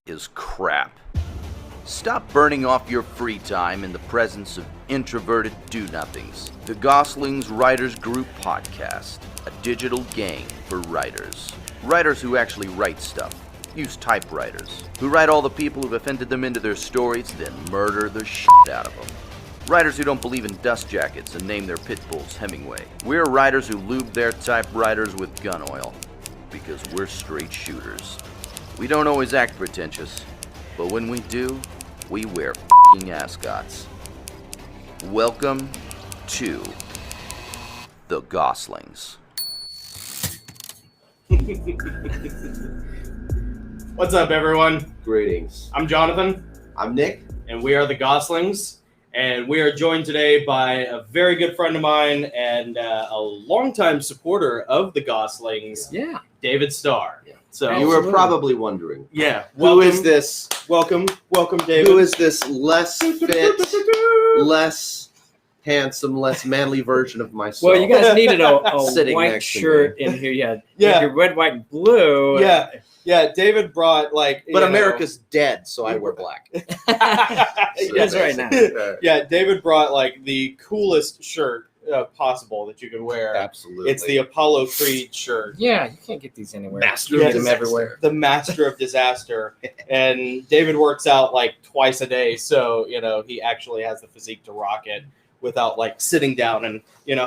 is crap. Stop burning off your free time in the presence of introverted do-nothings. The Gosslings Writers Group Podcast, a digital gang for writers. Writers who actually write stuff. Use typewriters. Who write all the people who've offended them into their stories, then murder the shit out of them. Writers who don't believe in dust jackets and name their pit bulls Hemingway. We're writers who lube their typewriters with gun oil. Because we're straight shooters. We don't always act pretentious, but when we do, we wear f***ing ascots. Welcome to the Gosslings. What's up, everyone? Greetings. I'm Jonathan. I'm Nick. And we are the Gosslings. And we are joined today by a very good friend of mine and a longtime supporter of the Goslings, David Starr. Yeah. So You were probably wondering. Yeah. Who is this? Welcome, David. Who is this less fit, less handsome, less manly version of myself? Well, you guys needed a Sitting white next to shirt in here. Yeah. Yeah. Your red, white, and blue. Yeah, David brought But America's dead, so I wear black. That's right now. Yeah, David brought like the coolest shirt possible that you could wear. Absolutely. It's the Apollo Creed shirt. Yeah, you can't get these anywhere. Master You of get them Disaster. everywhere. The master of disaster. And David works out like twice a day, so he actually has the physique to rock it without like sitting down and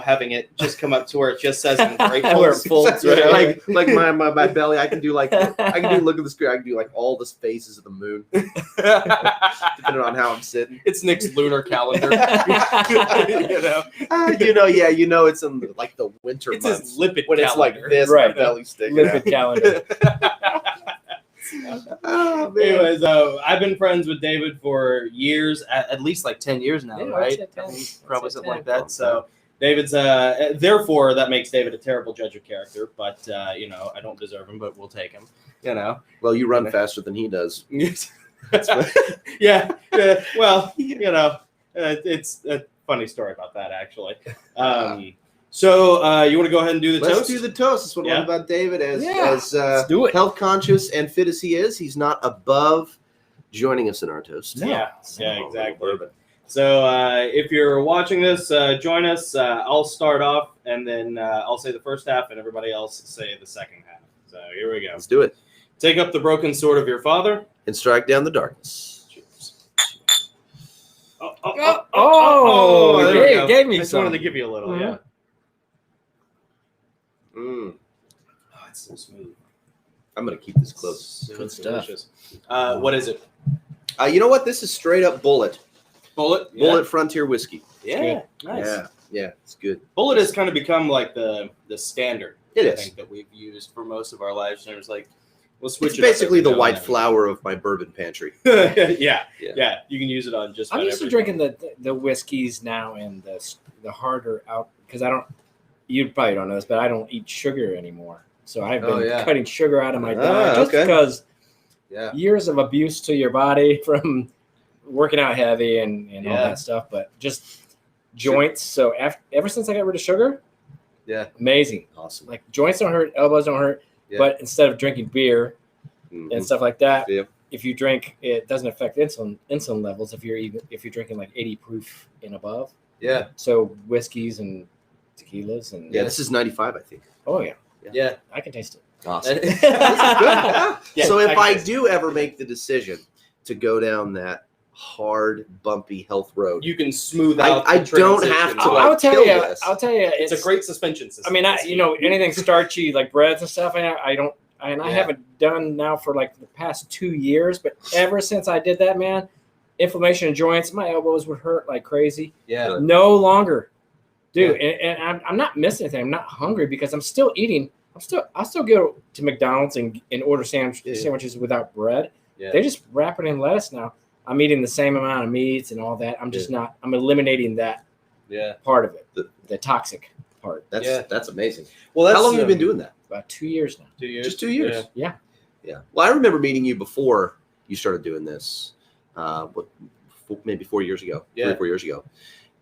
having it just come up to where it just says I'm grateful. Where it folds, Right. Like my belly, I can do look at the screen, I can do like all the phases of the moon, depending on how I'm sitting. It's Nick's lunar calendar. It's in like the winter It's months his lipid when calendar. it's like this, Right. my belly sticking Live out. the calendar. Oh, man. Anyways, I've been friends with David for years, at least like 10 years now, Yeah, right? I'd say 10. Probably I'd say something like 10. that. So David's, therefore, that makes David a terrible judge of character. But I don't deserve him, but we'll take him. Well, you run faster than he does. yeah. Well, it's a funny story about that, actually. So you want to go ahead and do the Let's toast? do the toast. That's what I love about David. As Let's do it. health conscious and fit as he is, he's not above joining us in our toast. No. Yeah, Oh, exactly. bourbon. So if you're watching this, join us. I'll start off, and then I'll say the first half, and everybody else say the second half. So here we go. Let's do it. Take up the broken sword of your father. And strike down the darkness. Cheers. Oh, there we yeah, go. gave me I just some. wanted to give you a little, Mhm. Oh, it's so smooth. I'm going to keep this close. So Good stuff. delicious. What is it? You know what? This is straight up Bullet. Bullet? Bullet Frontier Whiskey. Yeah. Nice. Yeah, it's good. Bullet has kind of become like the standard. It I is. think that we've used for most of our lives. There's like, we'll switch It's it up basically every the now white and flower of my bourbon pantry. then. yeah. Yeah. You can use it on just. I'm about used to everything. drinking the whiskeys now and the harder out because I don't. You probably don't know this, but I don't eat sugar anymore. So I've been cutting sugar out of my diet just because years of abuse to your body from working out heavy and all that stuff, but just joints. So ever since I got rid of sugar, amazing. Awesome. Like joints don't hurt, elbows don't hurt, but instead of drinking beer and stuff like that, if you drink, it doesn't affect insulin levels if you're drinking like 80 proof and above. Yeah. So whiskeys and tequilas and This is 95, I think. oh yeah, Yeah. I can taste it. Awesome. This is good. Yeah. Yeah, So if I I can- do ever make the decision to go down that hard, bumpy health road, You can smooth out. I the don't transition. have to, I'll, like, I'll tell kill you. this. I'll tell you. It's a great suspension system. I mean, anything starchy like breads and stuff. I don't. And I haven't done now for like the past 2 years. But ever since I did that, man, inflammation in joints, my elbows would hurt like crazy. Yeah. No longer, dude. And I'm not missing anything. I'm not hungry because I'm still eating. I still go to McDonald's and order sandwiches without bread. Yeah. They just wrap it in lettuce now. I'm eating the same amount of meats and all that. I'm just not. I'm eliminating that part of it, the toxic part. That's amazing. Well, How long have you been doing that? About 2 years now. 2 years. Just 2 years. Yeah. Yeah. Well, I remember meeting you before you started doing this. Maybe 4 years ago. 3 or 4 years ago.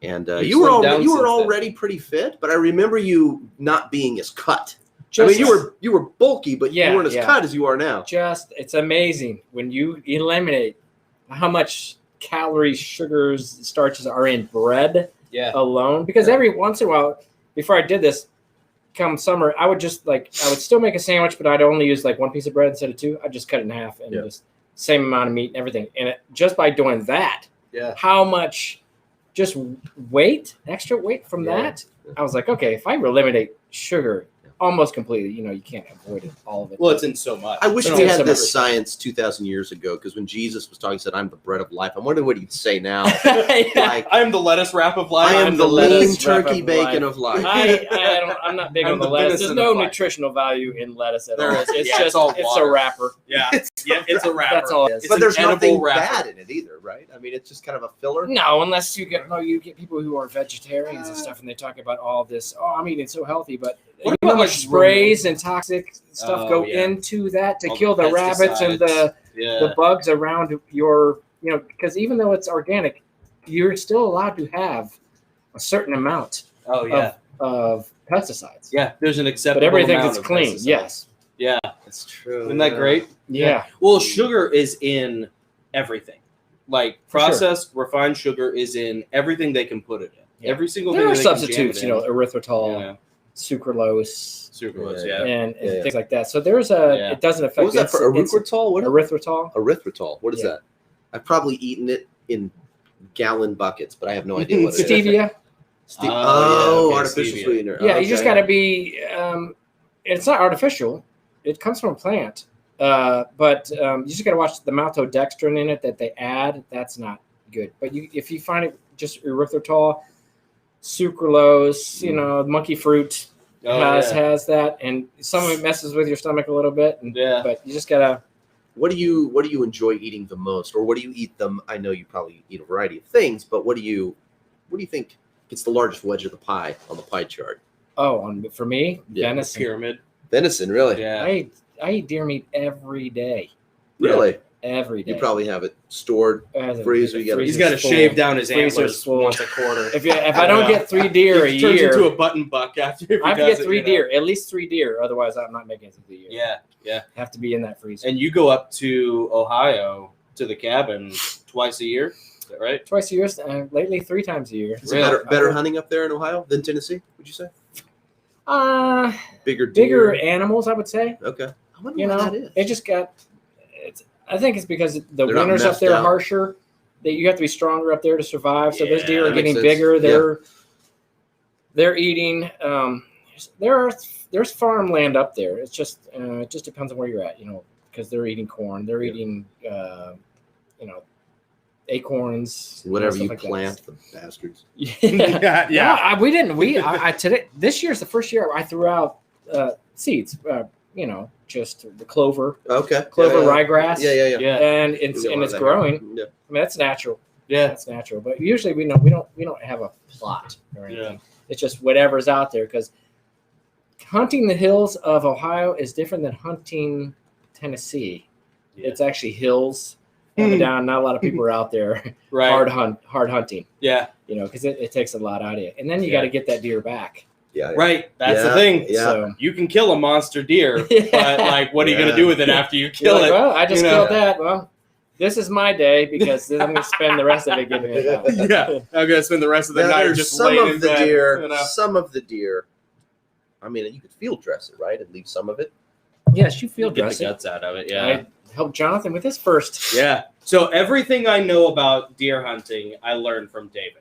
And You've you were slimmed down you were since then. already pretty fit, but I remember you not being as cut I mean, you were bulky, but you weren't as cut as you are now. It's amazing when you eliminate how much calories, sugars, starches are in bread alone. Because every once in a while, before I did this, come summer, I would still make a sandwich, but I'd only use like one piece of bread instead of two. I'd just cut it in half and just same amount of meat and everything. And just by doing that, how much just extra weight from that, I was like, okay, if I eliminate sugar almost completely, you can't avoid it, all of it. Well, it's in so much. I wish we had this science 2,000 years ago, because when Jesus was talking, he said, "I'm the bread of life." I'm wondering what he'd say now. Like, I am the lettuce wrap of life. I am the lean turkey bacon of life. I'm not big on the lettuce. There's no nutritional value in lettuce at all. It's a wrapper. Yeah, it's a wrapper. That's all it is. But there's nothing bad in it either, right? I mean, it's just kind of a filler. No, unless you get people who are vegetarians and stuff, and they talk about all this. Oh, I'm eating so healthy, but you know how much sprays and toxic stuff go into that to kill the rabbits and the bugs around your, because even though it's organic, you're still allowed to have a certain amount of pesticides. Yeah, there's an acceptable but everything amount is of clean. pesticides. Yes. Yeah, that's true. Isn't that great? Yeah. Well, sugar is in everything. Like processed, refined sugar is in everything they can put it in. Every single thing. There are substitutes, erythritol. Sucralose, and things like that. So there's it doesn't affect. What was that for erythritol? Erythritol. What is that? I've probably eaten it in gallon buckets, but I have no idea what it is. Stevia. Artificial sweetener. Yeah, you just got to be. It's not artificial. It comes from a plant, but you just got to watch the maltodextrin in it that they add. That's not good. But if you find it just erythritol. Sucralose, monkey fruit has that, and some of it messes with your stomach a little bit. But you just gotta. What do you enjoy eating the most, or what do you eat them? I know you probably eat a variety of things, but what do you think gets the largest wedge of the pie on the pie chart? Oh, for me, venison. Pyramid. Venison, really? Yeah. I eat deer meat every day. Really? Every day. You probably have it stored, freezer. He's got to shave down his antlers once a quarter. If I don't get 3 deer a year, turns into a button buck after. I have to get 3 deer, at least 3 deer. Otherwise, I'm not making it through the year. Yeah. Have to be in that freezer. And you go up to Ohio to the cabin twice a year. Is that right? Twice a year. Lately, 3 times a year. Is it better hunting up there in Ohio than Tennessee? Would you say? Bigger deer. Bigger animals, I would say. Okay. I wonder why that is. It just got. I think it's because the winters up there are harsher. That you have to be stronger up there to survive. So those deer are getting bigger. They're eating. There's farmland up there. It's just it just depends on where you're at, because they're eating corn. They're eating acorns. Whatever you plant, the bastards. Yeah. We didn't. Today. This year's the first year I threw out seeds. Just the clover. Okay. Clover, ryegrass. Yeah. And it's growing. Yeah. I mean, that's natural. Yeah, that's natural. But usually we don't have a plot or anything. Yeah. It's just whatever's out there, because hunting the hills of Ohio is different than hunting Tennessee. Yeah. It's actually hills down. Not a lot of people are out there. Right. Hard hunting. Yeah. Because it takes a lot out of you, and then you got to get that deer back. Yeah. Right. That's the thing. Yeah. So you can kill a monster deer, but what are you going to do with it after you kill it? Well, I just killed that. Well, this is my day, because then I'm going to spend the rest of it getting it out. Yeah. I'm going to spend the rest of the night just laying in bed. Some of the deer, I mean, you could field dress it, right? And leave some of it. Yes, you field dress the guts out of it. Yeah. I helped Jonathan with his first. Yeah. So everything I know about deer hunting, I learned from David.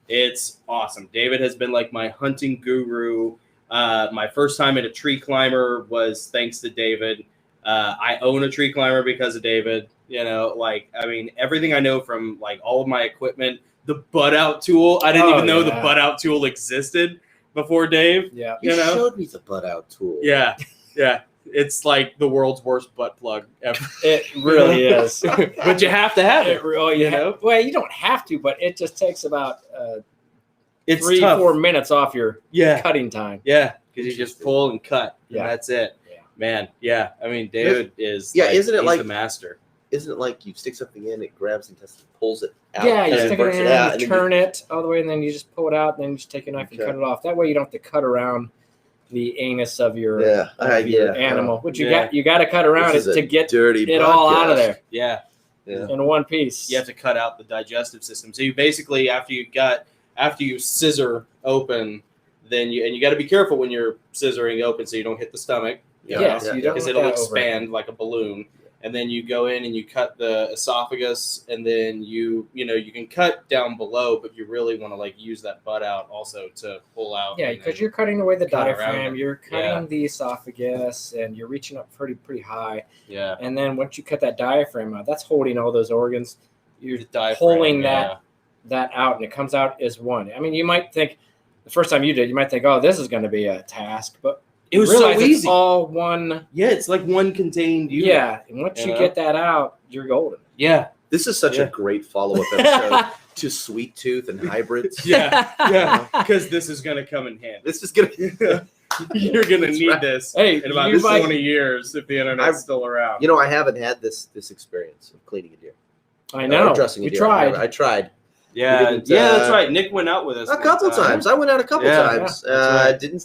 It's awesome. David has been like my hunting guru. My first time at a tree climber was thanks to David. I own a tree climber because of David. Everything I know from all of my equipment, the butt out tool. I didn't even know the butt out tool existed before Dave. Yeah. You showed me the butt out tool. Yeah. Yeah. It's like the world's worst butt plug ever. It really is. But you have to have it. Well, you don't have to, but it just takes about it's 3-4 minutes off your cutting time. Yeah, because you just pull and cut. Yeah. And that's it. Yeah. Man, yeah. I mean, David is isn't it he's the master. Isn't it like you stick something in, it grabs and pulls it out? Yeah, you stick it in, and turn it all the way, and then you just pull it out, and then you just take a knife and cut it off. That way you don't have to cut around the anus of your, animal, which you got to cut around it to get it all out of there. Yeah. In one piece. You have to cut out the digestive system. So you basically, after you scissor open, then you got to be careful when you're scissoring open so you don't hit the stomach. Because it'll expand like a balloon. And then you go in and you cut the esophagus, and then you can cut down below, but you really want to like use that butt out also to pull out. Yeah, because you're cutting away the diaphragm, you're cutting the esophagus, and you're reaching up pretty high. Yeah. And then once you cut that diaphragm out, that's holding all those organs. You're pulling that out, and it comes out as one. I mean, you might think the first time you did, you might think, oh, this is going to be a task, but it was so easy. It's all one. Yeah, it's like one contained unit. Yeah, and once you get that out, you're golden. Yeah. This is such a great follow-up episode to Sweet Tooth and hybrids. Yeah, because this is going to come in handy. This is going to... You're going to need this in about 20 years if the internet's still around. You know, I haven't had this experience of cleaning a deer. I know. Dressing a deer. Tried. I tried. Yeah, that's right. Nick went out with us a couple times. I went out a couple times. Didn't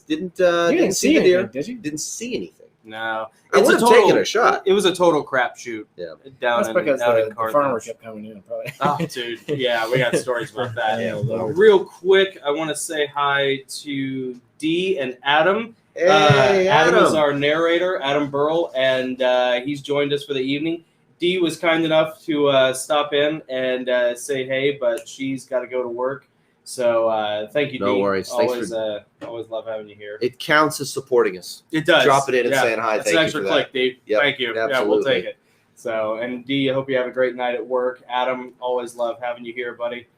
see the deer. Did you? Didn't see anything. No, I would have taken a shot. It was a total crapshoot. Yeah, that's because the farmer kept coming in. Probably. Oh, dude. Yeah, we got stories about that. Yeah, real quick, I want to say hi to Dee and Adam. Hey, Adam is our narrator, Adam Burrell, and he's joined us for the evening. Dee was kind enough to stop in and say hey, but she's got to go to work. So thank you, Dee. No worries. Always love having you here. It counts as supporting us. It does. Drop it in and saying hi. It's an extra click, Dee. Yep, thank you. absolutely. Yeah, we'll take it. So, and Dee, I hope you have a great night at work. Adam, always love having you here, buddy.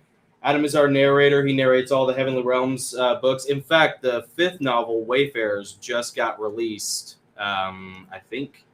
Adam is our narrator. He narrates all the Heavenly Realms books. In fact, the 5th novel, Wayfarers, just got released, I think,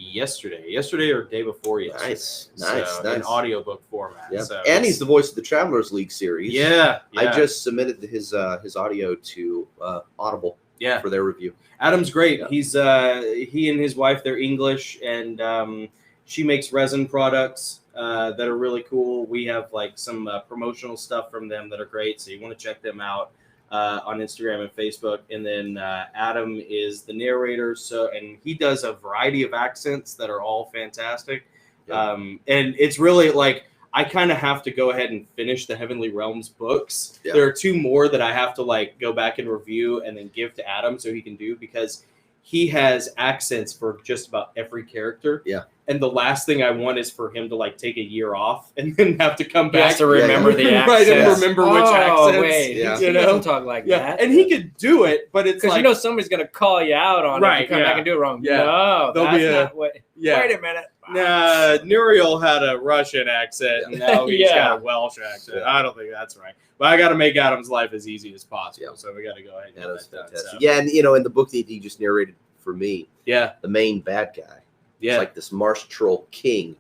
yesterday or day before yesterday. Nice. In audiobook format. Yeah. So and he's the voice of the Travelers League series. Yeah. I just submitted his audio to Audible for their review. Adam's great. He's he and his wife, they're English, and she makes resin products that are really cool. We have like some promotional stuff from them that are great, so you want to check them out on Instagram and Facebook. And then Adam is the narrator, and he does a variety of accents that are all fantastic. Yeah. And it's really like I kind of have to go ahead and finish the Heavenly Realms books. Yeah. There are 2 more that I have to like go back and review and then give to Adam so he can do, because he has accents for just about every character. Yeah. And the last thing I want is for him to like take a year off and then have to come back to remember the accents. Right, and remember which accents. Wait, he doesn't talk like that. And he could do it, but it's like, somebody's gonna call you out on it. You come back and do it wrong. Yeah. No, that's not what. Yeah. Wait a minute. Nah, Nuriel had a Russian accent, and now he's got a Welsh accent. I don't think that's right. But I got to make Adam's life as easy as possible, so we got to go ahead and get that done. So. Yeah, and in the book that he just narrated for me, the main bad guy, it's like this marsh troll king.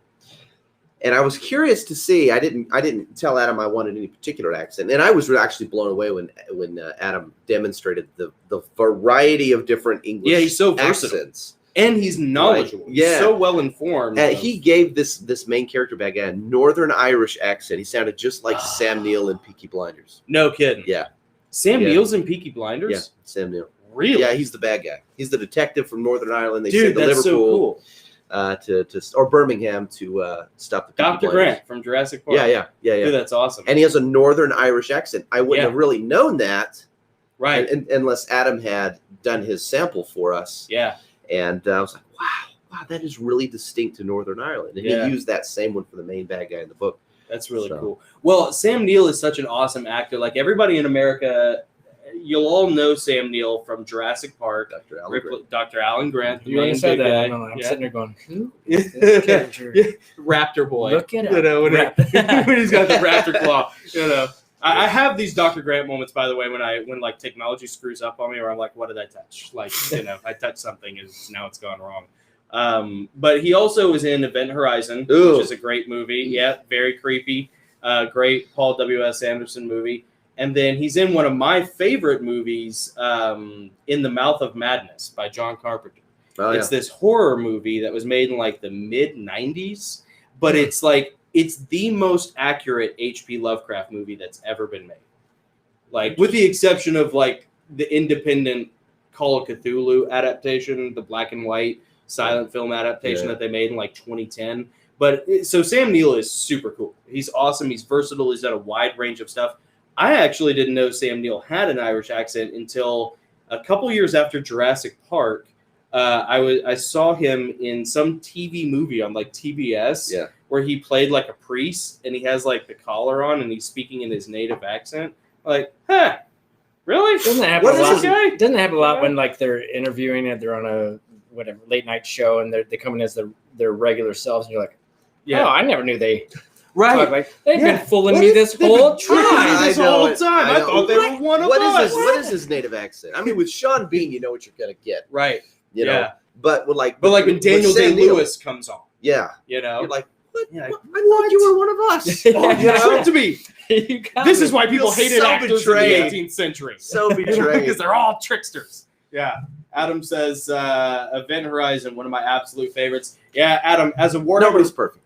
And I was curious to see. I didn't tell Adam I wanted any particular accent, and I was actually blown away when Adam demonstrated the variety of different English he's so versatile. accents. And he's knowledgeable. He's so well informed. He gave this main character bad guy a Northern Irish accent. He sounded just like Sam Neill in Peaky Blinders. No kidding. Yeah. Sam Neill's in Peaky Blinders? Yeah, Sam Neill. Really? Yeah, he's the bad guy. He's the detective from Northern Ireland. They Dude, sent to that's Liverpool so cool. or Birmingham to stop the Peaky Dr. Blinders. Grant from Jurassic Park. Yeah. Dude, that's awesome. And he has a Northern Irish accent. I wouldn't have really known that, right? Unless Adam had done his sample for us. Yeah. And I was like, wow, that is really distinct to Northern Ireland. And he used that same one for the main bad guy in the book. That's really cool. Well, Sam Neill is such an awesome actor. Like everybody in America, you'll all know Sam Neill from Jurassic Park. Dr. Alan Grant. You already said that. I'm sitting there going, who is this character? Raptor Boy. Look at him. When he's got the raptor claw. I have these Dr. Grant moments, by the way, when like technology screws up on me, or I'm like, what did I touch? Like, I touched something and now it's gone wrong. But he also was in Event Horizon, which is a great movie. Yeah, very creepy. Great Paul W.S. Anderson movie. And then he's in one of my favorite movies, In the Mouth of Madness by John Carpenter. It's this horror movie that was made in like the mid-90s, but it's the most accurate H.P. Lovecraft movie that's ever been made. Like, with the exception of like the independent Call of Cthulhu adaptation, the black and white silent film adaptation that they made in like 2010. But so Sam Neill is super cool. He's awesome. He's versatile. He's done a wide range of stuff. I actually didn't know Sam Neill had an Irish accent until a couple years after Jurassic Park. I saw him in some TV movie on like TBS where he played like a priest and he has like the collar on and he's speaking in his native accent. Like, huh? Really? Doesn't that happen a lot? Doesn't it happen a lot when like they're interviewing it? They're on a whatever late night show and they come in as their regular selves and you're like, oh, I never knew they. Right. Like, they've been fooling me this whole time. I thought they were one of us. What is his native accent? I mean, with Sean Bean, you know what you're going to get. Right. You know? But when when Daniel Day-Lewis comes on. Yeah. You know? You're like, what? I thought you were one of us. You know? To me. This is why people hated actors in the 18th century. So betrayed. Because they're all tricksters. Yeah. Adam says, Event Horizon, one of my absolute favorites. Yeah, Adam, as a Warhammer... Nobody's perfect.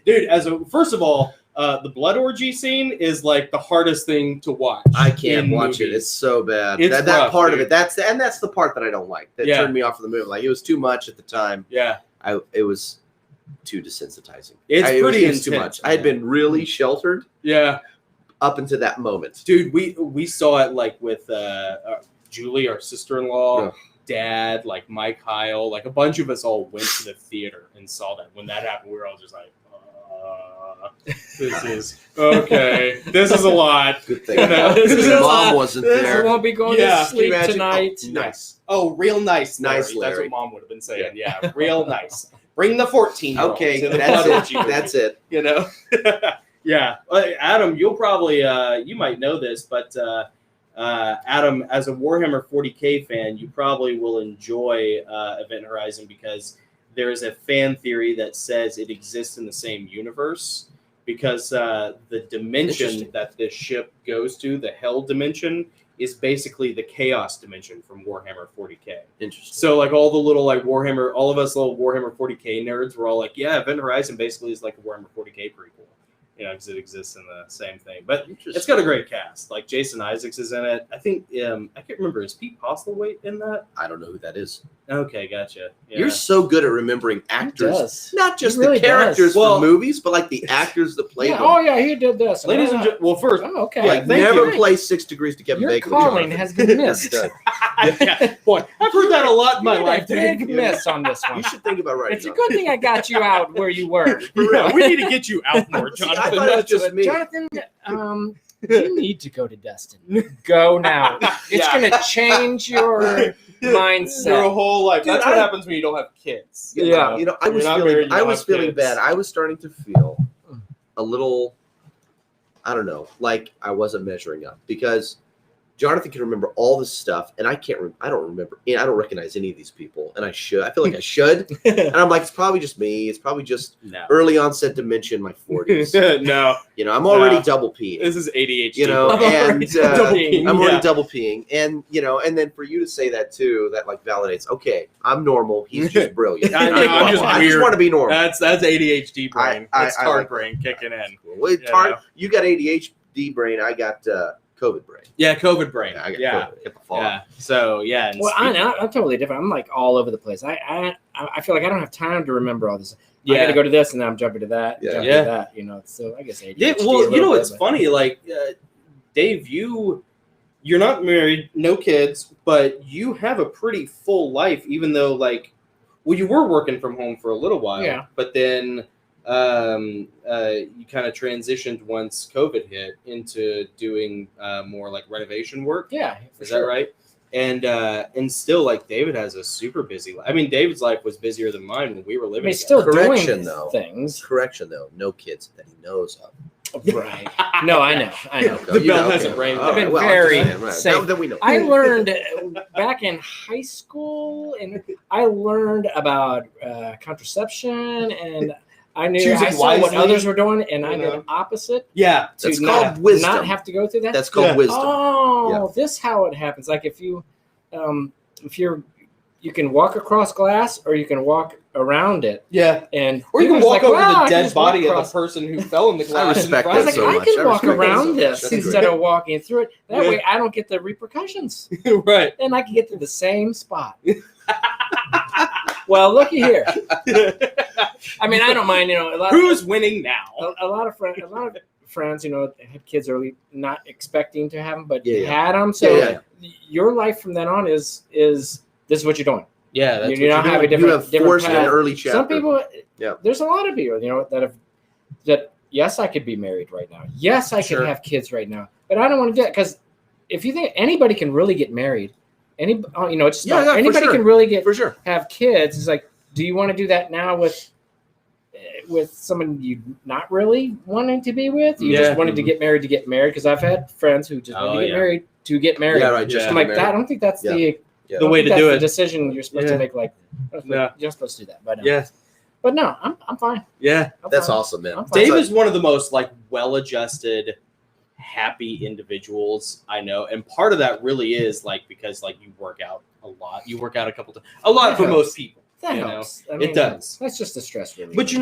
Dude, first of all, the blood orgy scene is like the hardest thing to watch. I can't watch it. It's so bad. It's that rough, part dude. of it. That's the part that I don't like. That turned me off of the movie. Like it was too much at the time. Yeah. It was too desensitizing. It's pretty intense, too much. I had been really sheltered. Yeah. Up until that moment. Dude, we saw it like with Julie, our sister-in-law, Dad, like Mike Heil, like a bunch of us all went to the theater and saw that. When that happened, we were all just like, this is okay. This is a lot. Good thing. Mom wasn't there. Won't be going to sleep tonight. Oh, nice. Oh, real nice. Nice, Larry. That's Larry. what Mom would have been saying. Yeah, real nice. Bring the 14-year-old. Okay, to the that's it. That's it. You know. Yeah, Adam, you'll probably you might know this, but Adam, as a Warhammer 40K fan, you probably will enjoy Event Horizon because there is a fan theory that says it exists in the same universe because the dimension that this ship goes to, the Hell dimension, is basically the Chaos dimension from Warhammer 40K. Interesting. So like all the little like Warhammer, all of us little Warhammer 40K nerds were all like, yeah, Event Horizon basically is like a Warhammer 40K prequel. You know, because it exists in the same thing. But it's got a great cast. Like Jason Isaacs is in it. I think I can't remember. Is Pete Postlethwaite in that? I don't know who that is. Okay, gotcha. Yeah. You're so good at remembering actors, not just really the characters from movies, but like the actors that play them. Oh yeah, he did this. Ladies and gentlemen, well, first, okay, like never play 6 Degrees to Kevin Your Bacon. calling has been missed. Boy, I've heard that a lot in my life. Big miss on this one. You should think about writing. It's a good thing I got you out where you were. Yeah, we need to get you out more, Jonathan. I thought it was just me. Jonathan, you need to go to Destin. Go now. It's going to change your mindset. Your whole life. Dude, That's what happens when you don't have kids. Yeah. You know, I was feeling bad. I was starting to feel a little, I don't know, like I wasn't measuring up because Jonathan can remember all this stuff, and I can't. I don't remember. I don't recognize any of these people, and I should. I feel like I should, and I'm like, it's probably just me. It's probably just early onset dementia in my 40s. No, you know, I'm already double peeing. This is ADHD. You know, and I'm already Yeah. double peeing, and you know, and then for you to say that too, that like validates. Okay, I'm normal. He's just brilliant. I know, I'm just I weird. just want to be normal. That's ADHD brain. I That's tard like brain kicking in. Well, you got ADHD brain. I got COVID brain. Yeah, COVID brain. Yeah, I got Yeah. COVID. Get the fall. Yeah. So yeah. Well, I'm totally different. I'm like all over the place. I feel like I don't have time to remember all this. I got to go to this, and then I'm jumping to that. Yeah. Jumping to that. You know. So I guess ADHD. Yeah. Well, you know what's funny? Like, Dave, you're not married, no kids, but you have a pretty full life. Even though, like, well, you were working from home for a little while. Yeah. But then you kind of transitioned once COVID hit into doing more like renovation work. Yeah. Is that right? And still, like, David has a super busy life. I mean, David's life was busier than mine when we were living together. He's still Correction, doing though. things. Correction though, no kids that he knows of. Right. No, I know. The bell hasn't rang. I've been Well, very right. safe. Then we know. I learned back in high school, and I learned about contraception, and I knew Choosing I saw what wisely, others were doing, and I you know. did opposite. Yeah. That's to called wisdom. Not have to go through that. That's called wisdom. Oh, this how it happens. Like if you can walk across glass, or you can walk around it. Yeah. And or you can walk over like, the dead body of the person who fell in the glass. I respect I was that like, so I much. can walk around this That's instead great. of walking through it. That way I don't get the repercussions. Right. And I can get to the same spot. Well, looky here. I mean, I don't mind, Who's winning now? A lot of friends, had kids early, not expecting to have them, but Yeah. had them. So Yeah. your life from then on is this is what you're doing. Yeah, that's you what don't have a You different, have different forced an path. early chapter. Some people, Yeah. there's a lot of people, that yes, I could be married right now. Yes, I Sure. could have kids right now, but I don't want to do that because if you think anybody can really get married, anybody for sure. can really For sure. have kids. It's like, do you want to do that now with someone you not really wanting to be with? You just wanted to get married to get married? Because I've had friends who just want to get married to get married. Yeah, right. Just I'm like, I don't think that's the way to do the it. decision you're supposed to make. Like, No. you're supposed to do that. But Yeah. but no, I'm fine. Yeah. I'm That's fine. awesome, man. I'm fine. Dave is one of the most well-adjusted, happy individuals I know, and part of that really is because you work out a lot. You work out a lot for most people. That you helps. know? I mean, It does. That's just a stress relief. But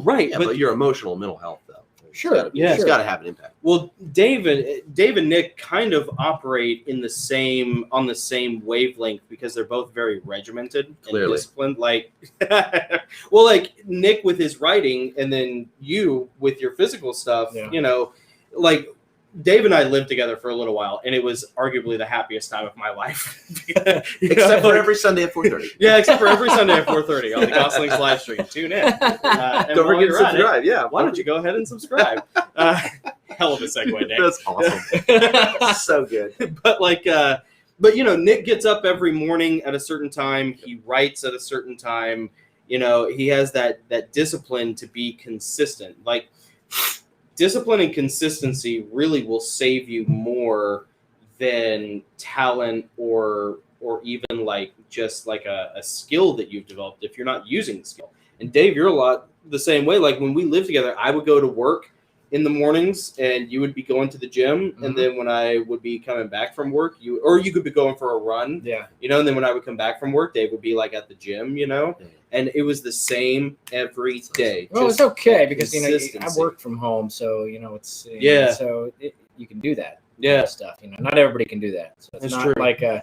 right. Yeah, but but your emotional mental health, though. Sure, It's got to have an impact. well, Dave and Nick kind of operate on the same wavelength because they're both very regimented Clearly. and disciplined. Like, well, like Nick with his writing, and then you with your physical stuff. Yeah. Like Dave and I lived together for a little while, and it was arguably the happiest time of my life. Except for every Sunday at 4:30. Yeah, except for every Sunday at 4:30 on the Gosslings live stream. Tune in. And Don't while forget to you're at it, subscribe. Yeah. why don't you go ahead and subscribe? Hell of a segue, Nick. That's awesome. So good. But Nick gets up every morning at a certain time. He writes at a certain time. He has that discipline to be consistent. Like, discipline and consistency really will save you more than talent or even just a skill that you've developed if you're not using the skill. And Dave, you're a lot the same way. Like, when we lived together, I would go to work in the mornings and you would be going to the gym. Mm-hmm. And then when I would be coming back from work, you could be going for a run. Yeah. And then when I would come back from work, Dave would be at the gym, and it was the same every day. Well, it's okay because I consistency. work from home, so it's so you can do that. Yeah. Kind of stuff. Not everybody can do that. So it's That's not true.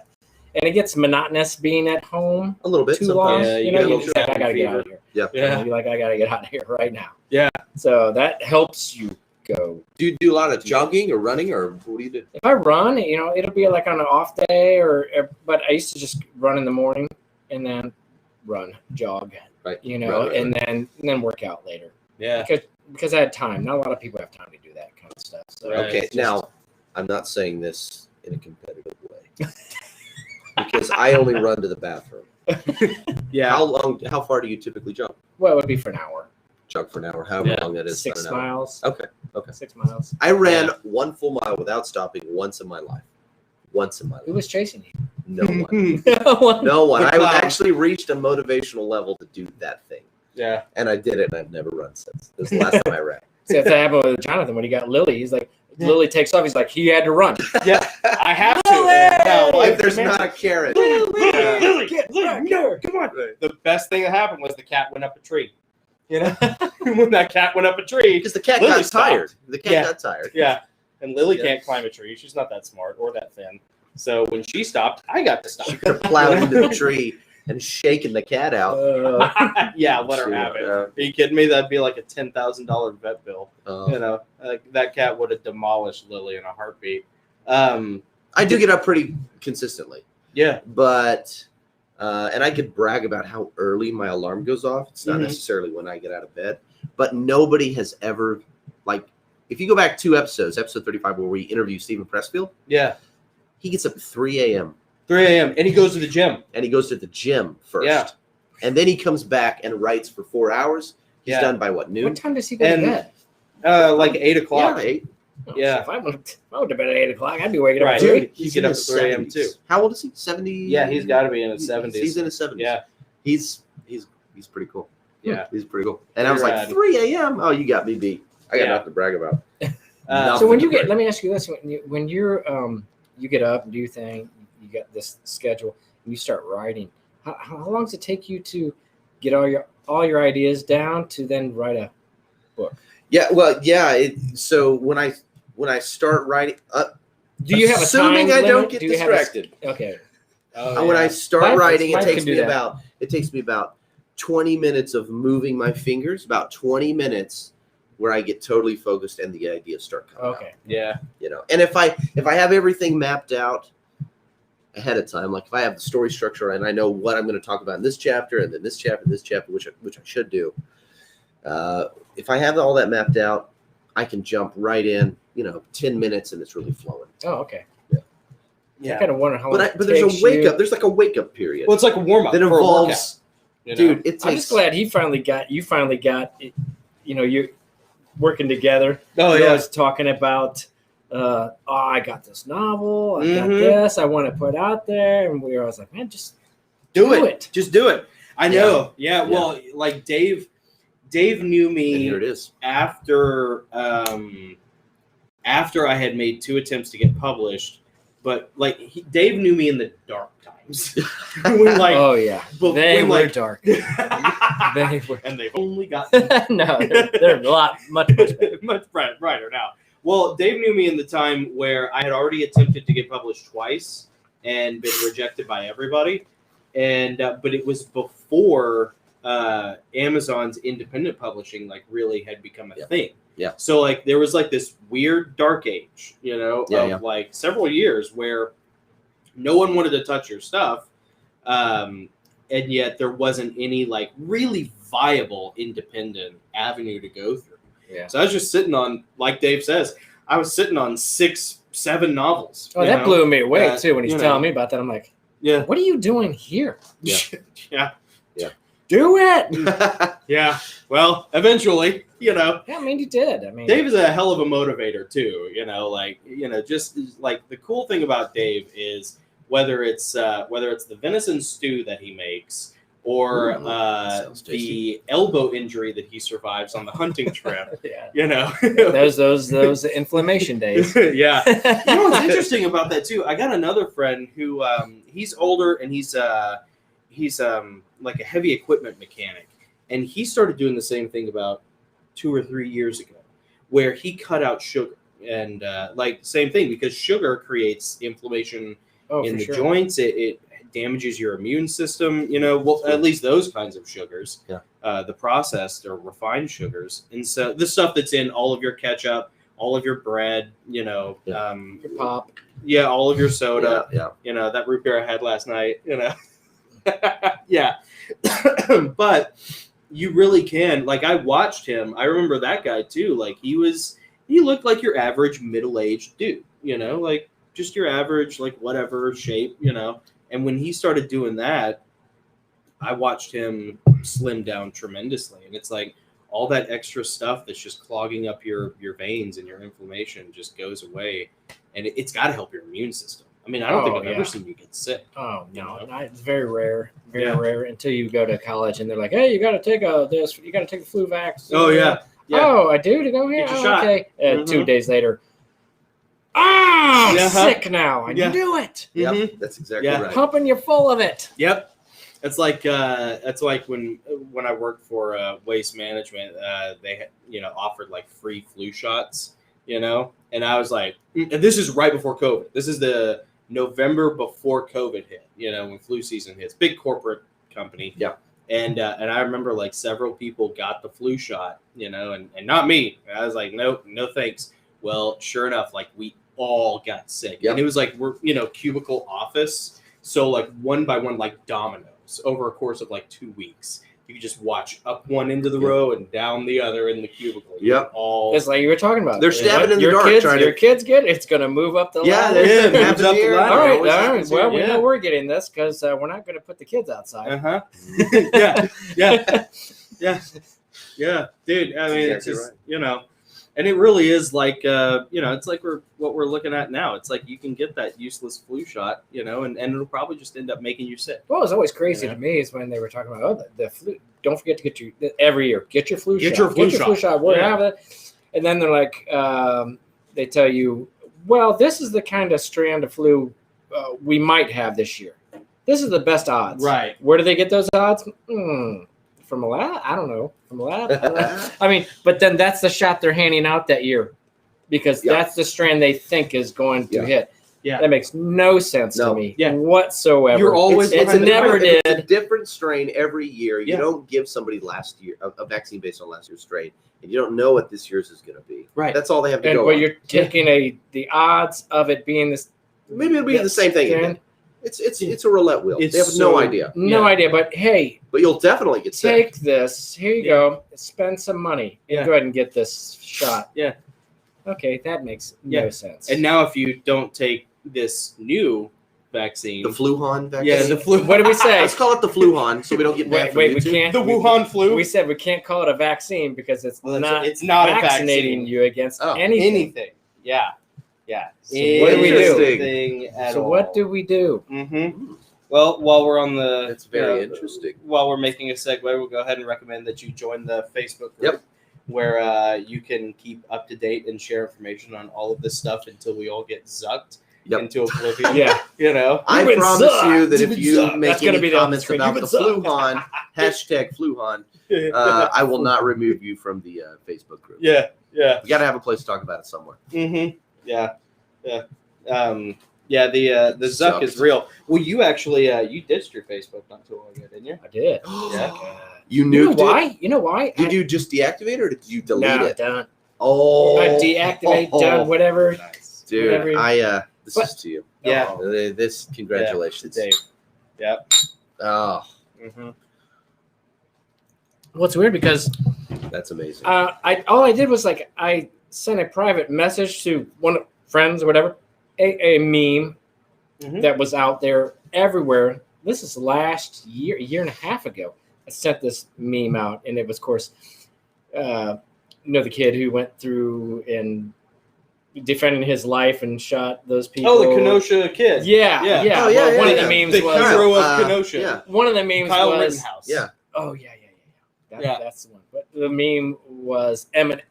and it gets monotonous being at home A little bit. too long. Yeah, you get a you're little just like, I cabin gotta get fever. out of here. Yeah. Yeah. You're like, I gotta get out of here right now. Yeah. So that helps you go. Do you do a lot of jogging or running, or what do you do? If I run, it'll be on an off day but I used to just run in the morning and then jog, Right. Right. And then work out later. Yeah. Because I had time. Not a lot of people have time to do that kind of stuff. So Right. Okay, now I'm not saying this in a competitive way because I only run to the bathroom. Yeah. How far do you typically jog? Well, it would be for an hour. Jog for an hour, however Yeah. long that is. 6 about an hour. miles. Okay. 6 miles. I ran 1 full mile without stopping once in my life. Once in my life. Who was chasing you? No one. No No one. I Wow. actually reached a motivational level to do that thing. Yeah. And I did it, and I've never run since. This is the last time I ran. See, that's what happened with Jonathan when he got Lily. He's like, Lily takes off. He's like, he had to run. Yeah. I have to. Now, Now, if there's not a carrot. Lily, no, come on. The best thing that happened was the cat went up a tree. When that cat went up a tree. Because the cat Lily got stopped. tired. The cat Yeah. got tired. Yeah. And Lily Yeah. can't climb a tree. She's not that smart or that thin. So when she stopped, I got to stop. She could have plowed into the tree and shaken the cat out. Yeah, let her have it. Are you kidding me? That'd be like a $10,000 vet bill. That cat would have demolished Lily in a heartbeat. I do get up pretty consistently. Yeah. But, and I could brag about how early my alarm goes off. It's not Mhm. necessarily when I get out of bed. But nobody has ever, if you go back 2 episodes, episode 35, where we interview Stephen Pressfield, Yeah. he gets up at 3 a.m. 3 a.m. and he goes to the gym. and he goes to the gym first. Yeah. And then he comes back and writes for 4 hours. He's Yeah. done by what, noon? What time does he go And- to bed? Like 8 o'clock. Yeah, 8. Oh, Yeah. so if I went to bed at 8 o'clock, I'd be waking up Right. at 3. You He's get in up his at 3 a.m. 70s. too. How old is he? 70? Yeah, he's got to be in his 70s. He's in his 70s. Yeah. He's pretty cool. Yeah. He's pretty cool. And I was like, Rad. 3 a.m.? Oh, you got me beat. I got Yeah. nothing to brag about. So when to you get, brag. let me ask you this: when you're you get up and do your thing, you got this schedule, and you start writing. How long does it take you to get all your ideas down to then write a book? Yeah, well, yeah. So when I start writing, do you have a time assuming I limit? don't get distracted? Okay. When I start writing, it takes me about 20 minutes of moving my fingers, about 20 minutes where I get totally focused and the ideas start coming out. Yeah. And if I have everything mapped out ahead of time, like if I have the story structure and I know what I'm going to talk about in this chapter and then this chapter, which I should do. If I have all that mapped out, I can jump right in, 10 minutes and it's really flowing. Oh, okay. Yeah. I kind of wonder how long. But there's a wake up. There's like a wake up period. Well, it's like a warm up that involves. Dude, it takes. I'm just glad you finally got it. You're working together. Oh, you're always talking about. I got this novel. I got this. I want to put out there, and we were always like, man, just do it. Just do it. I know. Yeah. Well, like Dave knew me. And here it is. After I had made 2 attempts to get published, but Dave knew me in the dark times. Oh yeah, they were dark. They were, and they've only gotten no, they're a lot much brighter now. Well, Dave knew me in the time where I had already attempted to get published twice and been rejected by everybody, and but it was before Amazon's independent publishing really had become a thing. Yeah. So there was this weird dark age, of several years where no one wanted to touch your stuff, and yet there wasn't any really viable independent avenue to go through. Yeah. So I was just sitting on, like Dave says, I was sitting on 6-7 novels. Oh, that blew me away too when he's telling me about that. I'm like, yeah, what are you doing here? Yeah. Yeah. Do it. Yeah. Well, eventually, Yeah, I mean, you did. Dave is a hell of a motivator too. Just the cool thing about Dave is whether it's the venison stew that he makes or the elbow injury that he survives on the hunting trip. those inflammation days. Yeah. What's interesting about that too? I got another friend who he's older and he's like a heavy equipment mechanic, and he started doing the same thing about 2 or 3 years ago, where he cut out sugar and same thing, because sugar creates inflammation in the joints. It damages your immune system. At least those kinds of sugars. Yeah. The processed or refined sugars, and so the stuff that's in all of your ketchup, all of your bread, your pop, all of your soda, that root beer I had last night, yeah. But you really can. I watched him. I remember that guy too. He looked like your average middle-aged dude, just your average, whatever shape, And when he started doing that, I watched him slim down tremendously. And it's all that extra stuff that's just clogging up your veins and your inflammation just goes away. And it's got to help your immune system. I mean, I don't think I've ever seen you get sick. Oh, no. It's very rare. Very rare until you go to college and they're like, hey, you got to take this. You got to take the flu vaccine. Oh, yeah. Oh, I do to go here? Get your shot. Okay. 2 days later, sick now. I knew it. Yeah, that's exactly right. Pumping you full of it. Yep. It's that's like when I worked for Waste Management, they offered free flu shots, and I was like, and this is right before COVID. This is the November before COVID hit, when flu season hits. Big corporate company. Yeah. And I remember several people got the flu shot, and not me. I was like, no thanks. Well, sure enough, we all got sick. Yep. And it was we're, cubicle office. So one by one, dominoes over a course of 2 weeks. You could just watch up one end of the row and down the other in the cubicle. Yep. It's like you were talking about. They're stabbing in the dark. Your kids get it. It's going to move up the ladder. Yeah, moves up the ladder. All right. Well, we know we're getting this because we're not going to put the kids outside. Yeah, dude. I mean, it's just and it really is it's what we're looking at now. It's you can get that useless flu shot, and it'll probably just end up making you sick. What was always crazy to me is when they were talking about the flu. Don't forget to get every year. Get your flu shot. Get your flu shot. We'll have it. And then they're like, they tell you, well, this is the kind of strand of flu we might have this year. This is the best odds. Right. Where do they get those odds? from a lab. I don't know. From a lab. I mean, but then that's the shot they're handing out that year because that's the strand they think is going to hit. Yeah. That makes no sense to me whatsoever. You're always it's a different strain every year. You don't give somebody last year a vaccine based on last year's strain, and you don't know what this year's is going to be. Right. That's all they have to go But on. you're taking the odds of it being this. Maybe it'll be the same thing again. It's a roulette wheel. They have no idea. No idea. But hey, you'll definitely get sick. Take this. Here you go. Spend some money and go ahead and get this shot. Yeah. Okay, that makes no sense. And now if you don't take this new vaccine, the Fluhan vaccine. Yeah, the flu. What did we say? Let's call it the Fluhan, so we don't get banned. Wait, we can't. The Wuhan flu. We said we can't call it a vaccine because it's not vaccinating you against anything. Anything. Yeah. So what do we do? So what do we do? Mm-hmm. Well, while we're on the, that's very interesting. While we're making a segue, we'll go ahead and recommend that you join the Facebook group. Where you can keep up to date and share information on all of this stuff until we all get zucked into oblivion. You know, I promise you that if you make any comments about the Fluhan, hashtag Fluhan, I will not remove you from the Facebook group. Yeah. You got to have a place to talk about it somewhere. Mm-hmm. Yeah. The Zuck is real. Well, you actually you ditched your Facebook not too long ago, didn't you? I did. You knew why? You know why? Did you just deactivate or did you delete it? Done. Oh, I deactivate, done, whatever. Nice. Dude, whatever. This is to you. Yeah. This, congratulations. Dave. Yep. Oh. Mm-hmm. Well, it's weird because that's amazing. All I did was I sent a private message to one of friends or whatever, a meme that was out there everywhere. This is last year, a year and a half ago. I sent this meme out, and it was, of course, the kid who went through and defending his life and shot those people. Oh, the Kenosha kid. Yeah. Oh, yeah. One of the memes the was hero of Kenosha. Yeah. One of the memes Kyle was Rittenhouse. Yeah. Oh yeah. That's the one. But the meme was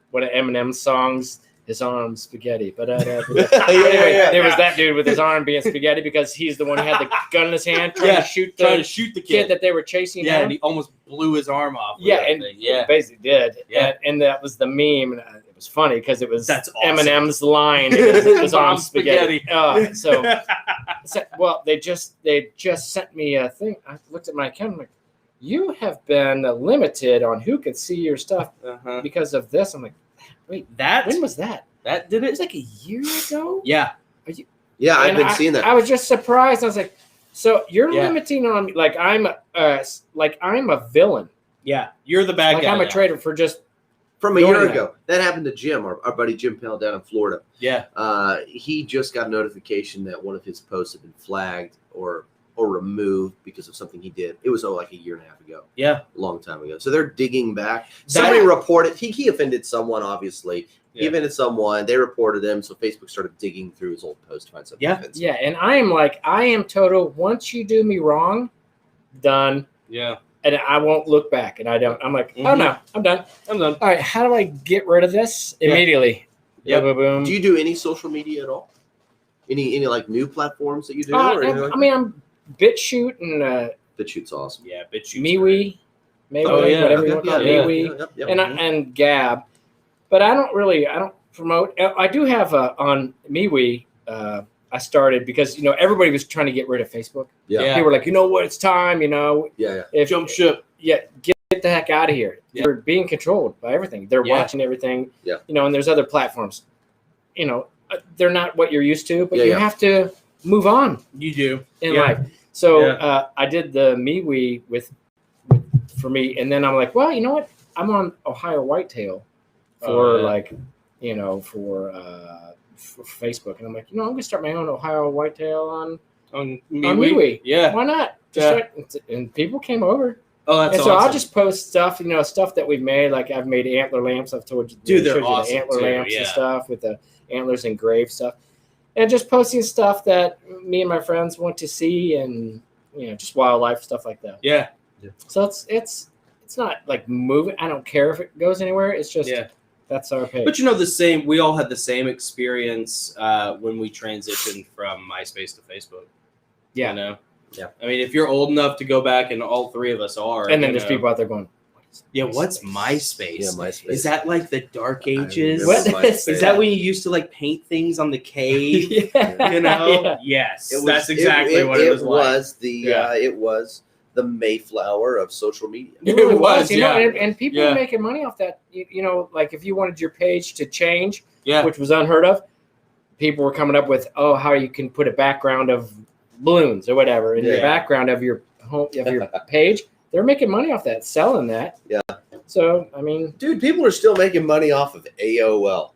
one of Eminem's songs. His arm spaghetti, but anyway, there was that dude with his arm being spaghetti because he's the one who had the gun in his hand trying to shoot the kid that they were chasing. Yeah, and he almost blew his arm off. Basically did. Yeah, and that was the meme, and it was funny because it was that's awesome. Eminem's line. His arm spaghetti. Well, they just sent me a thing. I looked at my account. I'm like, you have been limited on who could see your stuff because of this. I'm like, wait, when was that? That did it? It was like a year ago? Yeah. I've been seeing that. I was just surprised. I was like, so you're limiting on me like I'm a villain. Yeah. You're the bad guy. I'm a traitor for just from a year ago. That happened to Jim, our buddy Jim Pell down in Florida. Yeah. He just got a notification that one of his posts had been flagged or removed because of something he did. It was like a year and a half ago. Yeah. A long time ago. So they're digging back. Somebody reported he offended someone, obviously. He offended someone. They reported him. So Facebook started digging through his old post to find something offensive. Yeah. And I am total, once you do me wrong, done. Yeah. And I won't look back. And I'm like, oh no, I'm done. I'm done. All right. How do I get rid of this immediately? Yeah. Boom, boom. Do you do any social media at all? Any like new platforms that you do? I'm BitChute and BitChute's awesome. Yeah, BitChute. MeWe, whatever you want to call it, MeWe, and Gab. But I don't promote. I do have on MeWe. I started because everybody was trying to get rid of Facebook. Yeah. They were like, what, it's time. Yeah. Jump ship. Yeah, get the heck out of here. Yeah. You're being controlled by everything. They're watching everything. Yeah. And there's other platforms. They're not what you're used to, but you have to move on. You do in life. So I did the MeWe for me, and then I'm like, well, you know what? I'm on Ohio Whitetail for for Facebook, and I'm like, I'm gonna start my own Ohio Whitetail on MeWe. Yeah, why not? And people came over. Oh, that's and so awesome. I'll just post stuff, stuff that we've made. Like I've made antler lamps. I've told you, they're awesome. The antler lamps and stuff with the antlers engraved stuff. And just posting stuff that me and my friends want to see, and just wildlife stuff like that. Yeah. So it's not like moving. I don't care if it goes anywhere. It's just that's our page. But we all had the same experience when we transitioned from MySpace to Facebook. Yeah. Yeah. I mean, if you're old enough to go back, and all three of us are, and then there's people out there going, Yeah, what's MySpace? Yeah, MySpace. Is that like the dark ages? Is that when you used to like paint things on the cave? Yeah. You know? Yeah. Yes, It was, that's exactly what it was like. It was the Mayflower of social media. It was, yeah. and people were making money off that. Like if you wanted your page to change, which was unheard of, people were coming up with, how you can put a background of balloons or whatever in your background of your home of your page. They're making money off that, selling that. Yeah. So I mean, dude, people are still making money off of AOL.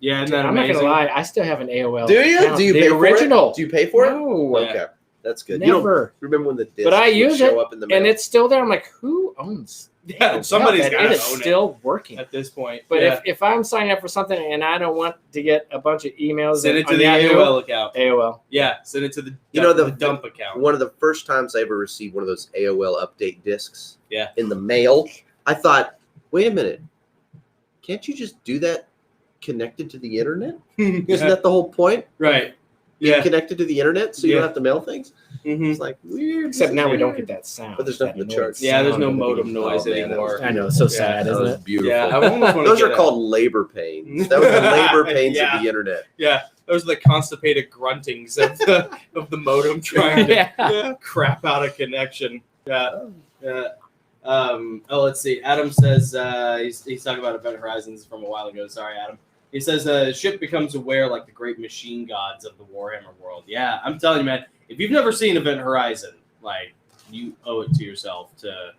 Yeah, isn't that I'm amazing? not gonna lie, I still have an AOL. Do you? account. Do you the pay original? For it? Do you pay for it? No. Okay, that's good. Never. You don't remember when the discs But I use would show it, up in the mail? and it's still there. I'm like, who owns? Yeah, somebody's got to own it. It's still working at this point. But if I'm signing up for something and I don't want to get a bunch of emails, send it to the AOL account. AOL. Yeah, send it to the the dump account. One of the first times I ever received one of those AOL update discs. Yeah. In the mail, I thought, wait a minute, can't you just do that connected to the internet? Isn't that the whole point? Right. Yeah. Connected to the internet, so you don't have to mail things. Mm-hmm. It's like weird. Except now we don't get that sound. But there's nothing to charge. Yeah, there's no modem noise anymore. I know, it's so sad, that isn't was it? beautiful. Yeah, I almost want to Those are called labor pains. That was the labor pains of the internet. Yeah, those are the constipated gruntings of the modem trying to crap out a connection. Yeah. Let's see. Adam says he's talking about Event Horizons from a while ago. Sorry, Adam. He says ship becomes aware like the great machine gods of the Warhammer world. Yeah, I'm telling you, man. If you've never seen Event Horizon, like you owe it to yourself to,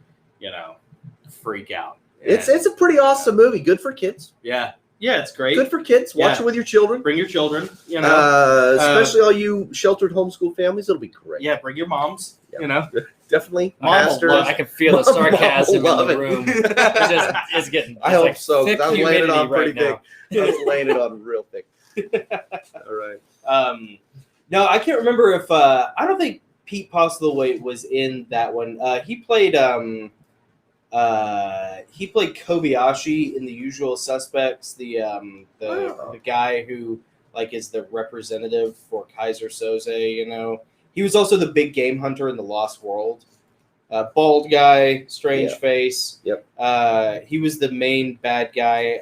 freak out. It's a pretty awesome movie. Good for kids. Yeah, it's great. Good for kids. Watch it with your children. Bring your children. Especially all you sheltered homeschool families. It'll be great. Yeah, bring your moms. Yeah. Definitely. I can feel the sarcasm in the room. It's getting. I hope so. I was laying it on pretty thick. Now. I was laying it on real thick. All right. No, I can't remember if I don't think Pete Postlethwaite was in that one. He played Kobayashi in The Usual Suspects, the guy who is the representative for Kaiser Soze. He was also the big game hunter in The Lost World. Bald guy, strange face. Yep. He was the main bad guy,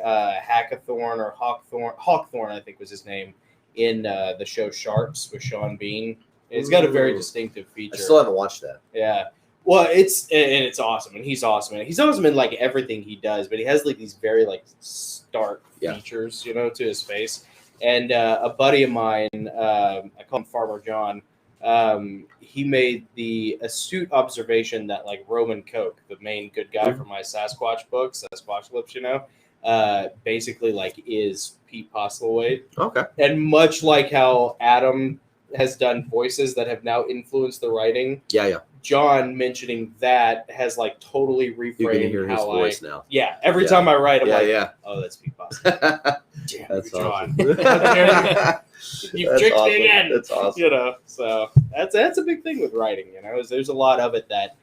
Hackathorn or Hawkthorn, I think was his name, in the show Sharks with Sean Bean. It's got a very distinctive feature. I still haven't watched that. Yeah. Well, it's awesome, and he's awesome, and he's awesome in everything he does. But he has these very stark features, to his face. And a buddy of mine, I call him Farmer John. He made the astute observation that Roman Koch, the main good guy from my Sasquatch book, Sasquatchlips, basically is Pete Postlethwaite. Okay. And much like how Adam has done voices that have now influenced the writing. Yeah. John mentioning that has totally reframed you can hear his how voice now. Yeah, every time I write, I'm oh, that's Pete Postlethwaite. Damn, that's John. Awesome. You've tricked me again. That's awesome. So that's a big thing with writing. There's a lot of it that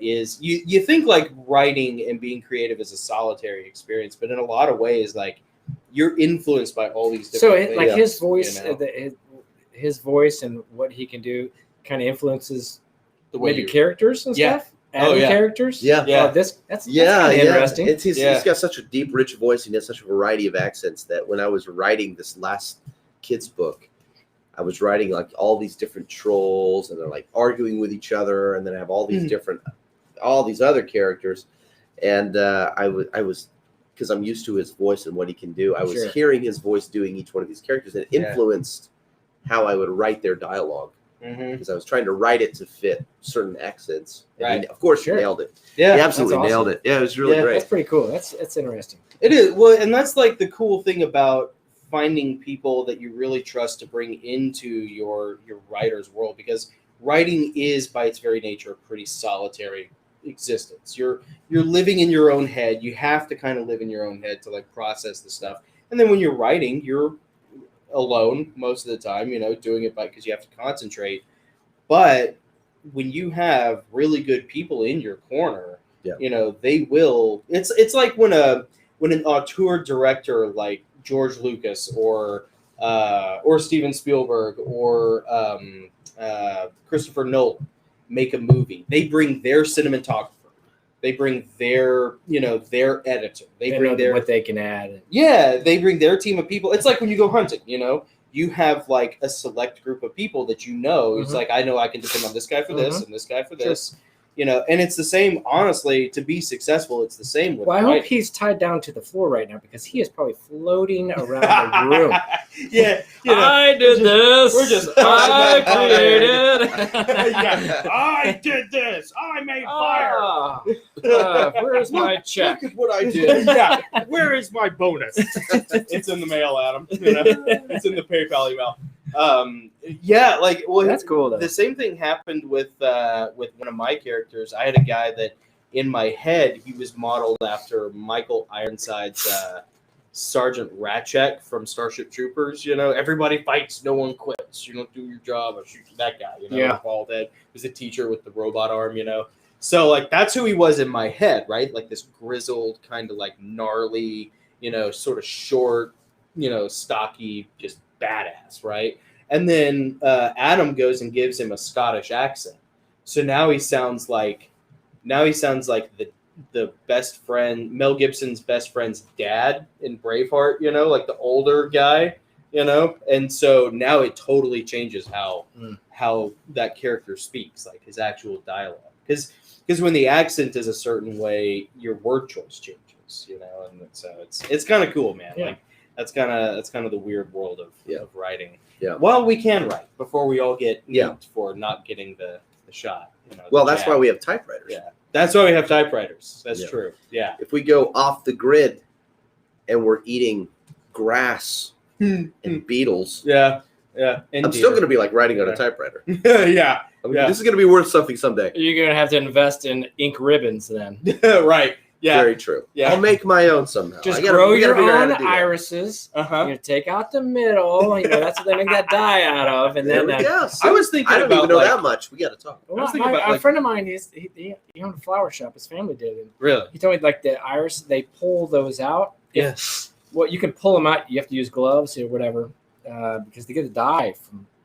is you think writing and being creative is a solitary experience, but in a lot of ways, you're influenced by all these different things. His voice, his voice and what he can do kind of influences the way maybe characters and stuff. Adding characters. Yeah. That's interesting. He's got such a deep, rich voice. He has such a variety of accents that when I was writing this last kids book, I was writing all these different trolls, and they're arguing with each other, and then I have all these all these other characters, and I was because I'm used to his voice and what he can do. I was hearing his voice doing each one of these characters, and it influenced how I would write their dialogue. Because I was trying to write it to fit certain accents. And of course, he nailed it. Yeah, he absolutely nailed it. Yeah, it was really great. That's pretty cool. That's interesting. It is. Well, and that's the cool thing about finding people that you really trust to bring into your writer's world, because writing is by its very nature a pretty solitary existence. You're living in your own head. You have to kind of live in your own head to process the stuff. And then when you're writing, you're alone most of the time, doing it because you have to concentrate. But when you have really good people in your corner, they will. It's like when an auteur director like George Lucas or Steven Spielberg or Christopher Nolan make a movie. They bring their cinematographer, They bring their, their editor. They bring their what they can add. Yeah, they bring their team of people. It's like when you go hunting, you have like a select group of people that It's like, I know I can depend on this guy for this and this guy for this. And it's the same, honestly, to be successful, it's the same with I hope he's tied down to the floor right now because he is probably floating around the room. Yeah. I did this. We're just I created. I did this. I made fire. Where's my check? Look at what I did. Where is my bonus? It's in the mail, Adam. It's in the PayPal email. That's cool though. The same thing happened with one of my characters. I had a guy that in my head he was modeled after Michael Ironside's Sergeant Ratchek from Starship Troopers. Everybody fights, no one quits. You don't do your job, or shoot that guy. Bald head. He was a teacher with the robot arm. So like that's who he was in my head, right? Like this grizzled, kind of like gnarly, sort of short, stocky, just badass, right? And then Adam goes and gives him a Scottish accent. So now he sounds like the best friend, Mel Gibson's best friend's dad in Braveheart, like the older guy, And so now it totally changes how that character speaks, like his actual dialogue. Because when the accent is a certain way, your word choice changes, and so it's kind of cool, man. Yeah. Like that's kind of the weird world of writing. Yeah. Well, we can write before we all get nuked for not getting the shot. Well, that's why we have typewriters. Yeah. That's why we have typewriters. That's true. Yeah. If we go off the grid and we're eating grass and beetles. Yeah. Yeah. I'm still going to be like writing on a typewriter. Yeah. This is going to be worth something someday. You're going to have to invest in ink ribbons then. Right. Yeah. Very true. Yeah. I'll make my own somehow. Just grow your own irises. Take out the middle. That's what they make that dye out of. And then I was thinking I don't even know that much. We got to talk. Well, a friend of mine, he owned a flower shop. His family did it. Really? He told me like the iris, they pull those out. Yes. Well, you can pull them out. You have to use gloves or whatever because they get the dye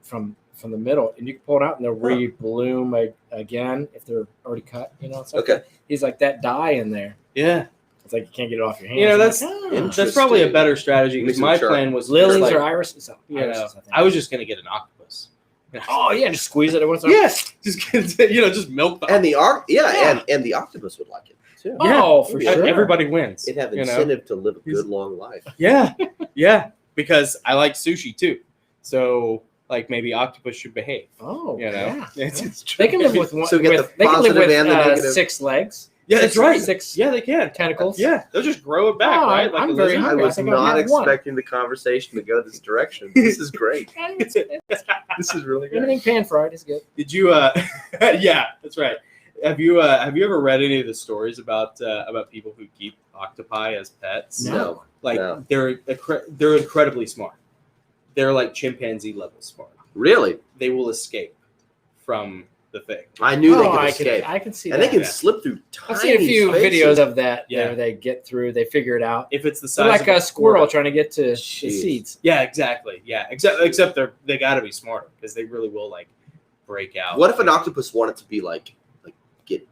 from the middle, and you can pull it out and they'll re-bloom again if they're already cut. So okay. He's like that dye in there. Yeah. It's like you can't get it off your hands. That's probably a better strategy because my plan was lilies or irises. I was just gonna get an octopus. Oh yeah, just squeeze it once. Yes, just milk the octopus. And the octopus would like it too. Oh, for sure. Everybody wins. It'd have incentive to live a good long life. Yeah, yeah. Because I like sushi too, so like maybe octopus should behave. Oh, yeah. They can live with one. So get the positive and the negative. 6 legs. Yeah, that's right. 6. Yeah, they can. Tentacles. Yeah, they'll just grow it back, right? Like I'm very hungry. I was not expecting the conversation to go this direction. This is great. This is really good. Anything pan-fried is good. Did you? Yeah, that's right. Have you ever read any of the stories about people who keep octopi as pets? No. They're incredibly smart. They're like chimpanzee level smart. Really? They will escape from the thing. I knew they could escape. I can see and that. they can slip through tiny I've seen a few spaces. videos of that. Yeah, they get through. They figure it out. If it's the size they're like of a squirrel trying to get to the seeds. Yeah, exactly. Yeah, except they got to be smarter because they really will like break out. What if an octopus wanted to be like get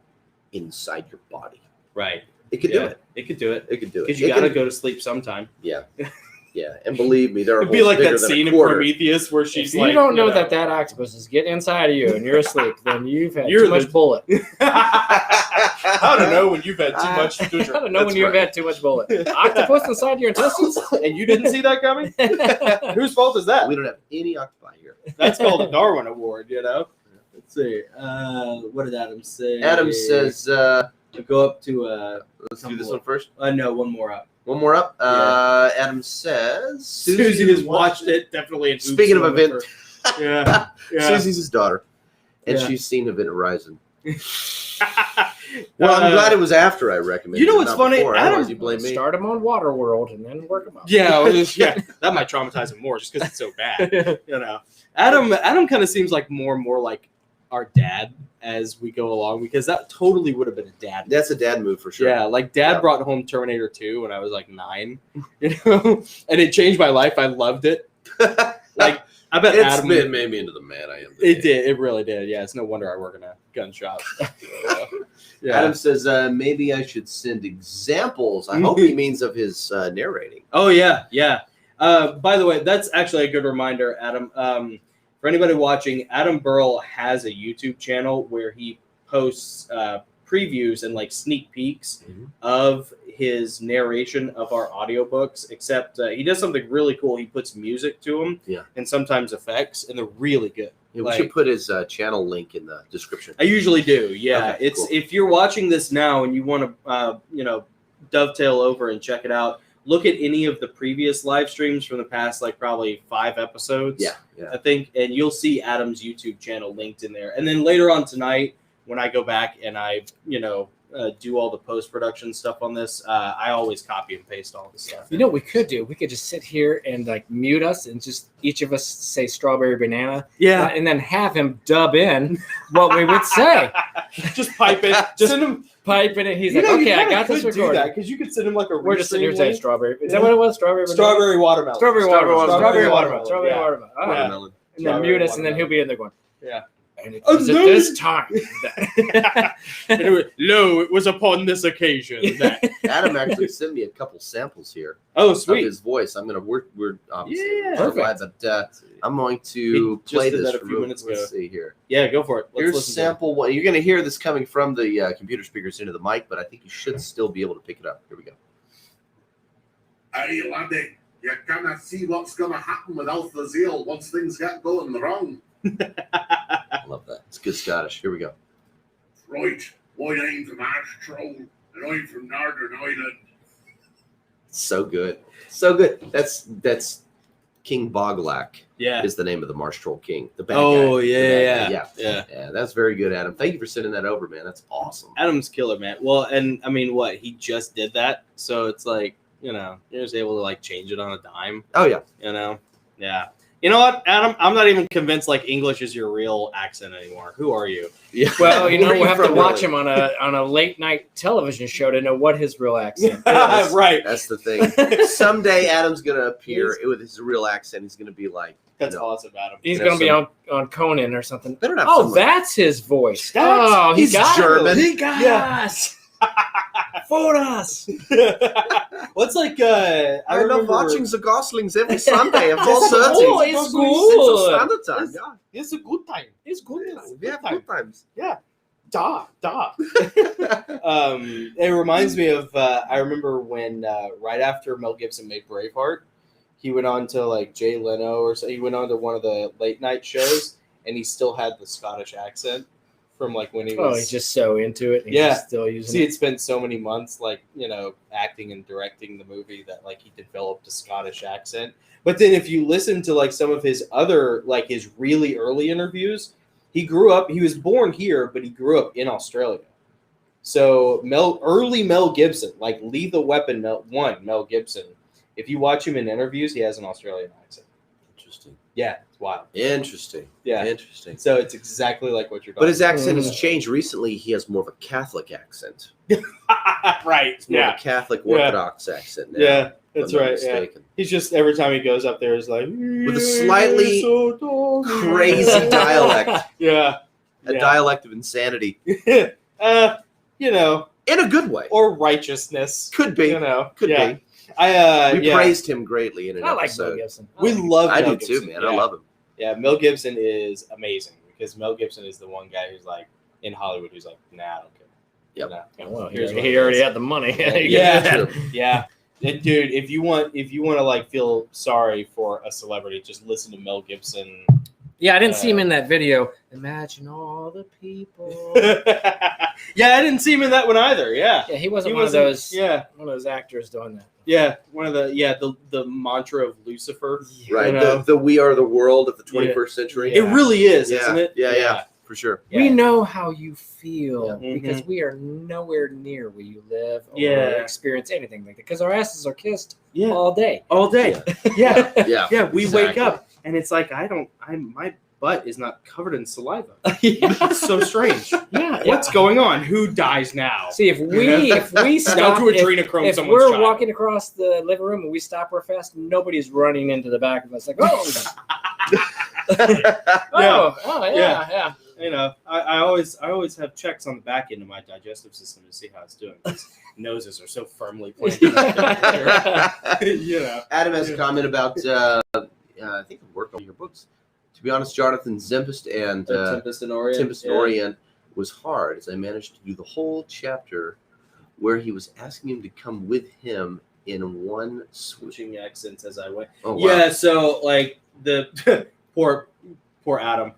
inside your body? Right. It could do it. It could do it. It could do it. Because you got to go to sleep sometime. Yeah. Yeah, and believe me, there are. It'd be like that scene in Prometheus where she's like, you don't know that octopus is getting inside of you and you're asleep, then you've had too much bullet. I don't know when you've had too much. I don't know when you've had too much bullet. Octopus inside your intestines, and you didn't see that coming. Whose fault is that? We don't have any octopi here. That's called a Darwin Award, Let's see. What did Adam say? Adam says, "Go up to." Let's do this one first. No, one more up. One more up. Adam says Susie has watched it. Definitely. Speaking of Event, yeah. Susie's his daughter, and she's seen Event Horizon. Well, I'm glad it was after I recommended. You know what's funny? Adam, you blame me. Start him on Waterworld and then work him up. Yeah, that might traumatize him more just because it's so bad. Adam kind of seems like more and more like our dad as we go along because that totally would have been a dad move. That's a dad move for sure. Yeah, like Dad brought home Terminator 2 when I was like 9, and it changed my life. I loved it. Like I bet Adam made me into the man I am. It did. It really did. Yeah, it's no wonder I work in a gun shop. Yeah. Adam says maybe I should send examples. I hope he means of his narrating. Oh yeah, yeah. By the way, that's actually a good reminder, Adam. For anybody watching, Adam Burrell has a YouTube channel where he posts previews and like sneak peeks of his narration of our audiobooks, except he does something really cool. He puts music to them and sometimes effects, and they're really good. Yeah, we should put his channel link in the description. I usually do. Yeah. Okay, it's cool. If you're watching this now and you want to dovetail over and check it out, look at any of the previous live streams from the past, like probably 5 episodes. Yeah. I think, and you'll see Adam's YouTube channel linked in there. And then later on tonight, when I go back and I, do all the post-production stuff on this, I always copy and paste all the stuff. You know what we could do? We could just sit here and like mute us and just each of us say strawberry banana. Yeah. And then have him dub in what we would say. Just pipe it. Just send him. Pipe in it. He's like, okay, I got this recorded. Because you could send him like a. We're just sitting here saying strawberry. Is that what it was? Strawberry banana? Strawberry watermelon. Strawberry watermelon. Strawberry watermelon. Strawberry Yeah. watermelon. Oh. Watermelon. And then mute us, and then he'll be in there going, Yeah. And it was at this time. Lo, it was upon this occasion that. Adam actually sent me a couple samples here. Oh, sweet. Of his voice. I'm gonna we're obviously perfect. but I'm going to play did this that a few minutes ago. Let's see here. Yeah, go for it. Here's sample one. You're gonna hear this coming from the computer speakers into the mic, but I think you should still be able to pick it up. Here we go. Hey, laddie, you cannot see what's going to happen without the zeal once things get going wrong. I love that. It's good Scottish. Here we go. Right, I'm from Marsh Troll, and I'm from Northern Ireland. So good. So good. That's King Boglak. Yeah. Is the name of the Marsh Troll King. The bad Oh, guy. yeah. Yeah, that's very good, Adam. Thank you for sending that over, man. That's awesome. Adam's killer, man. Well, and I mean, what? He just did that. So it's like, you're just able to like change it on a dime. Oh, yeah. Yeah. You know what, Adam? I'm not even convinced like English is your real accent anymore. Who are you? Yeah. Well, we'll have to watch him on a late night television show to know what his real accent is. Right. That's the thing. Someday Adam's going to appear with his real accent. He's going to be like, That's awesome, Adam. He's going to be on Conan or something. Better not. Oh, that's his voice. He's German. He got us. For us. Well, it's like I remember watching the Gosslings every Sunday at 4:30. It's good. Standard time. Yeah. It's a good time. It's good. We have good times. Yeah. Da. It reminds me of I remember when right after Mel Gibson made Braveheart, he went on to like Jay Leno or so. He went on to one of the late night shows, and he still had the Scottish accent from like when he was. Oh, he's just so into it. And he's still using it. He had spent so many months like acting and directing the movie that like he developed a Scottish accent. But then if you listen to like some of his other like his really early interviews, he was born here, but he grew up in Australia. So early Mel Gibson, like Lethal Weapon Mel Gibson, if you watch him in interviews, he has an Australian accent. Interesting. Yeah, it's wild. Interesting. Yeah. Interesting. So it's exactly like what you're talking But his accent has changed recently. He has more of a Catholic accent. Right. It's more of a Catholic Orthodox accent now. Yeah, that's if I'm not right. mistaken. Yeah. He's just every time he goes up there, he's like with a slightly crazy dialect. Yeah. A dialect of insanity. In a good way. Or righteousness. Could be. Could be. We praised him greatly in an episode. Like Mel Gibson. I do too, man. Yeah. I love him. Yeah, Mel Gibson is amazing because Mel Gibson is the one guy who's like in Hollywood who's like, nah, I don't care. Yep. Nah. Yeah, well, he already had the money. Yeah. And dude, if you want to like feel sorry for a celebrity, just listen to Mel Gibson. Yeah, I didn't see him in that video. Imagine all the people. Yeah, I didn't see him in that one either. Yeah. Yeah, he wasn't one of those. Yeah, one of those actors doing that. Yeah, one of the mantra of Lucifer. Right. The we are the world of the 21st century. It really is, isn't it? Yeah. For sure. Yeah. We know how you feel because we are nowhere near where you live or experience anything like that because our asses are kissed all day. All day. Yeah. We exactly. wake up and it's like my butt is not covered in saliva. It's so strange. What's going on? Who dies now? See, if we stop to adrenochrome if someone's we're child. walking across the living room and we stop real fast, nobody's running into the back of us like, oh. Yeah. You know, I always have checks on the back end of my digestive system to see how it's doing. Because noses are so firmly planted. You know. Adam has a comment about I think I've worked on your books. To be honest, Jonathan Tempest and Orient was hard, as I managed to do the whole chapter where he was asking him to come with him in one switching accents as I went. Oh, wow. Yeah, so like the poor Adam.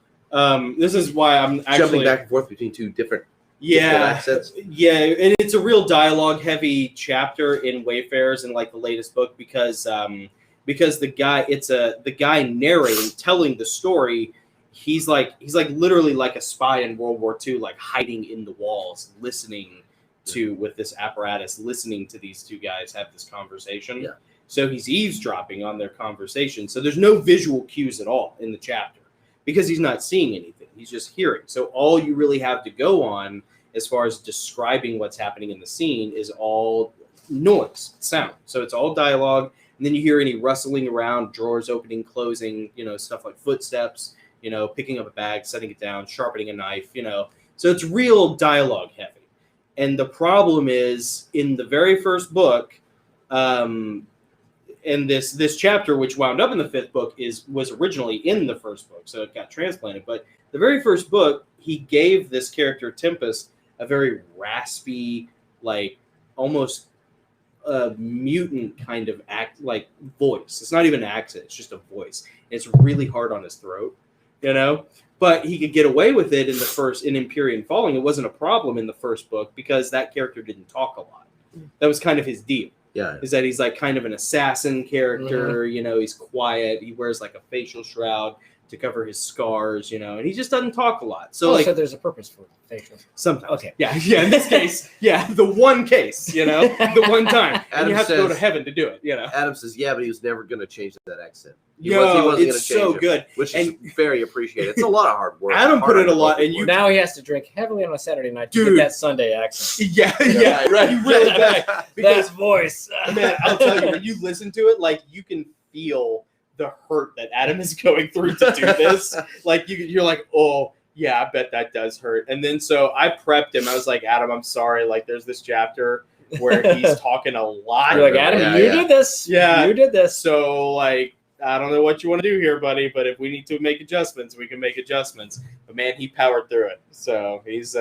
This is why I'm actually jumping back and forth between two different accents. Yeah, and it's a real dialogue heavy chapter in Wayfarers in like the latest book because the guy narrating, telling the story. He's like literally like a spy in World War II, like hiding in the walls, listening with this apparatus, listening to these two guys have this conversation. Yeah. So he's eavesdropping on their conversation. So there's no visual cues at all in the chapter because he's not seeing anything. He's just hearing. So all you really have to go on as far as describing what's happening in the scene is all noise, sound. So it's all dialogue. And then you hear any rustling around, drawers opening, closing, stuff like footsteps, picking up a bag, setting it down, sharpening a knife, So it's real dialogue heavy. And the problem is in the very first book, and this chapter, which wound up in the 5th book, was originally in the first book, so it got transplanted. But the very first book, he gave this character Tempest a very raspy, like almost a mutant kind of voice. It's not even an accent; it's just a voice. It's really hard on his throat, But he could get away with it in Empyrean Falling. It wasn't a problem in the first book because that character didn't talk a lot. That was kind of his deal. Yeah. Is that he's like kind of an assassin character, he's quiet. He wears like a facial shroud to cover his scars, and he just doesn't talk a lot. So so there's a purpose for facial. Sometimes. Okay. Yeah. In this case, the one case, the one time. And you have to go to heaven to do it, Adam says, yeah, but he was never going to change that accent. It's so good. Which is very appreciated. It's a lot of hard work. Adam put it a lot, and now he has to drink heavily on a Saturday night to get that Sunday accent. Yeah, right. You really does. Because voice. Man, I'll tell you, when you listen to it, like you can feel the hurt that Adam is going through to do this. Like you're like, oh yeah, I bet that does hurt. And then so I prepped him. I was like, Adam, I'm sorry. Like there's this chapter where he's talking a lot. You're like, Adam, did this. Yeah, you did this. So like, I don't know what you want to do here, buddy, but if we need to make adjustments, we can make adjustments. But man, he powered through it. So he's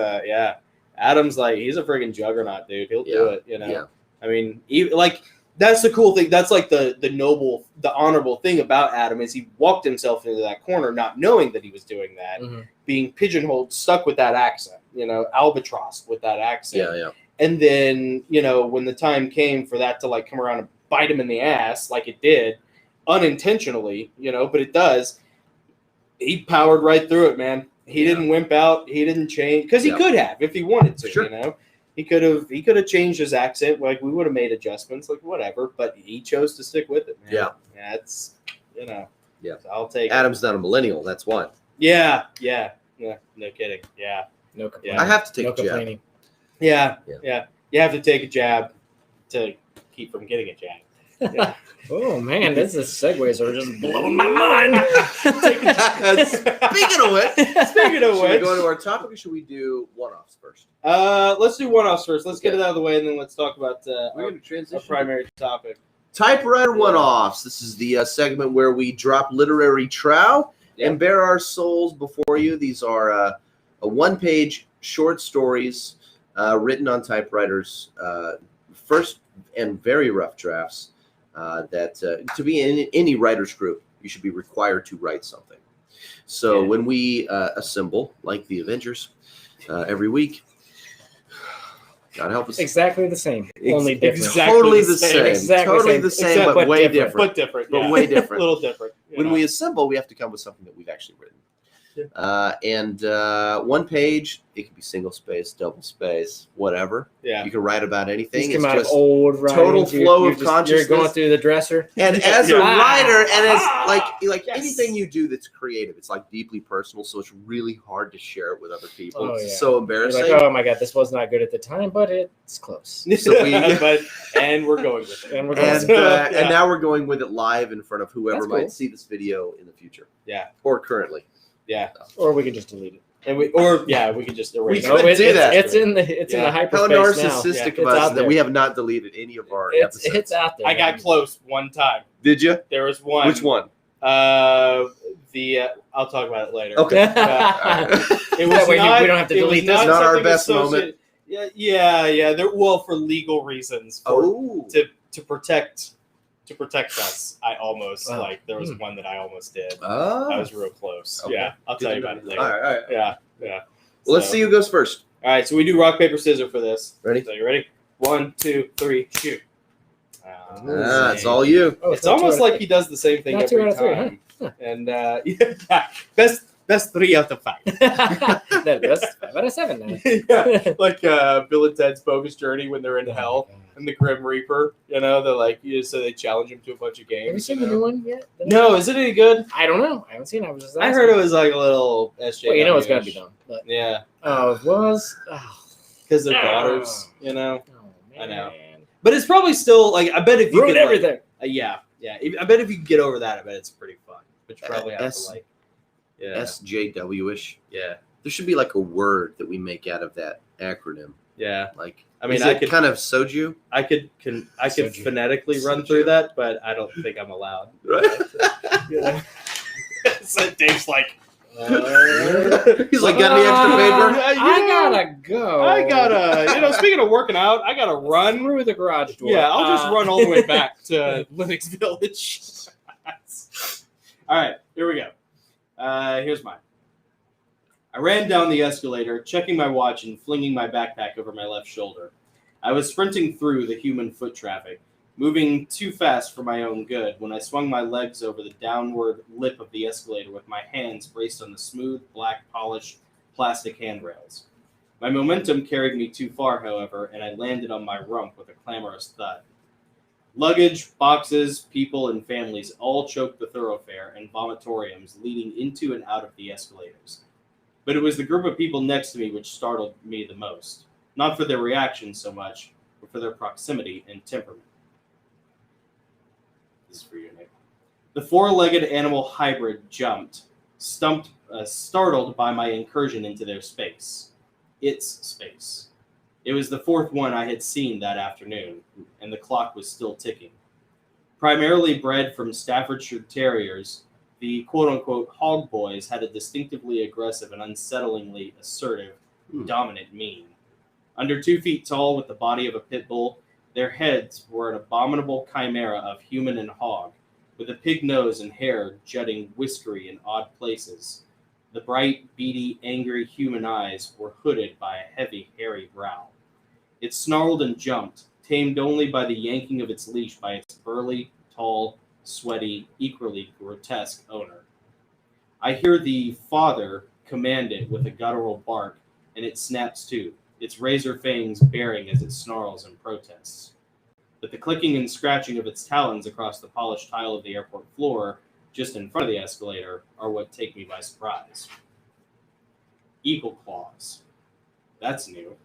Adam's like, he's a friggin' juggernaut, dude. He'll do it, Yeah. I mean, that's the cool thing. That's like the noble, the honorable thing about Adam is he walked himself into that corner not knowing that he was doing that, being pigeonholed, stuck with that accent, albatross with that accent. Yeah. And then, when the time came for that to like come around and bite him in the ass like it did, unintentionally, but it does, he powered right through it, man. He didn't wimp out. He didn't change because he could have if he wanted to, Sure. He could have changed his accent. Like we would have made adjustments, like whatever. But he chose to stick with it, man. Yeah. That's Yeah. So I'll take Adam's not a millennial. That's why. Yeah. No kidding. Yeah. No complaining. I have to take no a jab. complaining. Yeah. You have to take a jab to keep from getting a jab. Yeah. Oh man, this segues are just blowing my mind. Speaking of which, should we go to our topic or should we do one-offs first? Let's do one-offs first. Let's get it out of the way and then let's talk about our primary topic. Typewriter one-offs. This is the segment where we drop literary trow and bare our souls before you. These are a one-page short stories written on typewriters, first and very rough drafts. That to be in any writer's group, you should be required to write something. So when we assemble, like the Avengers, every week, God help us. Exactly the same, only different. Totally the same. Exactly Totally the same, but way different. But different. But way different. A little different. When we assemble, we have to come with something that we've actually written. And one page, it can be single space, double space, whatever. Yeah. You can write about anything. These come out of just old total writings. flow of consciousness. You're going through the dresser. And as a writer, and as like Yes. anything you do that's creative, it's like deeply personal. So it's really hard to share it with other people. Oh, It's yeah. so You're embarrassing. like, oh my god, this was not good at the time, but it's close. So we- and we're going with it. And we're going And, to and now we're going with it live in front of whoever That's cool. might see this video in the future. Yeah. Or currently. Yeah. or we can just delete it. And we could just erase We it. could do that. It's in the hyperspace How now. narcissistic Yeah, of it's us out that there. we have not deleted any of our It's episodes. out there. I got close one time. Did you? There was one. Which one? I'll talk about it later. Okay. It That was way not, we don't have to it was delete this. Not our something best associated- Yeah. Well, for legal reasons, to protect us, I almost Wow. there was one that I almost did. Oh. I was real close. Okay. Yeah, I'll tell you about it later. All right. Yeah. Well, let's see who goes first. All right, so we do rock paper scissors for this. Ready? So you ready? 1, 2, 3, shoot. It's all you. Oh, It's not almost 2 out of like he does the same thing Not 2 every out of 3, time. huh? And yeah, best 3 out of 5. 3. That's 5 out of 7 now. Yeah, like Bill and Ted's Bogus Journey when they're in hell and the Grim Reaper. You know, they're like, so they challenge him to a bunch of games. Have you seen you the know? new one yet? No, is it any good? I don't know. I haven't seen it. I was just I heard it was like a little SJ. Well, you know it's got to be done. But, Yeah, oh, it was? Oh, because they're No. daughters. You know, man. I know. But it's probably still like I bet if you Ruined could, everything. yeah. I bet if you could get over that, I bet it's pretty fun. But you probably have S- to like, yeah, SJW-ish. yeah, There should be like a word that we make out of that acronym. yeah. Like, I mean, is I it could kind of soju? I could Soju. phonetically run through that, but I don't think I'm allowed. Right? Yeah. So Dave's like, He's like, got any extra paper? I gotta go. I gotta, speaking of working out, I gotta run. through the garage door. Yeah, I'll just run all the way back to Linux Village. All right, here we go. Here's mine. I ran down the escalator, checking my watch and flinging my backpack over my left shoulder. I was sprinting through the human foot traffic, moving too fast for my own good when I swung my legs over the downward lip of the escalator with my hands braced on the smooth, black, polished plastic handrails. My momentum carried me too far, however, and I landed on my rump with a clamorous thud. Luggage, boxes, people, and families all choked the thoroughfare and vomitoriums leading into and out of the escalators. But it was the group of people next to me which startled me the most, not for their reaction so much, but for their proximity and temperament. This is for you, Nick. The four-legged animal hybrid jumped, startled by my incursion into their space. Its space. It was the fourth one I had seen that afternoon, and the clock was still ticking. Primarily bred from Staffordshire Terriers, the quote-unquote hog boys had a distinctively aggressive and unsettlingly assertive, dominant mien. Under 2 feet tall with the body of a pit bull, their heads were an abominable chimera of human and hog, with a pig nose and hair jutting whiskery in odd places. The bright, beady, angry human eyes were hooded by a heavy, hairy brow. It snarled and jumped, tamed only by the yanking of its leash by its burly, tall, sweaty, equally grotesque owner. I hear the father command it with a guttural bark, and it snaps to, its razor fangs baring as it snarls and protests. But the clicking and scratching of its talons across the polished tile of the airport floor, just in front of the escalator, are what take me by surprise. Eagle claws. That's new.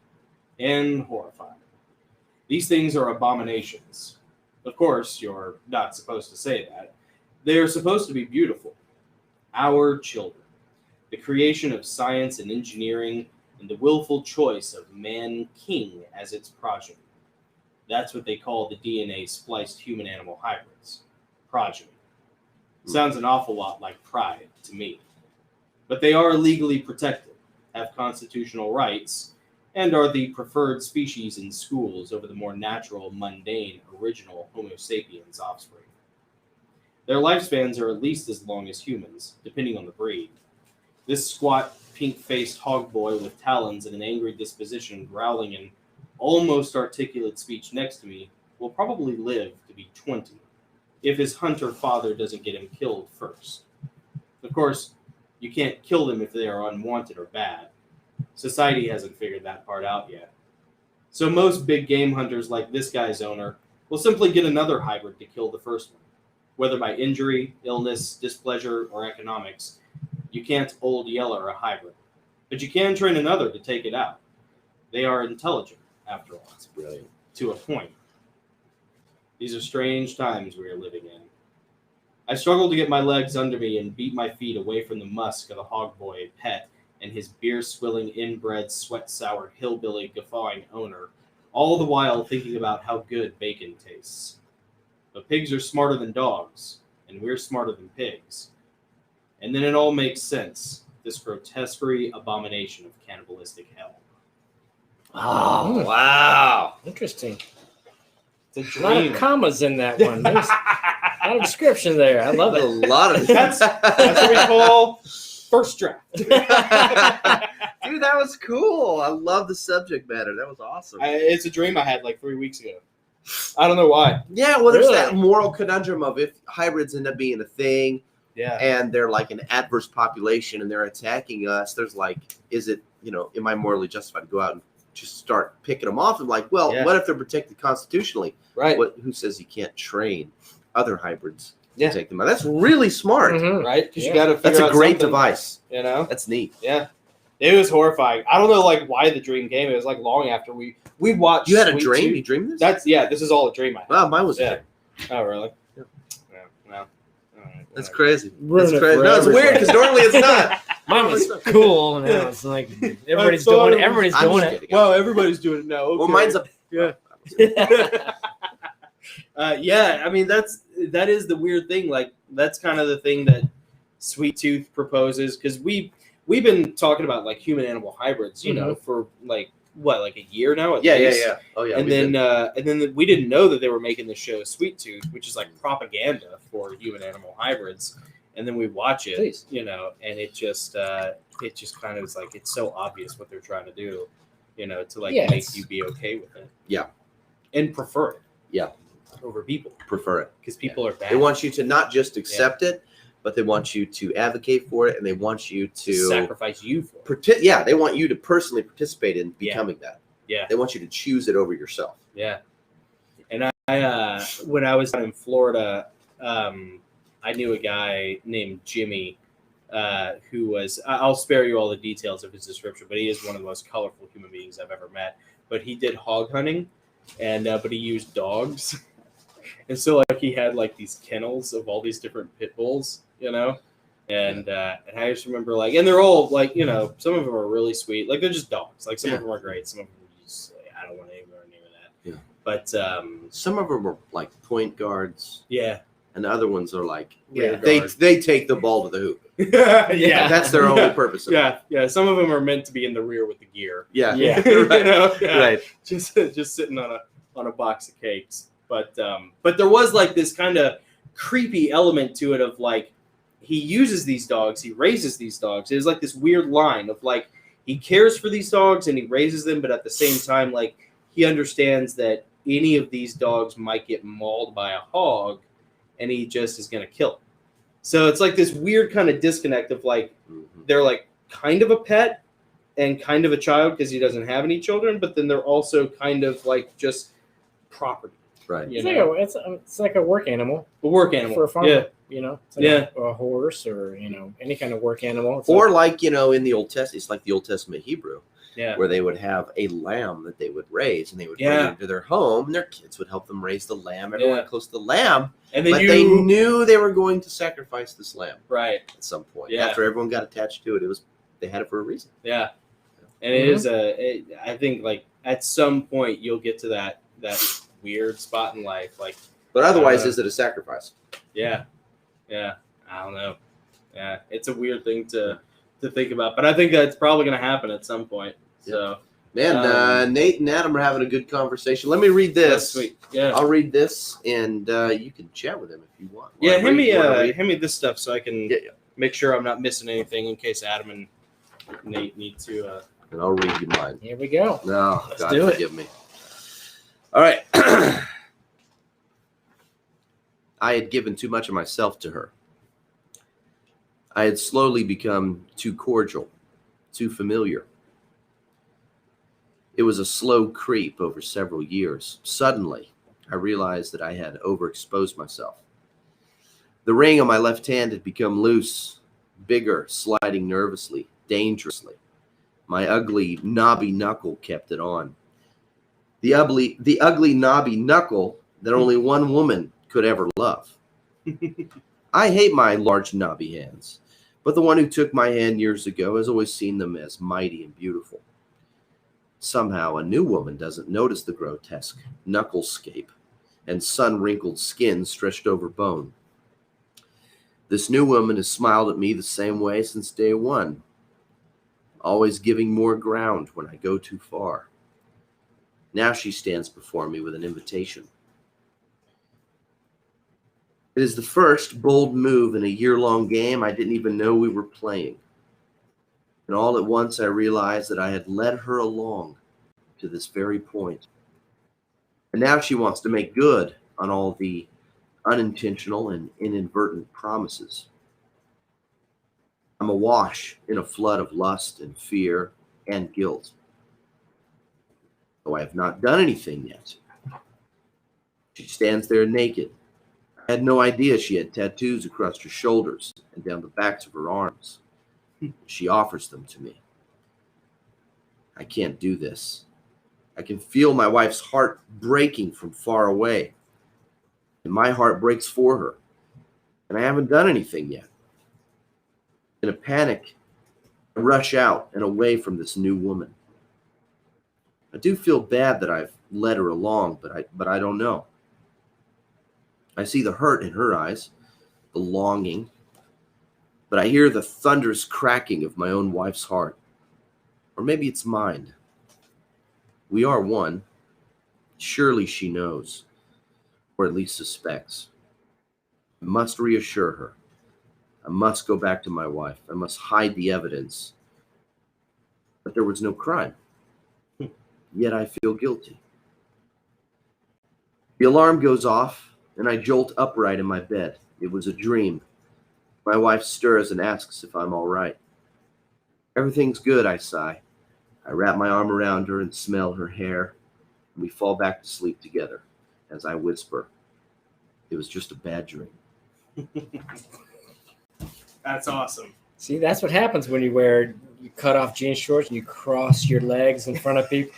And horrifying. These things are abominations. Of course, you're not supposed to say that. They are supposed to be beautiful. Our children. The creation of science and engineering, and the willful choice of man-king as its progeny. That's what they call the DNA-spliced human-animal hybrids. Progeny. Sounds an awful lot like pride to me. But they are legally protected, have constitutional rights, and are the preferred species in schools over the more natural, mundane, original Homo sapiens offspring. Their lifespans are at least as long as humans, depending on the breed. This squat, pink-faced hog boy with talons and an angry disposition growling in almost articulate speech next to me will probably live to be 20, if his hunter father doesn't get him killed first. Of course, You can't kill them if they are unwanted or bad. Society hasn't figured that part out yet. So most big game hunters like this guy's owner will simply get another hybrid to kill the first one. Whether by injury, illness, displeasure, or economics, you can't old Yeller a hybrid. But you can train another to take it out. They are intelligent, after all. That's brilliant. To a point. These are strange times we are living in. I struggle to get my legs under me and beat my feet away from the musk of the hog boy pet and his beer-swilling, inbred, sweat-sour, hillbilly, guffawing owner, all the while thinking about how good bacon tastes. But pigs are smarter than dogs, and we're smarter than pigs. And then it all makes sense, this grotesquerie abomination of cannibalistic hell. Oh, wow. Interesting. It's a A lot dream. of commas in that one. There's a lot of description there. I love A it. lot of That's what we call first draft. Dude, that was cool. I love the subject matter. That was awesome. It's a dream I had like 3 weeks ago. I don't know why. Yeah, well, there's Really? that moral conundrum of if hybrids end up being a thing Yeah. and they're like an adverse population and they're attacking us, there's like, is it, am I morally justified to go out and just start picking them off? And like, well, Yeah. what if they're protected constitutionally? Right. Who says you can't train other hybrids Yeah. to take them out? That's really smart. Mhm. Right? Because Yeah. you got to figure That's a out great something, device. You know? That's neat. Yeah. It was horrifying. I don't know like why the dream came. It was like long after we watched. You had a Sweet dream? Tooth. You dreamed this? This is all a dream I had. Wow, mine was a Yeah. dream. Oh really? Yeah. Yeah. Well. All right, That's whatever. crazy. Ruin That's it crazy. for No, it's weird everybody. because normally it's not. Mine was cool, and now it's like everybody's thought doing it it. was- Everybody's I'm doing just it. kidding. Well, everybody's doing it now. Okay. Well, mine's a Yeah. Yeah, I mean that is the weird thing. Like that's kind of the thing that Sweet Tooth proposes because we've been talking about like human animal hybrids, you know, for like a year now. At least. Oh yeah. And then we didn't know that they were making the show Sweet Tooth, which is like propaganda for human animal hybrids. And then we watch it, Please. and it just kind of is like it's so obvious what they're trying to do, to like Yeah, make it's- you be okay with it. Yeah. And prefer it. Yeah. Over people prefer it. because people are bad. They want you to not just accept it, but they want you to advocate for it, and they want you to sacrifice you for it. They want you to personally participate in becoming that. Yeah. They want you to choose it over yourself. Yeah. And I when I was out in Florida, I knew a guy named Jimmy who was, I'll spare you all the details of his description, but he is one of the most colorful human beings I've ever met. But he did hog hunting, and but he used dogs. And so like he had like these kennels of all these different pit bulls, and I just remember like, and they're all like, some of them are really sweet. Like they're just dogs. Like some of them are great. Some of them are just, like, I don't want to name or any of that. Yeah. But Some of them are like point guards, yeah. and the other ones are like Rear they guard. take the ball to the hoop. yeah. That's their only purpose. Of it. Yeah. Some of them are meant to be in the rear with the gear. Yeah. Yeah. Right. Yeah. Right. Just sitting on a box of cakes. But there was like this kind of creepy element to it of like he uses these dogs, he raises these dogs. It's like this weird line of like he cares for these dogs and he raises them, but at the same time like he understands that any of these dogs might get mauled by a hog and he just is going to kill them. So it's like this weird kind of disconnect of like they're like kind of a pet and kind of a child because he doesn't have any children, but then they're also kind of like just property. Right. It's like a work animal A work animal. for a farmer. Yeah. It's like a horse or any kind of work animal. It's Or like, like in the Old Testament, it's like the Old Testament Hebrew, Yeah. where they would have a lamb that they would raise, and they would bring Yeah. it into their home, and their kids would help them raise the lamb. Everyone Yeah. close to the lamb, And then but they knew they were going to sacrifice this lamb right. at some point. Yeah. After everyone got attached to it, they had it for a reason. Yeah. And it is I think like at some point you'll get to that weird spot in life. Like, But otherwise, is it a sacrifice? yeah. I don't know. Yeah. It's a weird thing to think about, but I think that's probably going to happen at some point. So Man, Nate and Adam are having a good conversation. Let me read that's this. sweet. Yeah. I'll read this, and you can chat with him if you want. Yeah, Wanna hand read? me this stuff so I can Yeah. make sure I'm not missing anything in case Adam and Nate need to. And I'll read you mine. here we go. No, Let's God do it. forgive me. All right. I had given too much of myself to her. I had slowly become too cordial, too familiar. It was a slow creep over several years. Suddenly, I realized that I had overexposed myself. The ring on my left hand had become loose, bigger, sliding nervously, dangerously. My ugly, knobby knuckle kept it on. The ugly, knobby knuckle that only one woman could ever love. I hate my large, knobby hands, but the one who took my hand years ago has always seen them as mighty and beautiful. Somehow, a new woman doesn't notice the grotesque knucklescape and sun-wrinkled skin stretched over bone. This new woman has smiled at me the same way since day one, always giving more ground when I go too far. Now she stands before me with an invitation. It is the first bold move in a year-long game I didn't even know we were playing. And all at once I realized that I had led her along to this very point. And now she wants to make good on all the unintentional and inadvertent promises. I'm awash in a flood of lust and fear and guilt. Though I have not done anything yet. She stands there naked. I had no idea she had tattoos across her shoulders and down the backs of her arms. She offers them to me. I can't do this. I can feel my wife's heart breaking from far away. And my heart breaks for her. And I haven't done anything yet. In a panic, I rush out and away from this new woman. I do feel bad that I've led her along, but I don't know. I see the hurt in her eyes, the longing, but I hear the thunderous cracking of my own wife's heart. Or maybe it's mine. We are one. Surely she knows, or at least suspects. I must reassure her. I must go back to my wife. I must hide the evidence. But there was no crime. Yet I feel guilty. The alarm goes off, and I jolt upright in my bed. It was a dream. My wife stirs and asks if I'm all right. Everything's good, I sigh. I wrap my arm around her and smell her hair. And we fall back to sleep together as I whisper, it was just a bad dream. That's awesome. See, that's what happens when you cut off jean shorts and you cross your legs in front of people.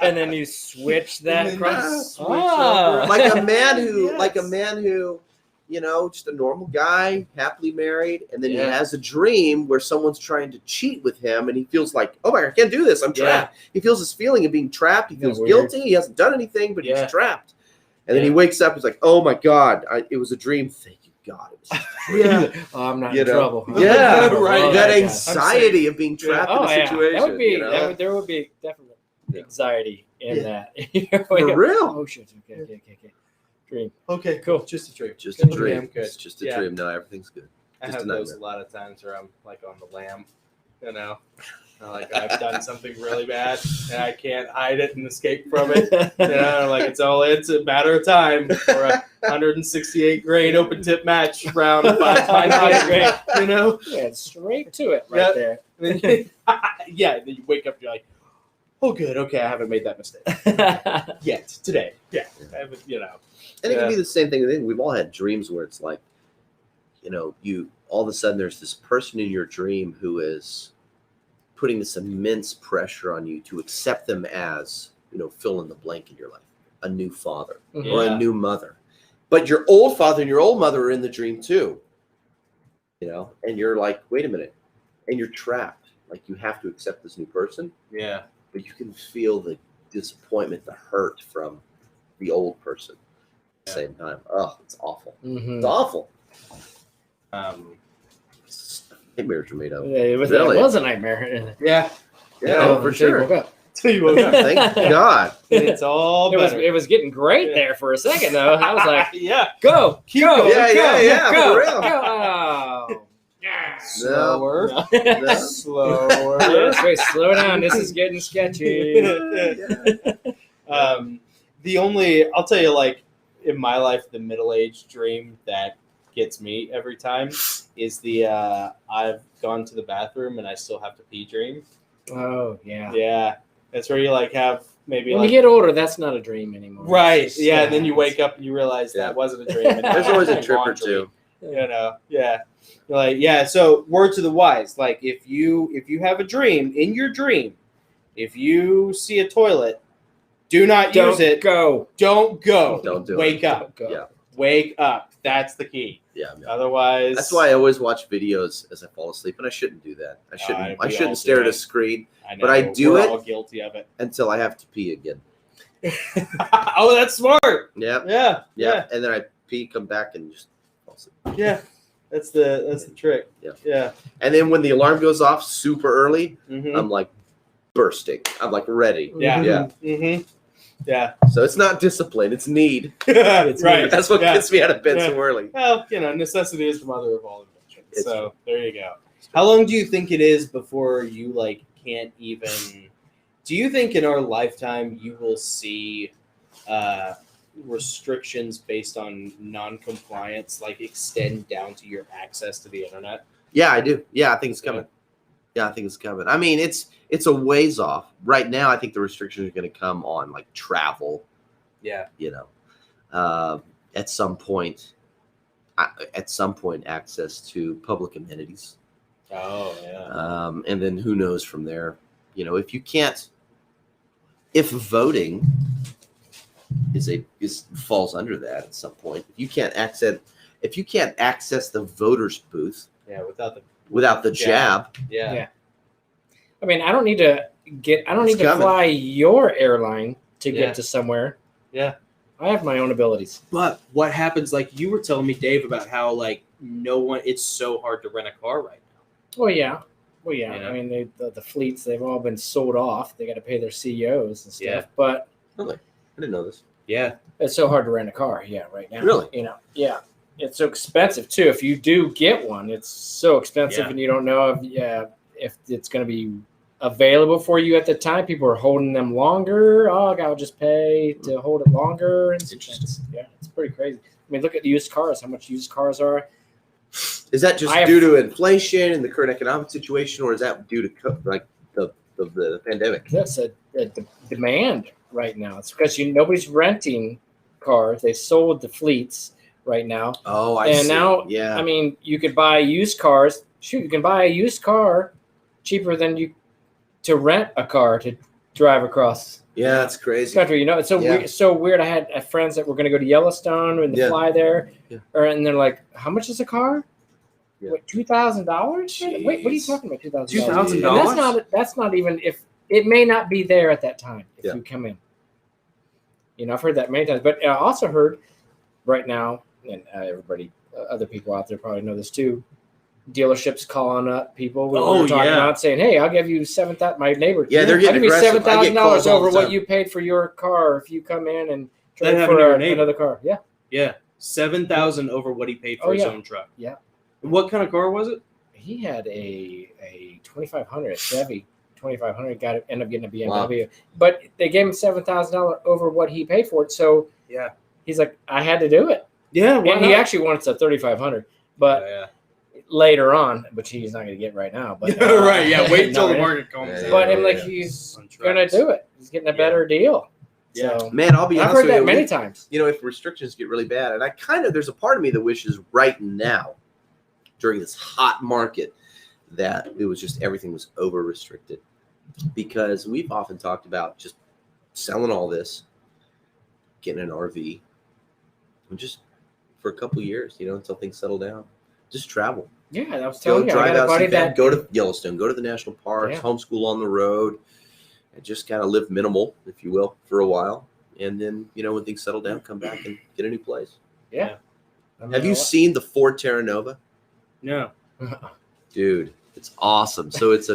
And then you switch that cross. Like a man who, just a normal guy, happily married, and then he has a dream where someone's trying to cheat with him, and he feels like, oh my God, I can't do this. I'm trapped. He feels this feeling of being trapped. He feels guilty. He hasn't done anything, but he's trapped. And then he wakes up. He's like, oh my God, it was a dream. Thank you, God. It was Oh, I'm not in trouble. Yeah, right. That anxiety of being trapped in a situation. That would be, there would be definitely anxiety in that. For real. Oh, shit. Okay. Dream. Okay, cool. Just a dream. Just a dream. It's just a dream. No, everything's good. I have those a lot of times where I'm like on the lam, like I've done something really bad and I can't hide it and escape from it. It's a matter of time for a 168 grain open tip match round 5 grain. Yeah, straight to it there. Then you wake up, you're like, oh, good, okay, I haven't made that mistake yet today. Yeah, I haven't, And it can be the same thing. I think we've all had dreams where it's like, you all of a sudden there's this person in your dream who is putting this immense pressure on you to accept them as, fill in the blank in your life, a new father or a new mother. But your old father and your old mother are in the dream too, and you're like, wait a minute, and you're trapped. Like you have to accept this new person. Yeah. But you can feel the disappointment, the hurt from the old person at the same time. Oh, it's awful. Mm-hmm. It's awful. Nightmares are made of. Yeah, it was a nightmare. Yeah. Yeah, for sure. Until you woke up. Thank God. It's all better. It was getting great there for a second, though. I was like, go. Keep going. Yeah, go, for real. Go. Oh. Slower. No. Slower. Wait, slow down. This is getting sketchy. I'll tell you, like, in my life, the middle-aged dream that gets me every time is the I've gone to the bathroom and I still have to pee dream. Oh yeah. Yeah, that's where you like have maybe when like you get older, that's not a dream anymore. Right. Yeah. And then you wake up and you realize that wasn't a dream. And There's always a trip or two. You know. Yeah. You're like, yeah. So word to the wise, like if you have a dream, in your dream, if you see a toilet, do not use it. Go. Don't go. Don't do Wake it. up. Go. Yeah. Wake up. That's the key. Yeah. Otherwise, that's why I always watch videos as I fall asleep, and I shouldn't do that. I shouldn't stare at a screen. But I do We're it all guilty of it. until I have to pee again. Oh, that's smart. Yeah. Yeah. And then I pee, come back, and just fall asleep. Yeah. That's the trick. Yeah. And then when the alarm goes off super early, Mm-hmm. I'm like bursting. I'm like ready. Yeah. Yeah. Mm-hmm. Yeah. So it's not discipline, it's need. Right. That's what gets me out of bed so early. Well, necessity is the mother of all inventions. So there you go. How long do you think it is before you like can't even? Do you think in our lifetime you will see restrictions based on non-compliance like extend down to your access to the internet? Yeah, I do. Yeah, I think it's coming. Yeah, I think it's coming. I mean, it's a ways off. Right now, I think the restrictions are going to come on like travel. Yeah. At some point, access to public amenities. Oh yeah. And then who knows from there? If voting falls under that at some point, if you can't access the voters booth. Yeah, without the jab. Yeah. I mean, I don't need to fly your airline to get to somewhere. Yeah. I have my own abilities. But what happens, like you were telling me, Dave, about how like it's so hard to rent a car right now. Well, yeah. I mean, the fleets, they've all been sold off. They got to pay their CEOs and stuff. Yeah. But really, I didn't know this. Yeah. It's so hard to rent a car. Yeah, right now. Really? Yeah. It's so expensive too. If you do get one, it's so expensive, and you don't know if it's going to be available for you at the time. People are holding them longer. Oh, I'll just pay to hold it longer. And interesting. It's pretty crazy. I mean, look at used cars. How much used cars are? Is that just due to inflation and the current economic situation, or is that due to like the pandemic? That's a demand right now. It's because nobody's renting cars. They sold the fleets right now. Oh, I see. And now, yeah. I mean, you could buy used cars. Shoot, you can buy a used car cheaper than you to rent a car to drive across. Yeah, that's crazy. Country, it's so weird. So weird. I had friends that were going to go to Yellowstone and fly there, and they're like, "How much is a car? Yeah. What, $2,000? Wait, what are you talking about? $2,000? $2,000? That's not even if it may not be there at that time if you come in. I've heard that many times, but I also heard right now. And everybody, other people out there probably know this too. Dealerships calling up people. We're talking about saying, "Hey, I'll give you $7,000." My neighbor, they're getting aggressive. I'll give you $7,000 over what you paid for your car if you come in and trade for another car. Yeah, $7,000 over what he paid for his own truck. Yeah. What kind of car was it? He had a 2500, a Chevy 2500. Ended up getting a BMW, but they gave him $7,000 over what he paid for it. So he's like, I had to do it. Yeah, and he actually wants a 350 but later on, which he's not going to get right now. But right, wait until the market comes. But I'm like, he's going to do it. He's getting a better deal. Yeah, so, man, I'll be honest with you. I've heard that many times. If restrictions get really bad, and there's a part of me that wishes right now, during this hot market, that it was just everything was over restricted, because we've often talked about just selling all this, getting an RV, and just for a couple years, until things settle down, just travel. Yeah, that was telling you. Drive I got out, a buddy that go to Yellowstone, go to the national parks, homeschool on the road, and just kind of live minimal, if you will, for a while. And then, when things settle down, come back and get a new place. Yeah. Have you seen the Ford Terra Nova? No. Dude, it's awesome. So it's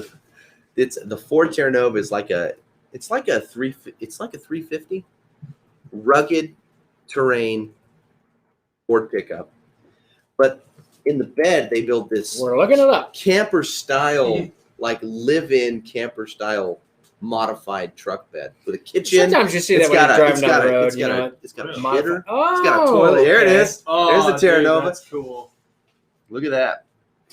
the Ford Terra Nova is like a 350 rugged terrain Ford pickup, but in the bed they built this. We're looking it up. Camper style, like live-in camper style modified truck bed with a kitchen. Sometimes you see that when you're driving down the road. It's got a shitter. Oh, It's got a toilet. There it is. Oh, there's the Terra dude, Nova. That's cool. Look at that.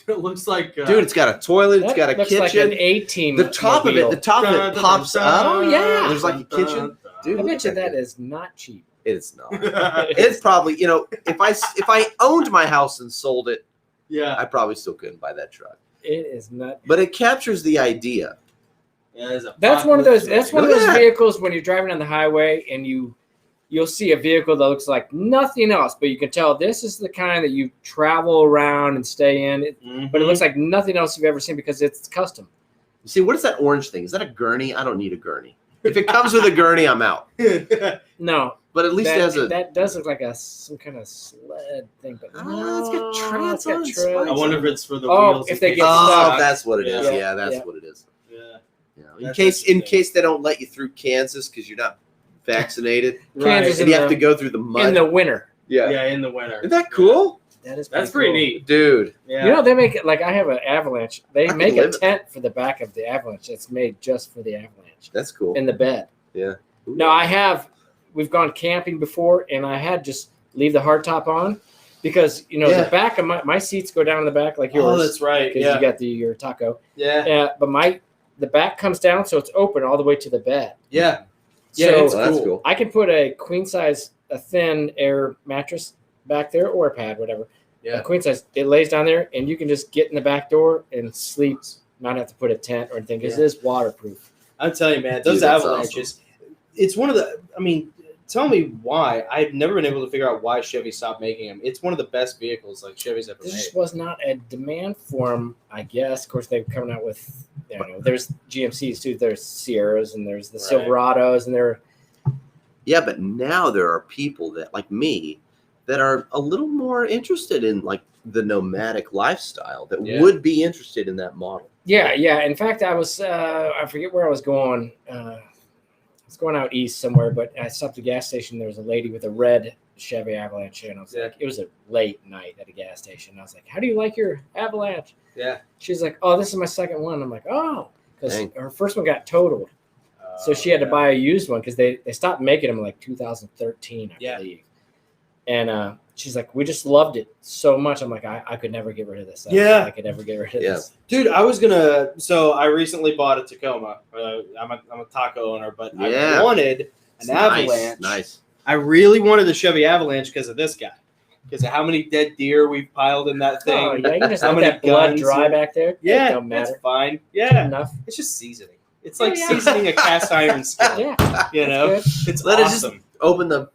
It looks like dude, it's got a toilet, it's got a looks kitchen. like an A-team. The top of it pops up. Oh, yeah. There's like a kitchen. Dude, I bet you that is not cheap. It's not. It's probably, if I owned my house and sold it, I probably still couldn't buy that truck. It is not. But it captures the idea. Yeah, that's one of those vehicles when you're driving on the highway and you'll see a vehicle that looks like nothing else, but you can tell this is the kind that you travel around and stay in. But it looks like nothing else you've ever seen because it's custom. You see, what is that orange thing? Is that a gurney? I don't need a gurney. If it comes with a gurney, I'm out. No. But at least it has that does look like some kind of sled thing. But it's got treads on it. I wonder if it's for the wheels. If they get stuck. That's what it is. Yeah, that's what it is. Yeah. In case they don't let you through Kansas because you're not vaccinated, Kansas, and you have to go through the mud in the winter. Yeah, in the winter. Isn't that cool? That's pretty neat, dude. Yeah. They make it like I have an Avalanche. They make a tent for the back of the Avalanche that's made just for the Avalanche. That's cool. In the bed. Yeah. Ooh. Now we've gone camping before, and I had just leave the hardtop on because the back of my seats go down in the back like yours. Oh, that's right. Because you got your taco. Yeah. But the back comes down, so it's open all the way to the bed. Yeah. Yeah, so it's cool. That's cool. I can put a queen size, a thin air mattress back there or a pad, whatever. Yeah. A queen size. It lays down there, and you can just get in the back door and sleep, not have to put a tent or anything because it is waterproof. I'm telling you, man, those Avalanches. Awesome. It's one of the. I mean, tell me why. I've never been able to figure out why Chevy stopped making them. It's one of the best vehicles like Chevy's ever made. There just was not a demand for them, I guess. Of course, they're coming out with. There's GMCs too. There's Sierras and there's the Silverados and they're. Yeah, but now there are people that like me that are a little more interested in like the nomadic lifestyle that would be interested in that model. Yeah. In fact, I was I forget where I was going. I was going out east somewhere, but I stopped at a gas station. There was a lady with a red Chevy Avalanche, and I was like, it was a late night at a gas station. I was like, "How do you like your Avalanche?" Yeah. She's like, "Oh, this is my second one." I'm like, "Oh," because her first one got totaled. So she had to buy a used one because they stopped making them in like 2013, I believe. And she's like, we just loved it so much. I'm like, I could never get rid of this. I could never get rid of this. Dude, so I recently bought a Tacoma. I'm a taco owner, but I wanted an Avalanche. Nice. I really wanted the Chevy Avalanche because of this guy. Because of how many dead deer we've piled in that thing. Oh, yeah, you can just let that blood dry back there. Yeah, don't matter. That's fine. Yeah. Enough. It's just seasoning. It's like seasoning a cast iron skillet. Yeah. It's let awesome. It just open the,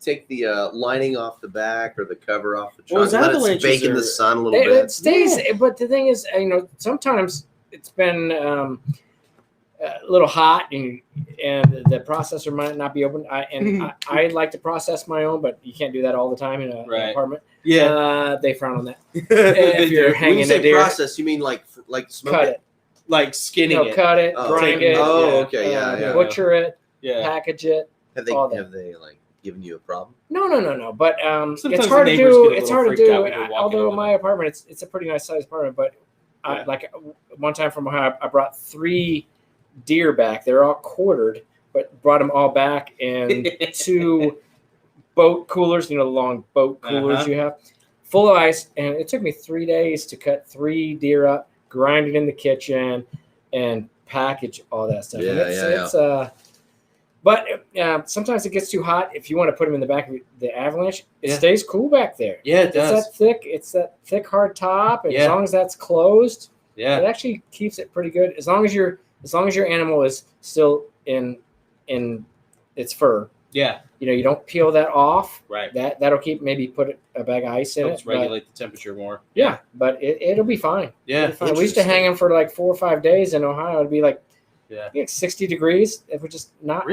take the lining off the back or the cover off the trunk. Well, let it bake in the sun a little bit. It stays, but the thing is, sometimes it's been a little hot and the processor might not be open. I like to process my own, but you can't do that all the time in an apartment. Yeah. They frown on that. If you're hanging when you say a deer, process, you mean like smoke cut it. Like skinning it. Cut it, grind it. Oh, okay, yeah. Butcher it, package it. Have they like given you a problem? No. But sometimes it's hard to do. It's hard to do. Although my them. apartment, it's a pretty nice sized apartment. But like one time from Ohio, I brought 3 deer back. They're all quartered, but brought them all back in 2 boat coolers. The long boat coolers you have, full of ice. And it took me 3 days to cut 3 deer up, grind it in the kitchen, and package all that stuff. But sometimes it gets too hot. If you want to put them in the back of the Avalanche, it stays cool back there. Yeah, it does. It's that thick hard top, and as long as that's closed, it actually keeps it pretty good. As long as your animal is still in its fur. Yeah. You don't peel that off. Right. That'll put a bag of ice in it. Regulate the temperature more. Yeah, but it'll be fine. Yeah. We used to hang them for like 4 or 5 days in Ohio. It'd be like 60 degrees, which is not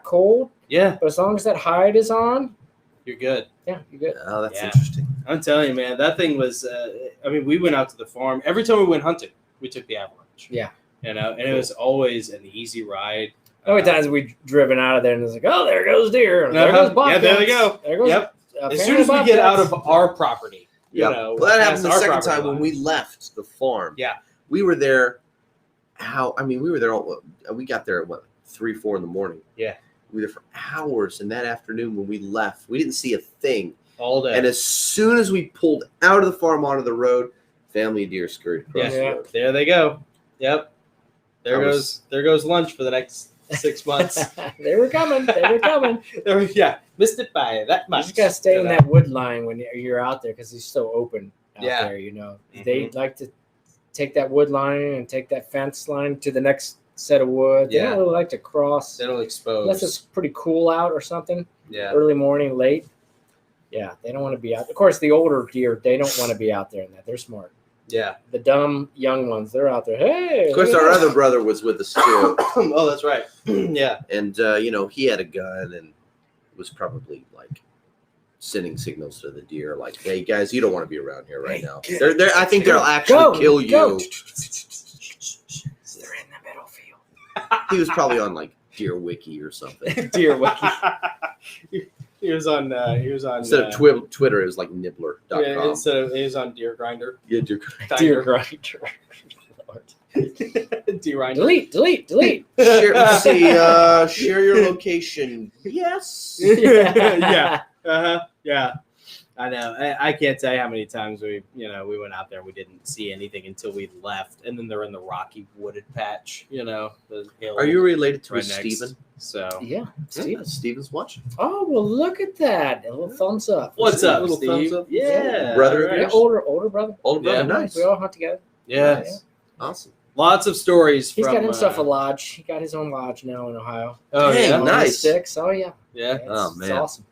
cold. Yeah. But as long as that hide is on, you're good. Yeah, you're good. Oh, that's interesting. I'm telling you, man, that thing was. We went out to the farm. Every time we went hunting, we took the Avalanche. Yeah. And it was always an easy ride. How many times we driven out of there and it's like, oh, there goes deer. And there goes bobcats. Yeah, there they go. There goes as soon as we get out of our property, well, that happened the second time when we left the farm. Yeah, we were there. We were there. We got there at 3, 4 in the morning. Yeah, we were there for hours. And that afternoon when we left, we didn't see a thing. All day. And as soon as we pulled out of the farm onto the road, family of deer scurried across the road. There they go. Yep. There goes lunch for the next 6 months. They were coming. Missed it by that much. You just gotta stay in that wood line when you're out there because it's so open out there. Mm-hmm. They like to take that wood line and take that fence line to the next set of wood. They don't really like to cross. They don't expose unless it's pretty cool out or something. Yeah. Early morning, late. Yeah, they don't want to be out. Of course, the older deer, they don't want to be out there in that. They're smart. Yeah. The dumb young ones, they're out there. Hey. Of course, our other brother was with us too. Oh, that's right. Yeah. And he had a gun and was probably like sending signals to the deer, like, "Hey guys, you don't want to be around here right now. I think they'll actually kill you." Go. They're in the middle field. He was probably on like Deer Wiki or something. Deer Wiki. He was on. Instead of Twitter, it was like Nibbler.com. Yeah, he was on Deer Grinder. Yeah, Deer Grinder. Deer Grinder. Delete. Share your location. Yes. Yeah. Yeah. I know. I can't tell you how many times we went out there and we didn't see anything until we left, and then they're in the rocky wooded patch. The hill. Are you related to right Steven? So yeah, Steven. Steven's watching. Oh well, look at that! A little thumbs up. What's up, little Steve? thumbs up? Yeah, brother. right. Yeah, older brother. Older brother, Yeah. nice. We all hunt together. Yes. Yeah. Awesome. Lots of stories. He's from, got himself a lodge. He got his own lodge now in Ohio. Oh Hey, yeah, nice. Six. Oh yeah. Yeah. Oh, It's man. awesome.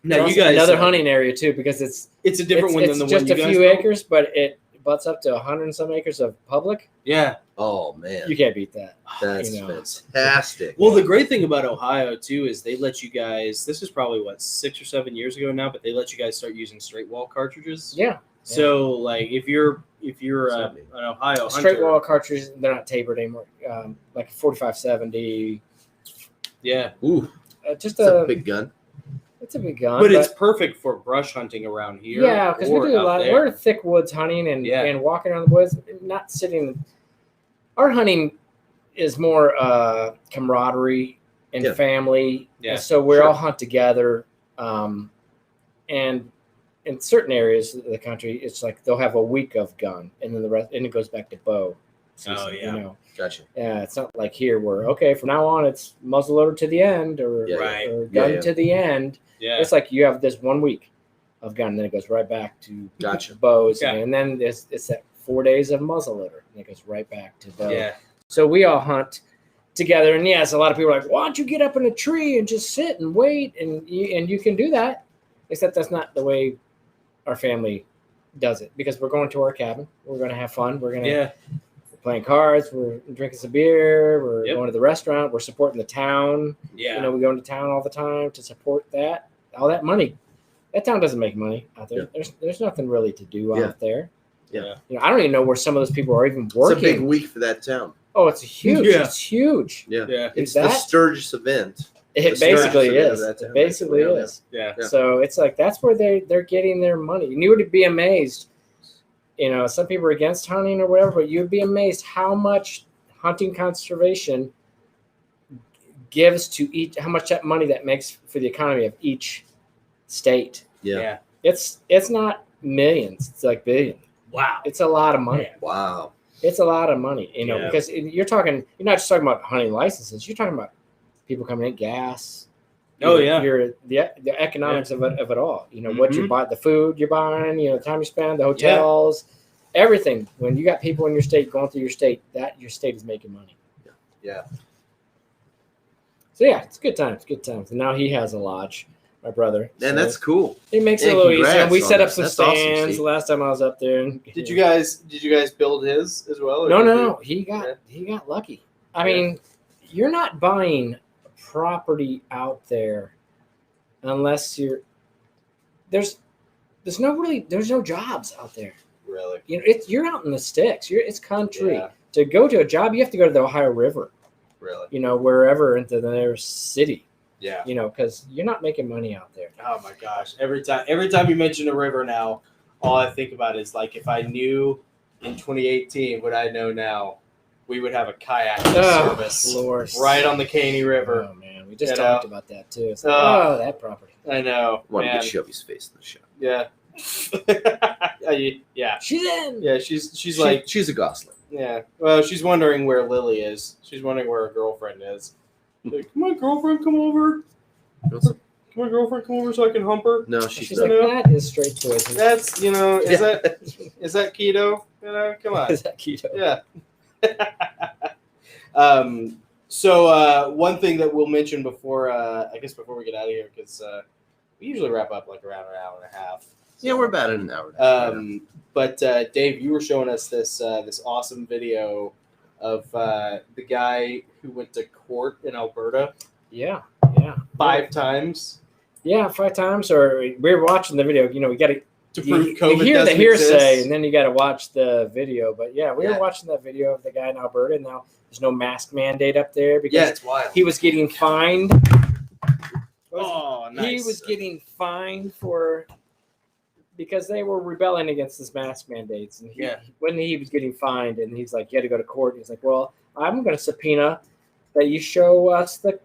Now It's you guys another hunting area too because it's a different one than the it's one just you a guys few built? acres, but it butts up to 100 and some acres of public. Yeah. Oh man, You can't beat that. that's you know. fantastic. Well, the great thing about Ohio too is they let you guys. This is probably 6 or 7 years ago now, but they let you guys start using straight wall cartridges. Yeah. So like if you're an Ohio Straight hunter, wall cartridges, they're not tapered anymore. Like a 4570. yeah, Ooh, Just it's a big gun. It's a big gun. but it's perfect for brush hunting around here. yeah, because we or do a out lot. there. We're thick woods hunting and walking around the woods, not sitting. Our hunting is more camaraderie and family. Yeah, And so we all hunt together. And in certain areas of the country, it's like they'll have a week of gun, and then the rest, and it goes back to bow season. Oh, yeah. You know. Gotcha. Yeah, it's not like here where from now on it's muzzleloader to the end or Right. or gun to the end. Yeah. It's like you have this 1 week of gun, and then it goes right back to Gotcha. bows, Yeah. and then it's that 4 days of muzzleloader, and it goes right back to bow. Yeah. So we all hunt together, and yes, a lot of people are like, "Why don't you get up in a tree and just sit and wait?" And you can do that, except that's not the way our family does it because we're going to our cabin. We're going to have fun. We're going to. Yeah. Playing cards, we're drinking some beer, we're Yep. going to the restaurant, we're supporting the town. Yeah. We go into town all the time to support that. All that money. That town doesn't make money out there. Yeah. There's nothing really to do out there. Yeah. I don't even know where some of those people are even It's a working. big week for that town. Oh, it's huge. Yeah. It's huge. Yeah. Yeah. It's That- the Sturgis event. It The basically Sturgis event is. of that It town, basically basically, yeah. is. Yeah. Yeah. So it's like that's where they're getting their money. And you would be amazed. Some people are against hunting or whatever, but you'd be amazed how much hunting conservation gives to each, how much that money that makes for the economy of each state. Yeah. It's not millions, it's like billions. Wow. It's a lot of money. Wow. It's a lot of money, Yeah. because you're not just talking about hunting licenses, you're talking about people coming in, gas. Oh, yeah. The economics of it all. What you buy, the food you're buying, the time you spend, the hotels, everything. When you got people in your state going through your state, that your state is making money. Yeah. So yeah, it's good times. Good times. And now he has a lodge, my brother. And that's cool. It makes Yeah, it a little easier. congrats And we on set up that. some That's awesome, stands Steve. last time I was up there. And, Did you guys build his as well? or No, did no, you- no. He got lucky. I mean, you're not buying property out there unless there's no jobs out there. Really? You're out in the sticks. It's country. Yeah. To go to a job, you have to go to the Ohio River. Really? Wherever into the nearest city. Yeah. Because you're not making money out there. Oh my gosh! Every time you mention a river now, all I think about is like if I knew in 2018 what I know now, we would have a kayak service Lord. right on the Caney River. Oh man, We just talked about that too. It's like, that property. I know. Want to get Shelby's face in the show. Yeah. Yeah. She's in. Yeah, she's like she's a Gosling. Yeah. Well, she's wondering where Lily is. She's wondering where her girlfriend is. Like, can my girlfriend come over? Can my girlfriend come over so I can hump her? No, she's like, that is straight poison. That's is that keto? Come on. Is that keto? Yeah. So one thing that we'll mention before we get out of here, because we usually wrap up like around an hour and a half. So, yeah, we're about an hour. But Dave, you were showing us this awesome video of the guy who went to court in Alberta. Yeah. 5 times. Yeah, 5 times. Or we were watching the video. We got to prove COVID. You hear the hearsay, exist. and then you got to watch the video. But yeah, we were watching that video of the guy in Alberta. And now there's no mask mandate up there because it's wild. He was getting fined. Oh, nice. He was getting fined because they were rebelling against this mask mandates. And when he was getting fined, and he's like, you had to go to court. He's like, well, I'm going to subpoena that you show us the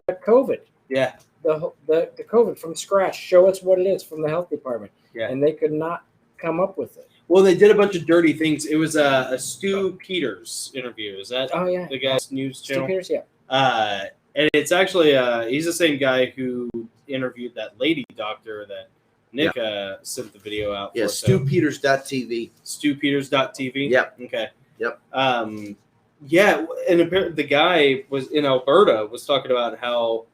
COVID. Yeah. The COVID from scratch. Show us what it is from the health department. Yeah. And they could not come up with it. Well, they did a bunch of dirty things. It was a Stu Peters interview. Is that the guy's news channel? Stu Peters, yeah. And it's actually he's the same guy who interviewed that lady doctor that Nick sent the video out for. Yeah, StuPeters.tv. StuPeters.tv? Yep. Okay. Yep. Yeah, and apparently the guy was in Alberta was talking about how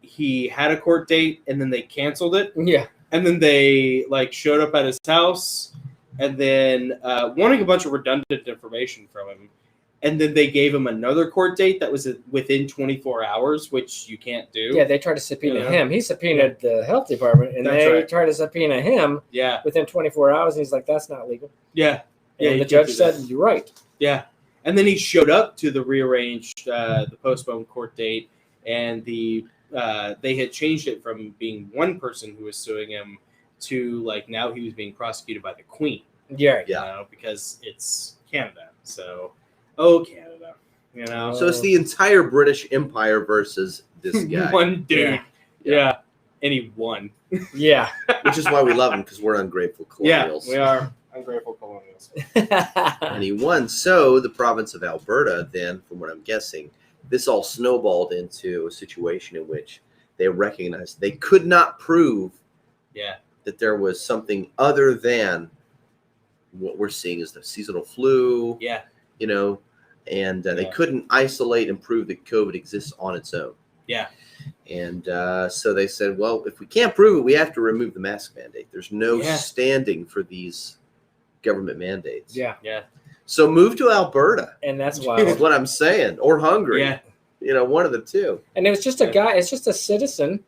he had a court date and then they canceled it. Yeah. And then they showed up at his house and then wanting a bunch of redundant information from him. And then they gave him another court date that was within 24 hours, which you can't do. Yeah, they tried to subpoena him. He subpoenaed the health department, and they tried to subpoena him within 24 hours. And he's like, that's not legal. Yeah. And the judge said, you're right. Yeah. And then he showed up to the rearranged, the postponed court date, and they had changed it from being one person who was suing him to now he was being prosecuted by the Queen. Yeah. Because it's Canada. So... Oh, Canada. So it's the entire British Empire versus this guy. One dude. Yeah. And he won. Yeah. Which is why we love him, because we're ungrateful colonials. Yeah, we are ungrateful colonials. And he won. So the province of Alberta, then, from what I'm guessing, this all snowballed into a situation in which they recognized they could not prove that there was something other than what we're seeing as the seasonal flu. Yeah. And they couldn't isolate and prove that COVID exists on its own. Yeah. And so they said, well, if we can't prove it, we have to remove the mask mandate. There's no standing for these government mandates. Yeah. Yeah. So move to Alberta. And that's why. That's what I'm saying. Or Hungary. Yeah. One of the two. And it was just a guy. It's just a citizen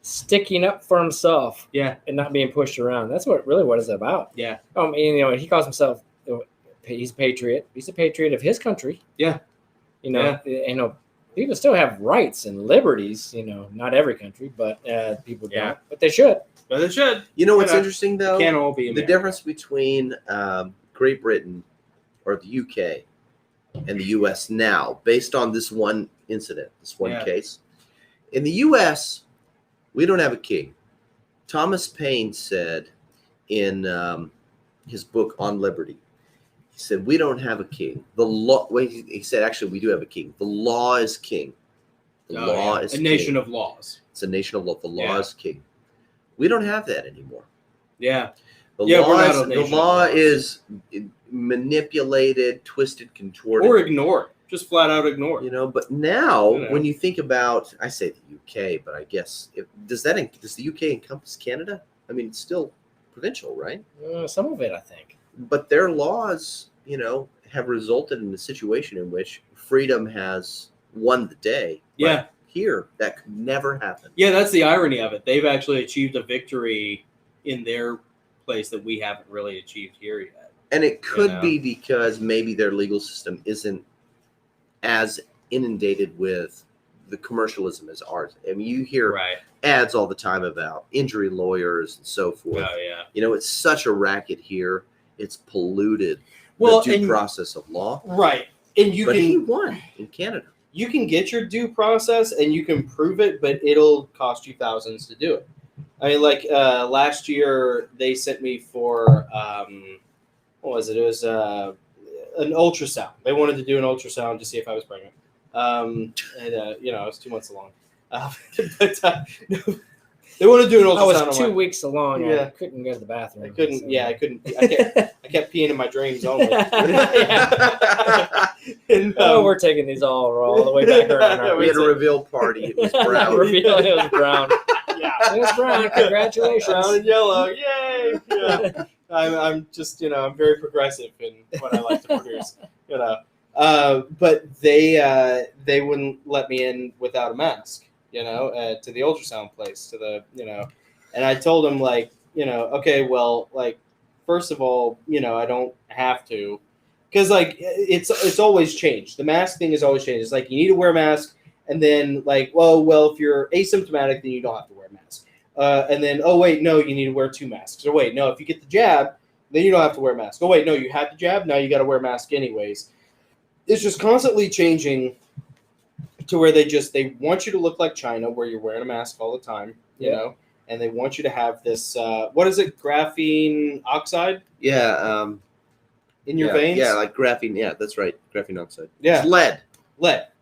sticking up for himself. Yeah. And not being pushed around. That's what it's about. Yeah. He calls himself... He's a patriot. He's a patriot of his country. Yeah. People still have rights and liberties. Not every country, but people don't. But they should. But they should. What's interesting though? Can't all be American. The difference between Great Britain or the UK and the US now, based on this one incident, this one case. In the US, we don't have a king. Thomas Paine said in his book On Liberty. He said, we don't have a king. The law. Well, he said, actually, we do have a king. The law is king. The law is a king. nation of laws. It's a nation of law. The law is king. We don't have that anymore. Yeah. The law is manipulated, twisted, contorted. Or ignored. Just flat out ignored. But now, when you think about, I say the UK, but I guess, does the UK encompass Canada? I mean, it's still provincial, right? Some of it, I think. But their laws, have resulted in a situation in which freedom has won the day. Yeah. But here, that could never happen. Yeah, that's the irony of it. They've actually achieved a victory in their place that we haven't really achieved here yet. And it could be because maybe their legal system isn't as inundated with the commercialism as ours. I mean, you hear ads all the time about injury lawyers and so forth. Oh, yeah. It's such a racket here. It's polluted the due process of law. Right. And he won in Canada. you can get your due process and you can prove it, but it'll cost you thousands to do it. I mean, like last year they sent me for what was it? It was an ultrasound. They wanted to do an ultrasound to see if I was pregnant. And you know, I was 2 months along. But they want to do an ultrasound. I was 2 weeks along. Yeah. I couldn't go to the bathroom. I couldn't. So. Yeah, I couldn't. I kept peeing in my dreams only. And, we're taking these all the way back around. We had a reveal party. It was brown. It was brown. Yeah, it was brown. Congratulations. Brown and yellow. Yay! Yeah. I'm just, you know, I'm very progressive in what I like to produce. You know, but they wouldn't let me in without a mask. You know, to the ultrasound place, to the, you know, and I told them, like, you know, okay, well, like, first of all, you know, I don't have to, because like it's always changed. The mask thing has always changed. It's like you need to wear a mask, and then like, well, if you're asymptomatic, then you don't have to wear a mask. And then, oh wait, no, you need to wear 2 masks. Or wait, no, if you get the jab, then you don't have to wear a mask. Oh wait, no, you had the jab, now you got to wear a mask anyways. It's just constantly changing. To where they want you to look like China, where you're wearing a mask all the time, you know, and they want you to have this, what is it, graphene oxide? Yeah. In your veins? Yeah, like graphene. Yeah, that's right. Graphene oxide. Yeah. It's lead.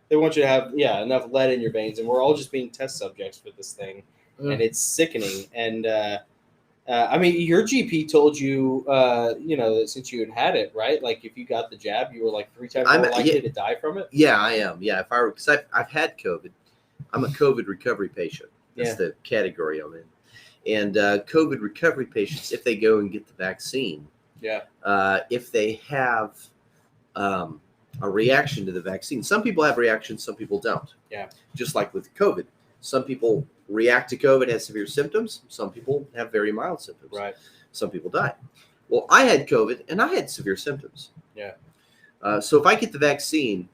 They want you to have, enough lead in your veins, and we're all just being test subjects for this thing, and it's sickening. And, I mean, your GP told you, you know, that since you had it, right? Like, if you got the jab, you were like 3 times more likely to die from it. Yeah, I am. Yeah, because I've had COVID. I'm a COVID recovery patient. That's the category I'm in. And COVID recovery patients, if they go and get the vaccine, if they have a reaction to the vaccine, some people have reactions, some people don't. Yeah. Just like with COVID, some people react to COVID, have severe symptoms. Some people have very mild symptoms. Right. Some people die. Well, I had COVID and I had severe symptoms. Yeah. So if I get the vaccine,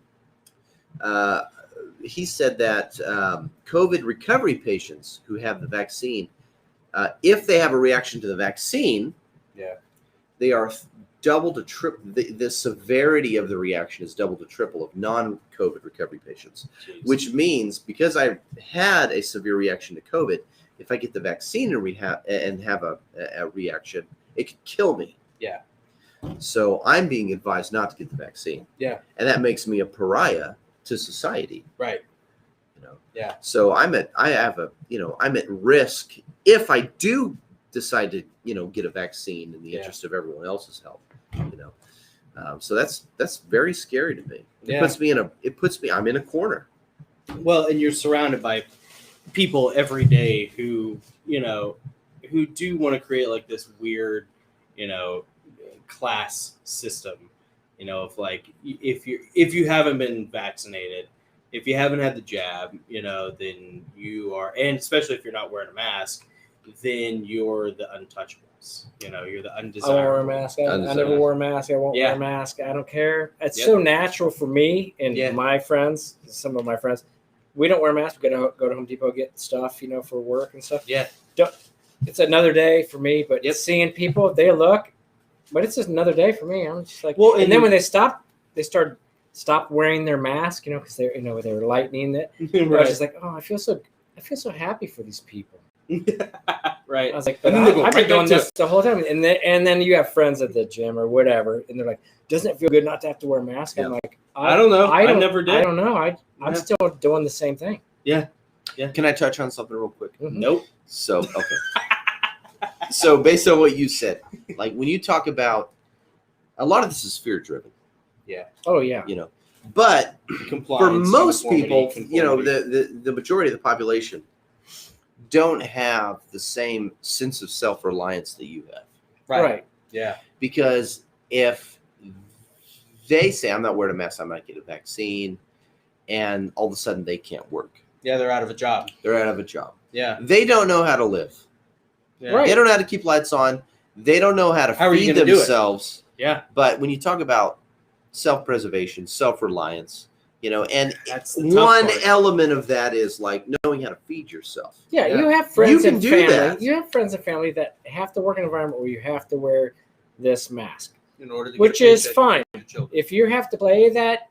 he said that COVID recovery patients who have the vaccine, if they have a reaction to the vaccine, they are double to triple. The severity of the reaction is double to triple of non-COVID recovery patients. Jeez. Which means because I had a severe reaction to COVID, if I get the vaccine and have a reaction, it could kill me. Yeah. So I'm being advised not to get the vaccine. Yeah. And that makes me a pariah to society. Right. You know. Yeah. So I'm at risk if I do decide to, you know, get a vaccine in the interest of everyone else's health. You know, so that's very scary to me. It puts me. I'm in a corner. Well, and you're surrounded by people every day who, you know, who do want to create like this weird, you know, class system. You know, of like if you haven't been vaccinated, if you haven't had the jab, you know, then you are, and especially if you're not wearing a mask, then you're the untouchables. You know, you're the undesirable. I won't wear a mask. I never wore a mask. I won't wear a mask. I don't care. It's so natural for me and my friends, some of my friends. We don't wear masks. We go to Home Depot, get stuff, you know, for work and stuff. Yeah. It's another day for me, but seeing people, they look, but it's just another day for me. I'm just like, well, and then when they stop wearing their mask, you know, because they're, you know, they're lightening it. Right. I was just like, oh, I feel so happy for these people. Right. I was like, but I've been doing this the whole time. And then you have friends at the gym or whatever, and they're like, doesn't it feel good not to have to wear a mask? Yeah. I'm like, I don't know. I never did. I don't know. I'm still doing the same thing. Yeah. Yeah. Can I touch on something real quick? Mm-hmm. Nope. So, okay. So based on what you said, like when you talk about, a lot of this is fear driven. Yeah. Oh yeah. You know, but for most people, you know, the majority of the population don't have the same sense of self-reliance that you have. Right. Yeah. Because if they say, I'm not wearing a mask, I might get a vaccine, and all of a sudden they can't work. Yeah, they're out of a job. Yeah. They don't know how to live. Yeah. Right. They don't know how to keep lights on. They don't know how to feed themselves. Yeah. But when you talk about self-preservation, self-reliance, you know, and one element of that is like knowing how to feed yourself. Yeah, you have friends and family. You have friends and family that have to work in an environment where you have to wear this mask, in order to which is fine. If you have to play that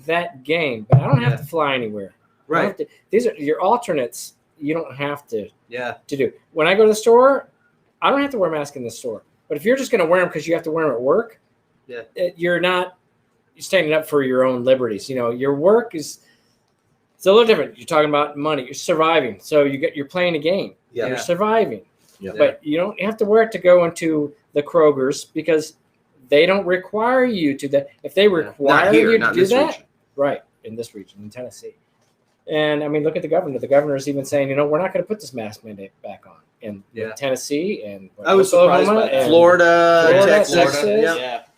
that game, but I don't have to fly anywhere. Right. These are your alternates. You don't have to. Yeah. To do. When I go to the store, I don't have to wear a mask in the store. But if you're just going to wear them because you have to wear them at work, you're standing up for your own liberties. Your work is it's a little different. You're talking about money. You're surviving. So you're playing a game. Yeah. You're surviving. Yeah. But you don't have to wear it to go into the Kroger's because they don't require you to that. If they require you to do that, region. Right, in this region, in Tennessee. And I mean, look at the governor. The governor is even saying, we're not going to put this mask mandate back on in Tennessee and I was surprised by that. Florida, Texas.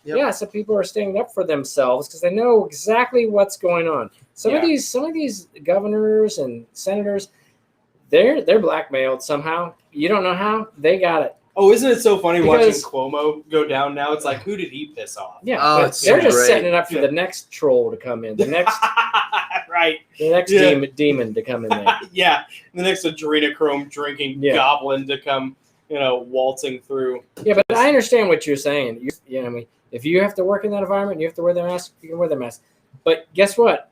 Yeah, so people are standing up for themselves because they know exactly what's going on. Some of these governors and senators, they're blackmailed somehow. You don't know how. They got it. Oh, isn't it so funny watching Cuomo go down now? It's like, who did he piss off? Yeah, they're just setting it up for the next troll to come in. The next right. The next demon to come in there. Yeah. The next adrenochrome drinking goblin to come, waltzing through. Yeah, but I understand what you're saying. I mean, if you have to work in that environment, you have to wear the mask, you can wear the mask. But guess what?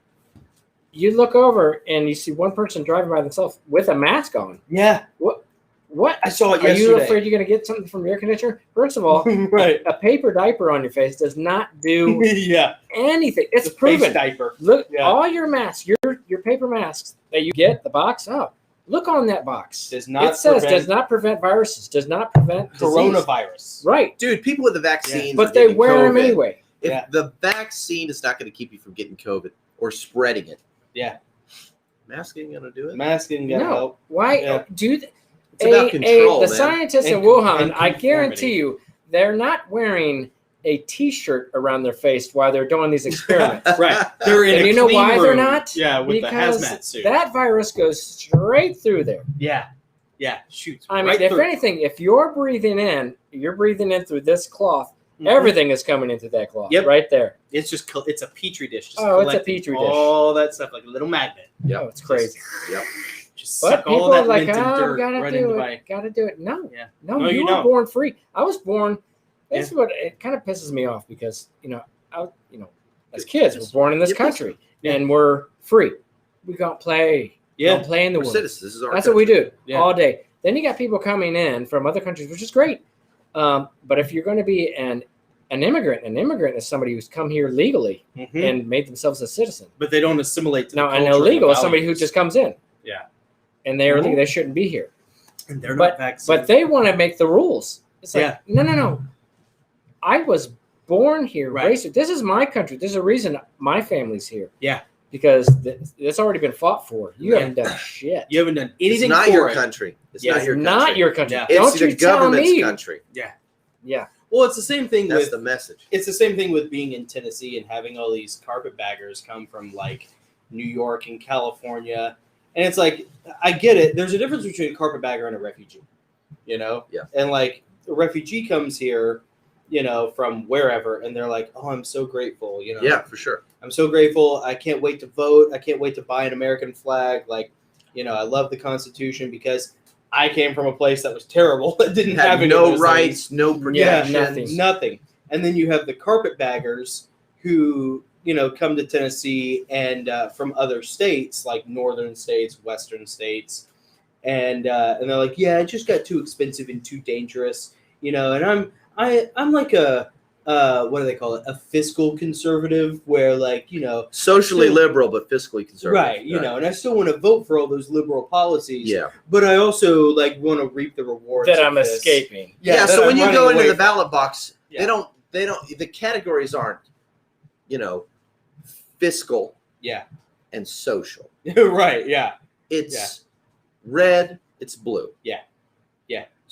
You look over and you see one person driving by themselves with a mask on. Yeah. What? I saw it yesterday. Are you afraid you're going to get something from your air conditioner? First of all, a paper diaper on your face does not do anything. It's proven. Face diaper. Look, all your masks, your paper masks that you get, the box up. Look on that box. It says does not prevent viruses, does not prevent coronavirus. Disease. Right. Dude, people with the vaccines but they wear them anyway. If the vaccine is not going to keep you from getting COVID or spreading it. Yeah. Masking going to do it? Masking going to help. Why do it's about control, the scientists in Wuhan, I guarantee you, they're not wearing a T-shirt around their face while they're doing these experiments. Right. They're in and you know why they're not? Yeah, with because the hazmat suit. That virus goes straight through there. Yeah. Yeah. Shoot. I mean, if anything, if you're breathing in through this cloth, everything is coming into that cloth. Yep. Right there. It's a petri dish. It's a petri dish. All that stuff like a little magnet. Yep. Oh, it's crazy. Yep. But people are like, gotta do it. No, you were born free. I was born. That's what it kind of pisses me off because as kids we're born in this country and we're free. We go play. Yeah, go play in the woods. Citizens. This is our That's country. what we do all day. Then you got people coming in from other countries, which is great. But if you're going to be an immigrant is somebody who's come here legally and made themselves a citizen. But they don't assimilate to now. An illegal is somebody who just comes in. Yeah. And they are they shouldn't be here. And they're not vaccinated. But they want to make the rules. It's like, no. I was born here, raised here. This is my country. There's a reason my family's here. Yeah. Because it's already been fought for. You haven't done shit. You haven't done anything. It's not your country. It's not your country. Yeah. It's the government's country. Yeah. Yeah. Well, it's the same thing. That's the message. It's the same thing with being in Tennessee and having all these carpetbaggers come from like New York and California. And it's like, I get it. There's a difference between a carpetbagger and a refugee, Yeah. And like a refugee comes here, from wherever, and they're like, oh, I'm so grateful, Yeah, for sure. I'm so grateful. I can't wait to vote. I can't wait to buy an American flag. Like, I love the Constitution because I came from a place that was terrible. That didn't have no rights, things. No protections. Yeah, nothing. And then you have the carpetbaggers who come to Tennessee and from other states like northern states, western states, and they're like, yeah, it just got too expensive and too dangerous, And I'm like a what do they call it? A fiscal conservative, where like socially liberal but fiscally conservative, right? And I still want to vote for all those liberal policies. Yeah, but I also like want to reap the rewards that I'm escaping. Yeah, so when you go into the ballot box, they don't. The categories aren't, fiscal, and social. Right, yeah. It's red, it's blue. Yeah.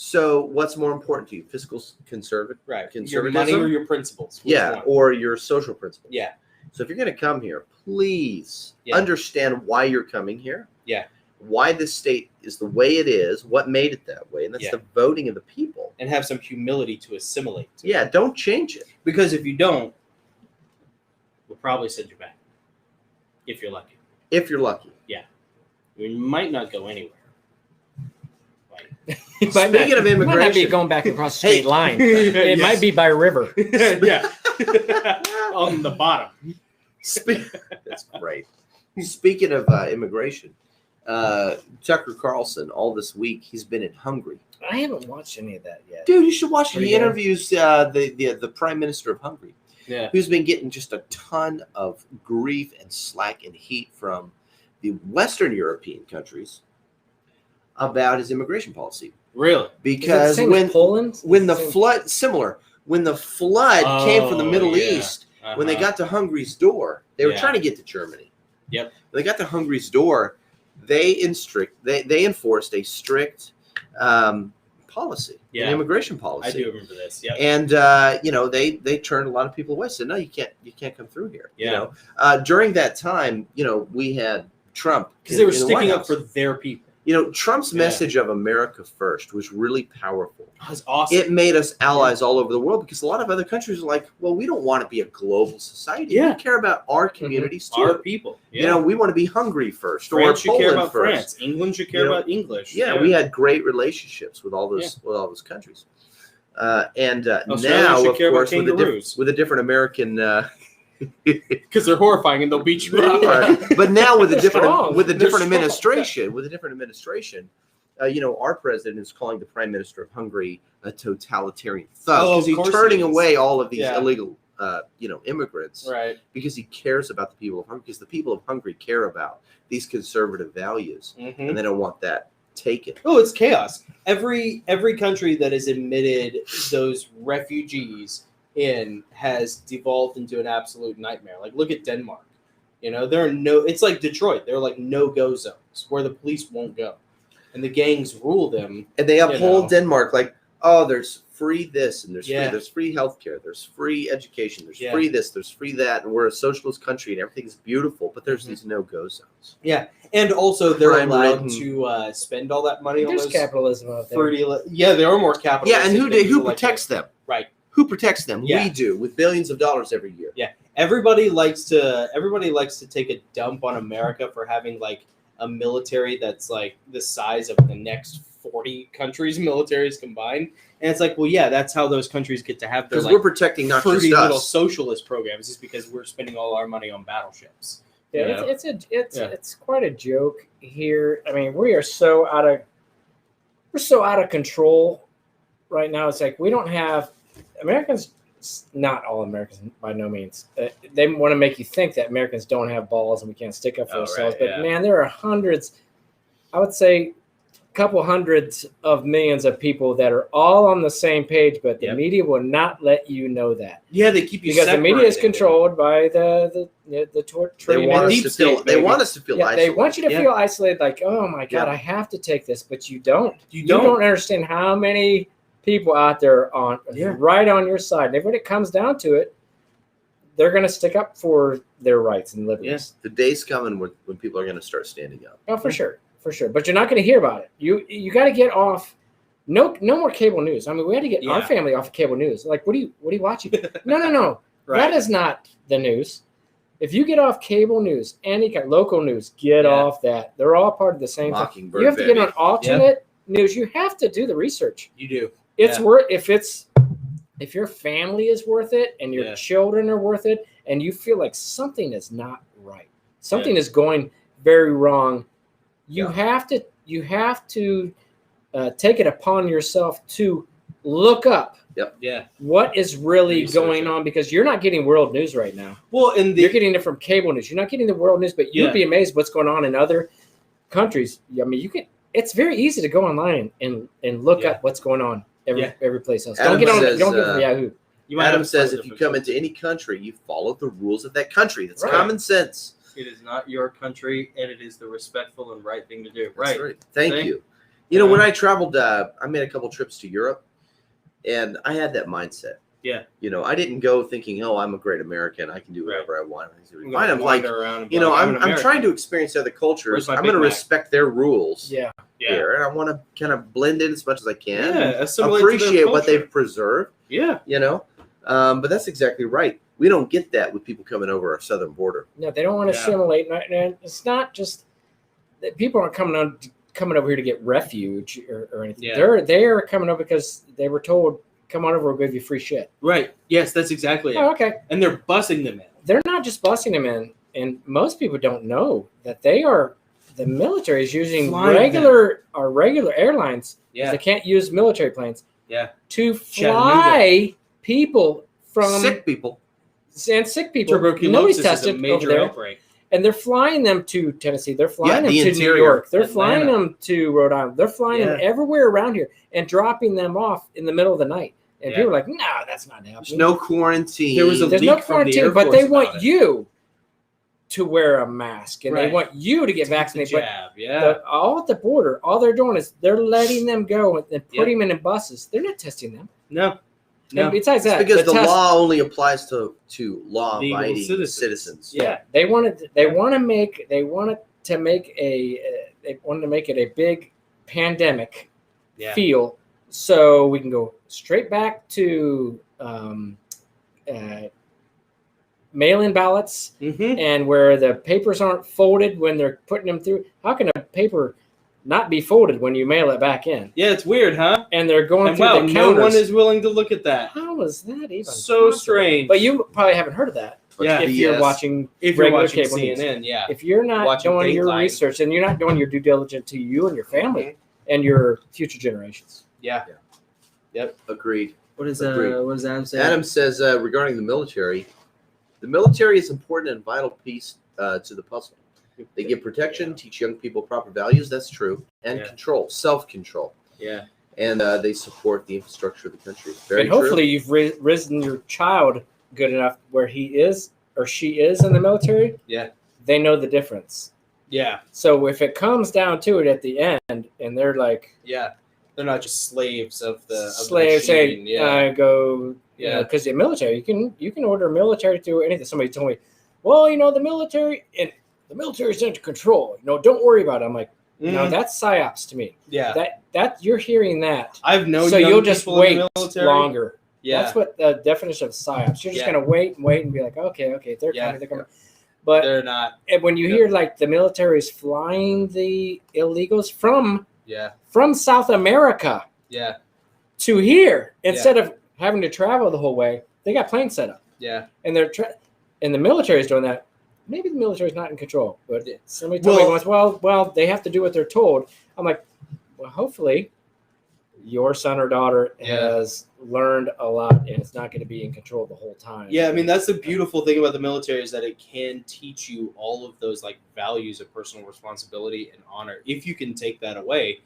So what's more important to you? Fiscal conservative? Right. Conservatism? Your money or your principles? Or your social principles. Yeah. So if you're going to come here, please understand why you're coming here. Yeah. Why this state is the way it is, what made it that way, and that's the voting of the people. And have some humility to assimilate. Don't change it. Because if you don't, we'll probably send you back. If you're lucky. Yeah. We might not go anywhere. Speaking of immigration, might not be going back across the state line. It might be by river. Yeah. On the bottom. That's great. Speaking of immigration, Tucker Carlson, all this week, he's been in Hungary. I haven't watched any of that yet. Dude, you should watch it. Pretty He good. interviews the Prime Minister of Hungary, who's been getting just a ton of grief and slack and heat from the Western European countries about his immigration policy. Really? Because Poland? when the flood came from the Middle East, when they got to Hungary's door, they were trying to get to Germany. Yep. When they got to Hungary's door, they enforced a strict policy, an immigration policy. I do remember this. Yeah. And they turned a lot of people away. Said, no, you can't come through here. Yeah. During that time, we had Trump because they were sticking up for their people. Trump's message of America first was really powerful. That was awesome. It made us allies all over the world because a lot of other countries are like, well, we don't want to be a global society. Yeah. We care about our communities too. Our people. Yeah. We want to be Hungary first. France should Poland care about first. France. England should care about English. Yeah, we had great relationships with all those countries. And Australia now, should of care course, about kangaroos. with a different American. Because they're horrifying and they'll beat you up. But now with a different Strong. administration, our president is calling the Prime Minister of Hungary a totalitarian thug because he's turning away all of these illegal, immigrants, right? Because he cares about the people of Hungary. Because the people of Hungary care about these conservative values, and they don't want that taken. Oh, it's chaos. Every country that has admitted those refugees in has devolved into an absolute nightmare. Like, look at Denmark. It's like Detroit. They're like no-go zones where the police won't go. And the gangs rule them. And they uphold Denmark like, there's free this, and there's free healthcare, there's free education, there's free this, there's free that, and we're a socialist country and everything's beautiful, but there's these no-go zones. Yeah. And also they're allowed to spend all that money on those capitalism out there. There are more capitalistic. Yeah, and who protects them? Right. Who protects them? Yeah. We do, with billions of dollars every year. Yeah. Everybody likes to take a dump on America for having like a military that's like the size of the next 40 countries' militaries combined. And it's like, well, yeah, that's how those countries get to have their we're protecting not just little us. socialist programs, is because we're spending all our money on battleships. Yeah, it's quite a joke here. I mean, we're so out of control right now. It's like we don't have Americans. Not all Americans, by no means. They want to make you think that Americans don't have balls and we can't stick up for ourselves. Right, but man, there are hundreds. I would say a couple hundreds of millions of people that are all on the same page, but the media will not let you know that. Yeah, they keep you because the media is controlled by the They want us to feel isolated. They want you to feel isolated. Like, oh my God, I have to take this, but you don't. You don't understand how many people out there right on your side. And if when it comes down to it, they're going to stick up for their rights and liberties. Yes, the day's coming when people are going to start standing up. Oh, for sure. But you're not going to hear about it. You got to get off. No more cable news. I mean, we had to get our family off of cable news. Like, what are you watching? No. Right. That is not the news. If you get off cable news, any kind local news, get off that. They're all part of the same thing. You have to get on alternate news. You have to do the research. You do. It's worth if your family is worth it and your children are worth it, and you feel like something is not right, something is going very wrong. You have to take it upon yourself to look up. What is really going on? Because you're not getting world news right now. Well, you're getting it from cable news. You're not getting the world news, but you'd be amazed what's going on in other countries. I mean, you can. It's very easy to go online and look up what's going on every place else. Don't get from Yahoo. Adam says if you come into any country, you follow the rules of that country. That's common sense. It is not your country, and it is the respectful and right thing to do. That's right. Thank you. When I traveled, I made a couple trips to Europe, and I had that mindset. Yeah. I didn't go thinking, oh, I'm a great American. I can do whatever I want. I'm like, I'm trying to experience other cultures. I'm going to respect their rules. Here, and I want to kind of blend in as much as I can. Appreciate what they've preserved. But that's exactly right. We don't get that with people coming over our southern border. No, they don't want to assimilate. And it's not just that people aren't coming over here to get refuge or anything. They are coming over because they were told come on over, we'll give you free shit. Right. Yes, that's exactly it. Oh, okay. And they're bussing them in. They're not just busing them in, and most people don't know that the military is using regular airlines. Yeah. They can't use military planes. Yeah. To fly people from sick people. And sick people. Tuberculosis is a major outbreak. And they're flying them to Tennessee. They're flying them to interior. New York. They're Atlanta. flying them to Rhode Island. They're flying them everywhere around here and dropping them off in the middle of the night. And people are like, no, that's not happening. There's no quarantine. There's no quarantine, but they want you to wear a mask and they want you to get vaccinated. But all at the border, all they're doing is they're letting them go and putting them in buses. They're not testing them. No. And besides that, because the law only applies to law-abiding citizens. Yeah, they wanted to make it a big pandemic feel, so we can go straight back to mail-in ballots and where the papers aren't folded when they're putting them through. How can a paper not be folded when you mail it back in? Yeah, it's weird, huh? And they're going through the counters. No one is willing to look at that. How is that even so possible? Strange? But you probably haven't heard of that. If you're watching regular cable CNN, news. If you're not doing your research and you're not doing your due diligence to you and your family and your future generations. Yeah. Yep. Agreed. What does Adam say? Adam says regarding the military is important and vital piece to the puzzle. They give protection, teach young people proper values. That's true, and control, self-control. Yeah. And they support the infrastructure of the country. And hopefully you've risen your child good enough where he is or she is in the military. Yeah. They know the difference. Yeah. So if it comes down to it at the end, and they're like, they're not just slaves of the slaves. Machine. Because the military, you can order military to do anything. Somebody told me, well, the military is under control. Don't worry about it. I'm like, no, that's psyops to me. Yeah. That you're hearing that. I've known. So you'll just wait longer. Yeah. That's what the definition of psyops. You're just gonna wait and be like, okay, they're coming. But they're not. And when you hear like the military is flying the illegals from South America to here instead of having to travel the whole way, they got planes set up. Yeah. And and the military is doing that. Maybe the military is not in control, but somebody told me once, well, they have to do what they're told. I'm like, well, hopefully your son or daughter has learned a lot and it's not going to be in control the whole time. Yeah, I mean, that's the beautiful thing about the military is that it can teach you all of those like values of personal responsibility and honor if you can take that away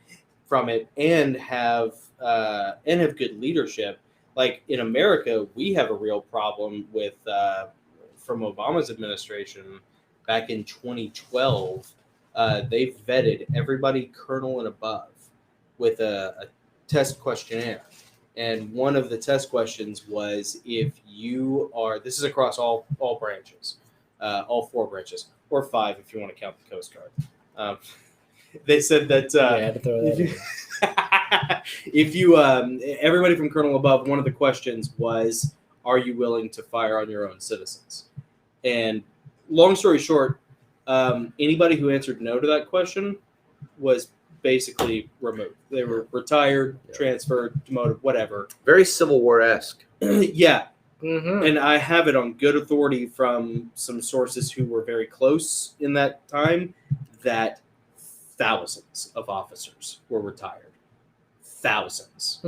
from it and have good leadership. Like in America, we have a real problem with from Obama's administration back in 2012. They vetted everybody colonel and above with a test questionnaire. And one of the test questions was if you are, this is across all branches, all 4 branches, or 5 if you want to count the Coast Guard. They said that if you everybody from colonel above, one of the questions was, are you willing to fire on your own citizens? And long story short, anybody who answered no to that question was basically removed. They were retired, transferred, demoted, whatever. Very Civil War-esque. Yeah. Mm-hmm. And I have it on good authority from some sources who were very close in that time that thousands of officers were retired. Thousands.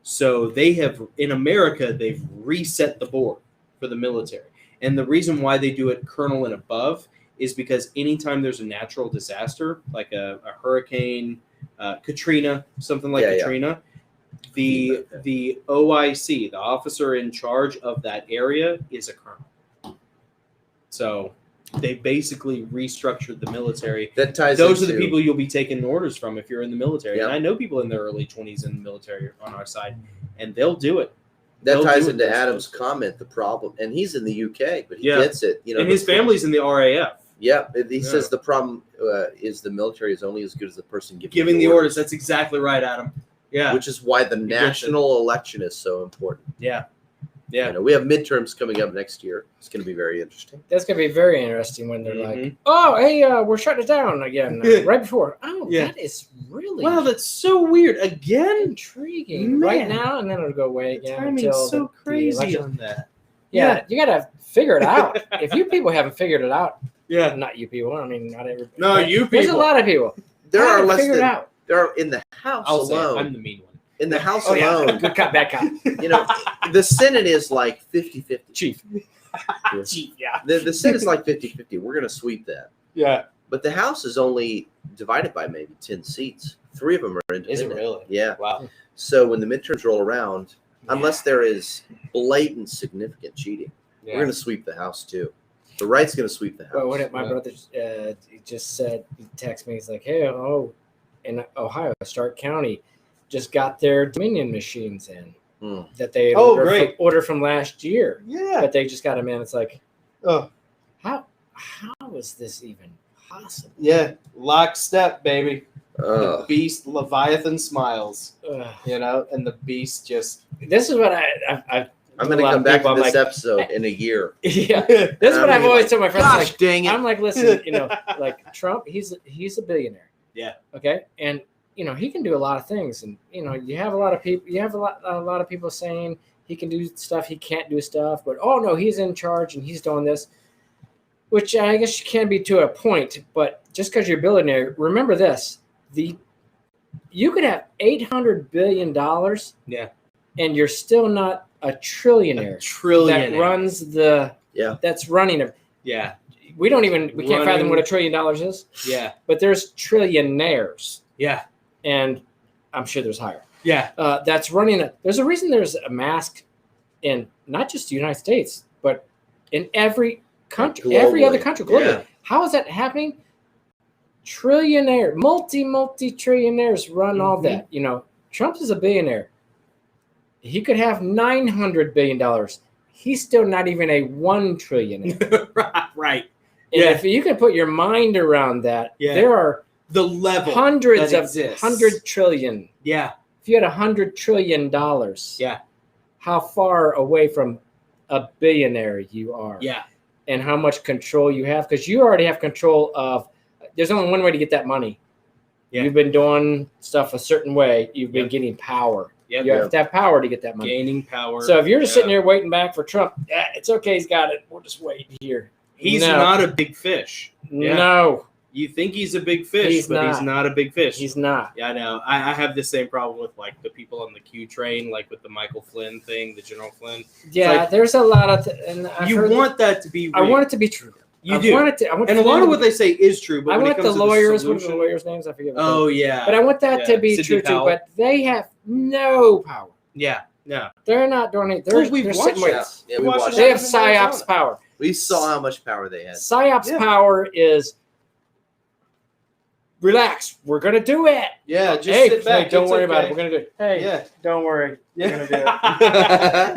So they have, in America, they've reset the board for the military. And the reason why they do it colonel and above is because anytime there's a natural disaster, like a hurricane, Katrina, something like Katrina, the OIC, the officer in charge of that area, is a colonel. So they basically restructured the military. That ties Those are the people you'll be taking orders from if you're in the military. And I know people in their early 20s in the military on our side, and they'll do it. That ties into Adam's comment, the problem. And he's in the UK, but he gets it. And his family's in the RAF. Yeah, he says the problem is the military is only as good as the person giving the orders. That's exactly right, Adam. Yeah, which is why the national election is so important. Yeah, Yeah. We have midterms coming up next year. It's going to be very interesting. That's going to be very interesting when they're like, oh, hey, we're shutting it down again right before. Oh, that is really wow, that's so weird. Again? Intriguing. Man. Right now, and then it'll go away again. Timing's so crazy on that. Yeah, you got to figure it out. If you people haven't figured it out, not you people. I mean, not everybody. No, you people. There's a lot of people. There are less figure than. It out. There are in the House alone. I'm the mean one. In the House alone. Good cut, bad cut. The Senate is like 50-50. Chief, yeah. The Senate's like 50-50. We're going to sweep that. Yeah. But the House is only divided by maybe 10 seats. 3 of them are independent. Is it really? Yeah. Wow. So when the midterms roll around, unless there is blatant significant cheating, we're going to sweep the House too. The right's going to sweep the House. Well, my brother just said, he texted me, he's like, hey, in Ohio, Stark County just got their Dominion machines in that they ordered from last year. Yeah. But they just got them in. It's like, how is this even possible? Yeah. Lockstep, baby. The beast Leviathan smiles. And the beast just. This is what I'm going to come back to this episode in a year. Yeah, that's what I've always told my friends. Gosh, dang it! I'm like, listen, like Trump, he's a billionaire. Yeah. Okay, and he can do a lot of things, and you have a lot of people. You have a lot of people saying he can do stuff, he can't do stuff, but oh no, he's in charge and he's doing this, which I guess you can be to a point. But just because you're a billionaire, remember this: you could have $800 billion. Yeah. And you're still not a trillionaire. That runs that's running it. Yeah. We can't fathom what $1 trillion is. Yeah. But there's trillionaires. Yeah. And I'm sure there's higher. Yeah. That's running it. There's a reason there's a mask in not just the United States, but in every country, every other country globally. Yeah. How is that happening? Multi-trillionaires run all that. Trump is a billionaire. He could have $900 billion. He's still not even a $1 trillion. Right. And if you can put your mind around that, there are the level hundreds of 100 trillion. Yeah. If you had $100 trillion, how far away from a billionaire you are? Yeah. And how much control you have, because you already have control of. There's only one way to get that money. Yeah. You've been doing stuff a certain way. You've been getting power. Yep. You have to have power to get that money. Gaining power. So if you're just sitting there waiting back for Trump, it's okay. He's got it. We'll just wait here. He's not a big fish. Yeah. No. You think he's a big fish, he's not a big fish. He's not. Yeah, I know. I have the same problem with like the people on the Q train, like with the Michael Flynn thing, the General Flynn. Yeah, there's a lot of. And you want that to be real. I want it to be true. You do. And a lot of what they say is true. But I want the lawyers. What are the lawyers' names? I forget. Oh yeah. But I want that to be true too. But they have no power. Yeah. No. They're not doing it. They're sitting with. Yeah, we watched they have psyops power. We saw how much power they had. Psyops power is. Relax. We're gonna do it. Yeah. Just sit back. Don't worry about it. We're gonna do it. Hey. Don't worry. Yeah. We're gonna do it.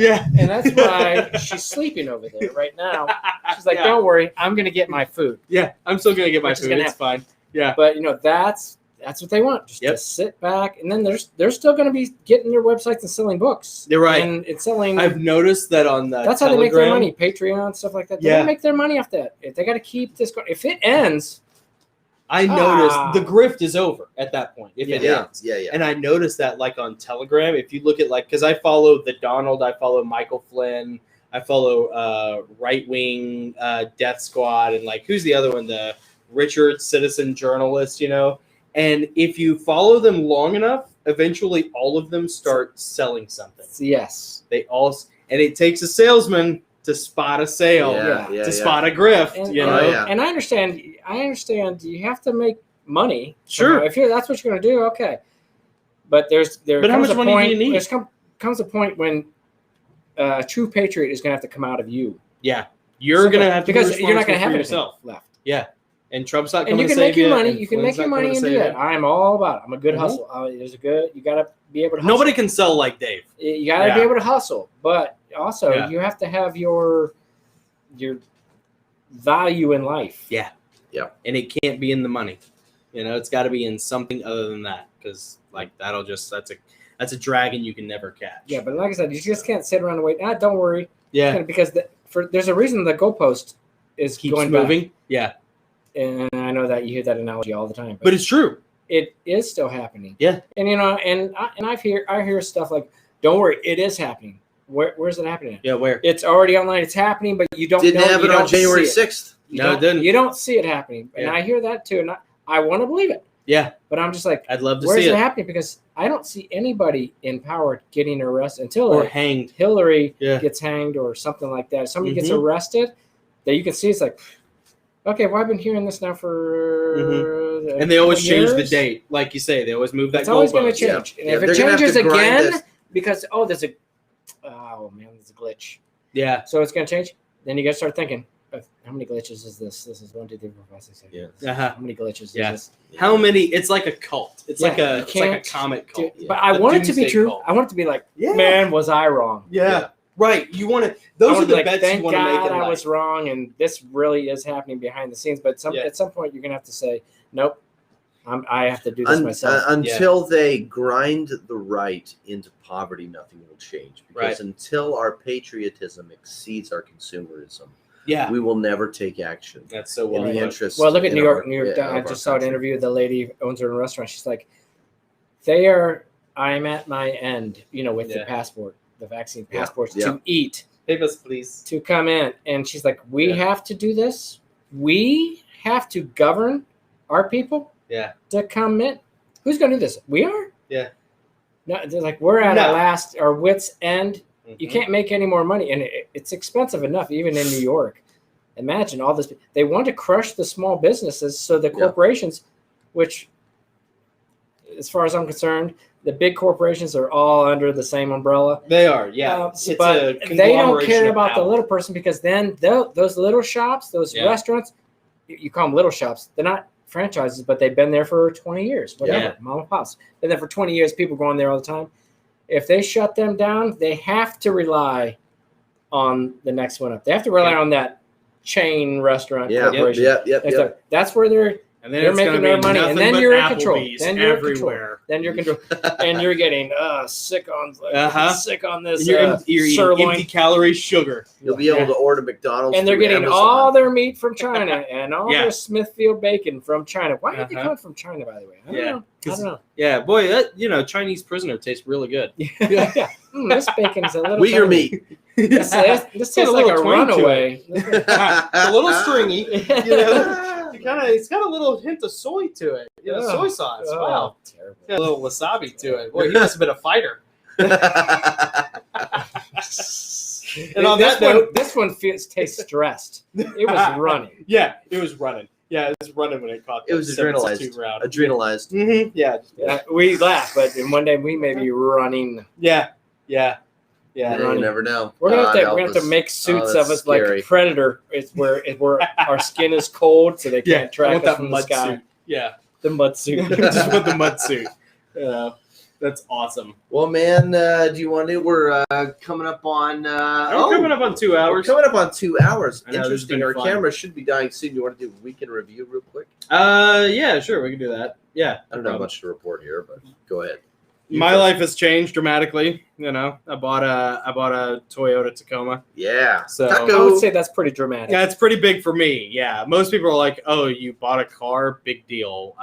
Yeah. And that's why she's sleeping over there right now. She's like, "Don't worry. I'm gonna get my food." Yeah. I'm still gonna get my food. It's fine. Yeah. But that's what they want. Just to sit back, and then they're still going to be getting their websites and selling books. You're right. And it's selling. I've noticed that on the that's Telegram, how they make their money. Patreon, stuff like that. They don't make their money off that. If they got to keep this going. If it ends, I noticed the grift is over at that point. If it ends, yeah. And I noticed that like on Telegram, if you look at like, because I follow the Donald, I follow Michael Flynn, I follow Right Wing Death Squad, and like who's the other one? The Richard Citizen Journalist, And if you follow them long enough, eventually all of them start selling something. Yes. They all, and it takes a salesman to spot a sale, to spot a grift, and, And I understand. You have to make money. Sure. If that's what you're going to do, okay. But But how much money do you need? There comes a point when a true patriot is going to have to come out of you. Yeah. You're going to have to because you're not going to have yourself left. Yeah. And Trump's not and going you to can save make your you, money. You can make your money and do that. I'm all about it. I'm a good hustle. You got to be able to hustle. Nobody can sell like Dave. You got to be able to hustle, but also you have to have your value in life. Yeah. Yeah. And it can't be in the money. It's got to be in something other than that, because like that's That's a dragon you can never catch. Yeah, but like I said, you just can't sit around and wait. Don't worry. Yeah. Because there's a reason the goalpost keeps going moving. Back. Yeah. And I know that you hear that analogy all the time. But it's true. It is still happening. Yeah. And I hear stuff like, don't worry, it is happening. Where's it happening? Yeah, where? It's already online. It's happening, but you don't Didn't have it on January 6th. No, it didn't. You don't see it happening. And I hear that too. And I want to believe it. Yeah. But I'm just like, I'd love to see it. Where's it happening? Because I don't see anybody in power getting arrested until hanged. Hillary gets hanged or something like that. If somebody gets arrested, that you can see it's like, okay, well, I've been hearing this now for and they always change the date. Like you say, they always move that goalpost. It's always going to change. Yeah. And if it changes again, because, there's a glitch. Yeah. So it's going to change. Then you got to start thinking, how many glitches is this? This is 1, 2, 3, 4, 5, 6, 7. Yeah. How many glitches is this? How many? It's like a cult. It's like a comic cult. But I want it to be true. Cult. I want it to be like, man, was I wrong? Yeah. Right. You want to. Those are the bets you want to make. Thank God I was wrong, and this really is happening behind the scenes. But at some point, you're going to have to say, nope. I have to do this myself. Until they grind the right into poverty, nothing will change. Because until our patriotism exceeds our consumerism, we will never take action. That's so well. In the interest. Well, look at New York. I just saw an interview with the lady who owns her own restaurant. She's like, I'm at my end, with the passport, the vaccine passports to eat. Pay us, please. To come in. And she's like, we have to do this. We have to govern our people. Yeah. To come in. Who's going to do this? We are? Yeah. No, it's like we're at our wits' end. Mm-hmm. You can't make any more money. And it's expensive enough, even in New York. Imagine all this. They want to crush the small businesses. So the corporations, which, as far as I'm concerned, the big corporations are all under the same umbrella. They are, yeah. But they don't care about the little person, because then those little shops, those restaurants, you call them little shops. They're not franchises, but they've been there for 20 years, whatever, mom and pops. Been there for 20 years, people going there all the time. If they shut them down, they have to rely on the next one up. They have to rely on that chain restaurant corporation. Yep. That's where they're making their money, and then you're in control. Then you're everywhere. Then you're control, and you're getting sick on this. You're eating empty calorie sugar. You'll be able to order McDonald's, and they're getting all their meat from China and all their Smithfield bacon from China. Why are they coming from China, by the way? I don't know. Yeah, boy, that Chinese prisoner tastes really good. This bacon's a little Weeder meat. This tastes like a runaway. A little stringy. It's got a little hint of soy to it. Soy sauce. Wow. Terrible. Got a little wasabi to it. Boy, he must have been a fighter. And on that note, this one tastes stressed. It was running. Yeah, it was running. Yeah, it was running when it caught. It was adrenalized. Mm-hmm. Yeah. We laugh, but in one day we may be running. Yeah. You never know. We're gonna have to make suits of us like a predator. It's where our skin is cold, so they can't track us from the sky. Suit. Yeah, the mud suit. Just with the mud suit. That's awesome. Well, man, do you want to? We're coming up on. Coming up on 2 hours. We're coming up on 2 hours. I know, interesting. Our camera should be dying soon. You want to do a weekend review real quick? Yeah, sure. We can do that. Yeah. I don't have much to report here, but go ahead. My life has changed dramatically. I bought a Toyota Tacoma. Yeah. So I would say that's pretty dramatic. Yeah, it's pretty big for me. Yeah. Most people are like, "Oh, you bought a car? Big deal."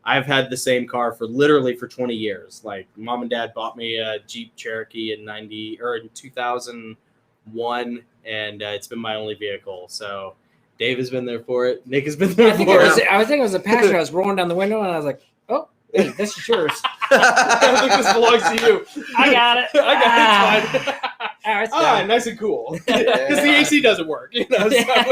I've had the same car for 20 years. Like, mom and dad bought me a Jeep Cherokee in 2001, and it's been my only vehicle. So Dave has been there for it. Nick has been there for it. I think it was a passion. I was rolling down the window, and I was like, "Oh, hey, this is yours." I think this belongs to you. I got it. It's fine. It's fine. Nice and cool. Because the AC doesn't work. So we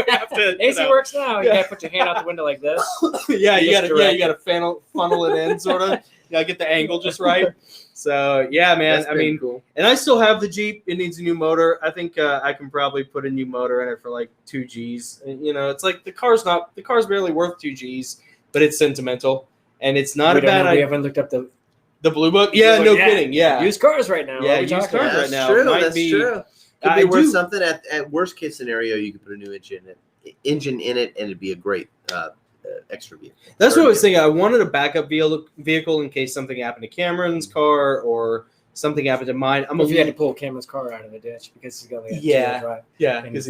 have to. AC works now. You gotta put your hand out the window like this. You gotta funnel it in, sort of. You gotta get the angle just right. So man. That's cool. And I still have the Jeep. It needs a new motor. I think I can probably put a new motor in it for like 2 Gs. And, it's like the car's barely worth 2 Gs, but it's sentimental. And it's not We haven't looked up the Blue Book. Yeah, no kidding. Yeah, used cars right now. Yeah, used cars right now. That's true. Could be worth something. At worst case scenario, you could put a new engine in it, and it'd be a great extra vehicle. That's what I was thinking. I wanted a backup vehicle in case something happened to Cameron's car or something happened to mine. If you had to pull Cameron's car out of the ditch because he's going to drive. Yeah, because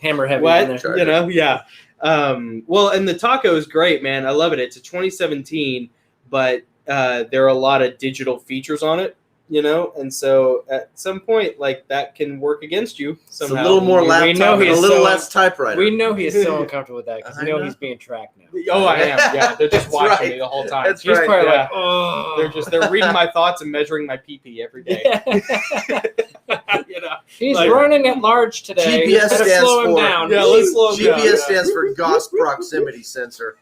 hammer heavy. What? Yeah. Well, and the taco is great, man. I love it. It's a 2017, but there are a lot of digital features on it, and so at some point, like that can work against you somehow. It's a little more laptop, and a little less typewipper. We know he is so uncomfortable with that because he's being tracked now. Oh, I am. Yeah, they're just watching me the whole time. That's He's right. probably like, oh. They're reading my thoughts and measuring my pee every day. He's running at large today. GPS stands slow him for down. Yeah, let's slow him down. GPS stands for Goss Proximity Sensor.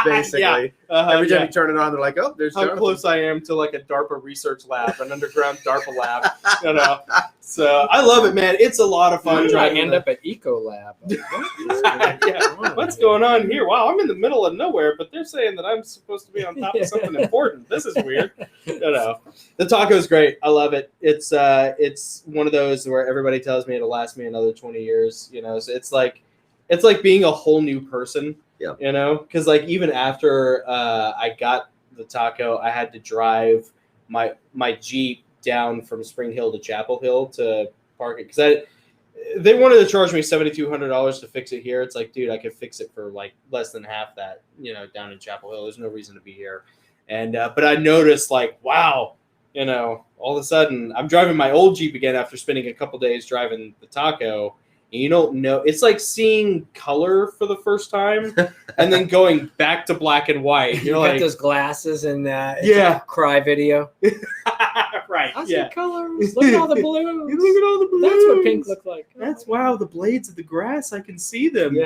Basically, every time you turn it on, they're like, "Oh, there's how Jonathan." Close I am to like a DARPA research lab, an underground DARPA lab." So I love it, man. It's a lot of fun. I end up at Eco Lab. What's going on here? Wow, I'm in the middle of nowhere, but they're saying that I'm supposed to be on top of something important. This is weird. The taco is great. I love it. It's one of those where everybody tells me it'll last me another 20 years. So it's like being a whole new person. Yeah. Because like even after I got the taco, I had to drive my Jeep down from Spring Hill to Chapel Hill to park it because they wanted to charge me $7,200 to fix it here. It's like, dude, I could fix it for like less than half that, down in Chapel Hill. There's no reason to be here. And but I noticed like, wow, all of a sudden I'm driving my old Jeep again after spending a couple days driving the taco. And you don't know. It's like seeing color for the first time and then going back to black and white. You got those glasses and cry video. Right. I see colors. Look at all the blues. Look at all the blues. That's what pink looked like. That's wow. The blades of the grass. I can see them.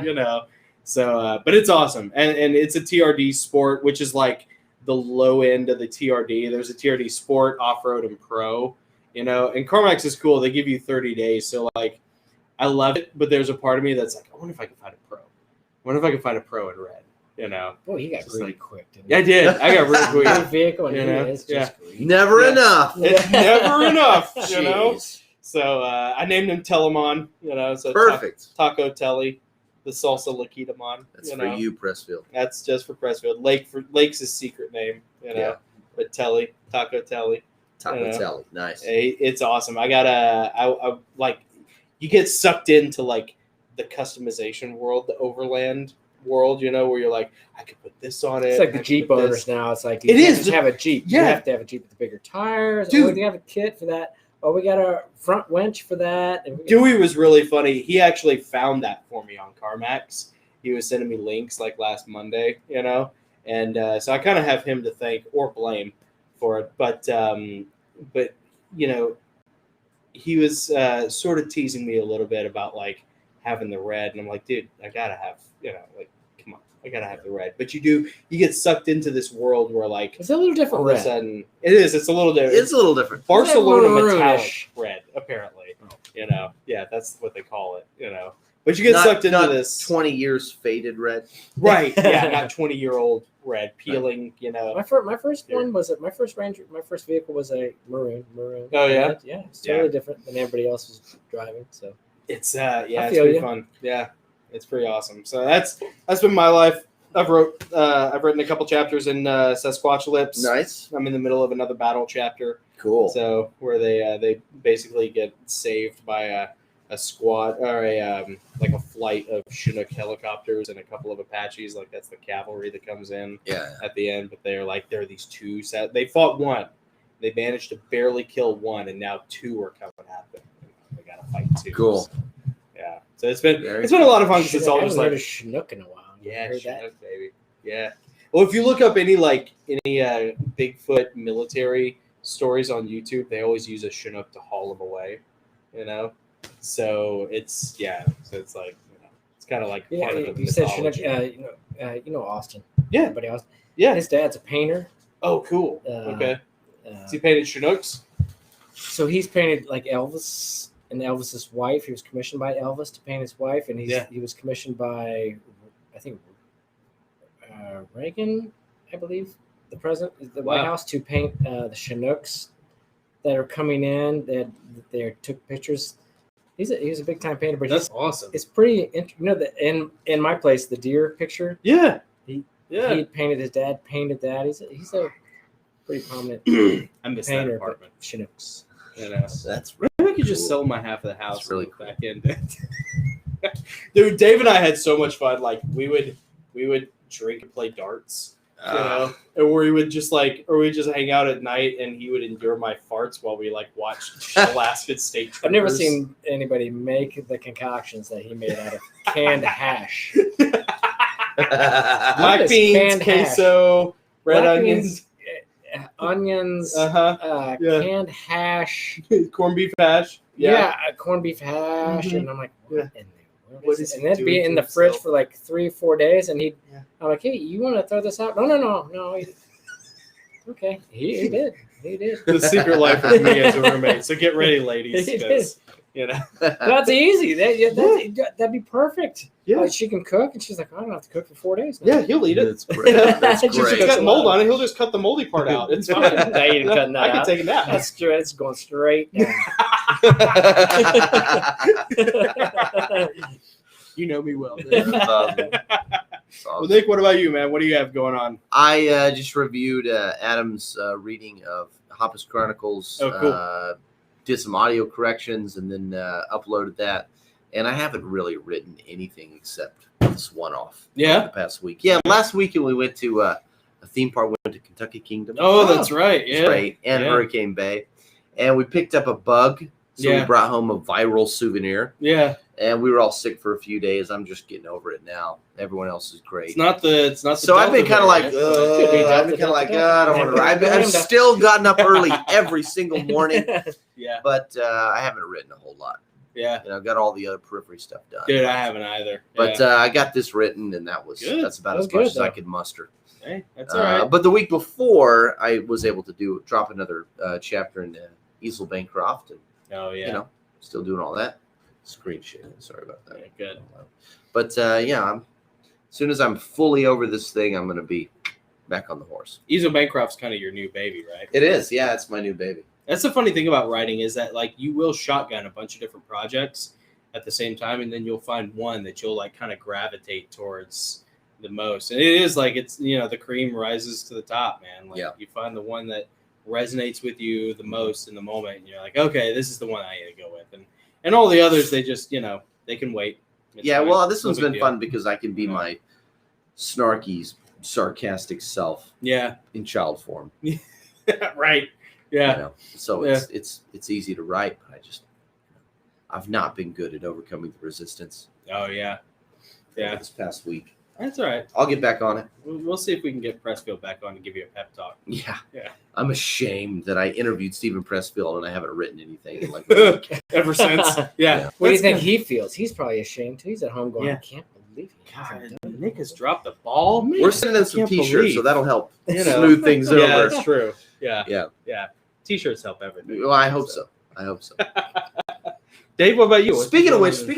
So, but it's awesome. And it's a TRD Sport, which is like the low end of the TRD. There's a TRD Sport, Off-Road, and Pro. And CarMax is cool. They give you 30 days. So like, I love it, but there's a part of me that's like, I wonder if I can find a pro. I wonder if I can find a pro in red. Boy, he got really quick. I did. I got really quick. Vehicle and it's just green. Never enough. It's never enough. So I named him Telemon. So perfect. Taco Telly, the salsa Laquita-mon. That's for you, Pressfield. That's just for Pressfield. Lake's his secret name. But Telly, Taco Telly. Taco Telly, nice. It's awesome. I like. You get sucked into like the customization world, the overland world, where you're like, I could put this on it. It's like the Jeep owners now. It's like you can't just have a Jeep. Yeah. You have to have a Jeep with the bigger tires. Dude, we have a kit for that. We got a front winch for that. Dewey was really funny. He actually found that for me on CarMax. He was sending me links like last Monday, and so I kind of have him to thank or blame for it. But he was sort of teasing me a little bit about like having the red, and I'm like, dude, I gotta have, come on, I gotta have the red. But you get sucked into this world where like it's a little different. All of a sudden, it's a little different. It's a little different. Barcelona metallic red, apparently. That's what they call it. But you get sucked into this 20 years faded red, right? Yeah, not 20-year-old red peeling. My first one was my first Ranger. My first vehicle was a maroon. Oh yeah, it's totally different than everybody else was driving. So it's it's pretty fun. Yeah, it's pretty awesome. So that's been my life. I've written a couple chapters in Sasquatchalypse. Nice. I'm in the middle of another battle chapter. Cool. So where they basically get saved by a squad or a flight of Chinook helicopters and a couple of Apaches. Like that's the cavalry that comes in at the end. But there are these two set. They fought one. They managed to barely kill one, and now two are coming at them. They got to fight two. Cool. So, yeah. So it's been a lot of fun because it's all just like a Chinook in a while. Yeah, Chinook, baby. Yeah. Well, if you look up any Bigfoot military stories on YouTube, they always use a Chinook to haul them away. So it's it's like it's kind of like part of the you said mythology. Chinook, Austin. Yeah, everybody Austin. Yeah, his dad's a painter. Oh, cool. Okay. Has he painted Chinooks? So he's painted like Elvis and Elvis's wife. He was commissioned by Elvis to paint his wife, and he was commissioned by I think Reagan, I believe, the president, the White House, to paint the Chinooks that are coming in. They took pictures He's a big time painter, but That's awesome. It's pretty. In my place, the deer picture. Yeah. He painted his dad. Painted that. He's a pretty prominent I miss painter. that apartment. Chinooks. That's Maybe I could just sell my half of the house. That's really cool. Back in. Dude, Dave and I had so much fun. Like we would drink and play darts, you know, and we would just hang out at night, and he would endure my farts while we like watched Alaskan State Troopers. I've never seen anybody make the concoctions that he made out of canned hash. Black beans, queso, red onions. Onions, canned hash, corned beef hash. corned beef hash, and I'm like, what in the world? What is and he that'd be doing in to the fridge himself? for like 3 or 4 days, and I'm like, hey, you want to throw this out? No. Okay, he did. The secret life of me as a roommate. So get ready, ladies, because that's easy. That'd be perfect. Yeah. Like, she can cook, and she's like, I don't have to cook for 4 days now. Yeah, he'll eat it. That's great. That's If great. it's got mold on it, he'll just cut the moldy part out. It's fine. I ain't cutting that I can out. take a nap. That's going straight down. You know me well. That's awesome. Well, Nick, what about you, man? What do you have going on? I just reviewed Adam's reading of Hoppus Chronicles. Oh, cool. Did some audio corrections and then uploaded that. And I haven't really written anything except this one-off. Yeah? The past week. Yeah, last weekend we went to a theme park. We went to Kentucky Kingdom. Oh, that's right. It was Yeah. great. And Hurricane Bay. And we picked up a bug. So we brought home a viral souvenir. Yeah. And we were all sick for a few days. I'm just getting over it now. Everyone else is great. It's not the So I've been kind of like, I don't want to. I've still gotten up early every single morning. Yeah. But I haven't written a whole lot. Yeah. Got all the other periphery stuff done. Dude, I haven't either. But I got this written, and that's about as much as I could muster. Hey, that's all right. But the week before, I was able to drop another chapter in Easel Bancroft, and still doing all that. Screen sharing. Sorry about that. Yeah, good. But as soon as I'm fully over this thing, I'm going to be back on the horse. Easel Bancroft's kind of your new baby, right? It is. Yeah, it's my new baby. That's the funny thing about writing is that like you will shotgun a bunch of different projects at the same time, and then you'll find one that you'll like kind of gravitate towards the most. And it is like it's the cream rises to the top, man. Like you find the one that resonates with you the most in the moment, and you're like, okay, this is the one I need to go with, and all the others they just they can wait. It's fine. Well, this one's No big been deal. fun because I can be my snarky, sarcastic self. Yeah. In child form. Right. Yeah. So it's easy to write, but I've not been good at overcoming the resistance. Oh yeah. Yeah. This past week. That's all right. I'll get back on it. We'll see if we can get Pressfield back on to give you a pep talk. Yeah. Yeah. I'm ashamed that I interviewed Stephen Pressfield and I haven't written anything in like a week. Ever since. Yeah. What do you think he feels? He's probably ashamed too. He's at home going, I can't believe he hasn't done it. Nick has dropped the ball. Man, We're sending them some t-shirts, believe. so that'll help smooth things over. Yeah, that's true. Yeah. Yeah. Yeah. T-shirts help everything. Well, I hope so. Dave, what about you? Speaking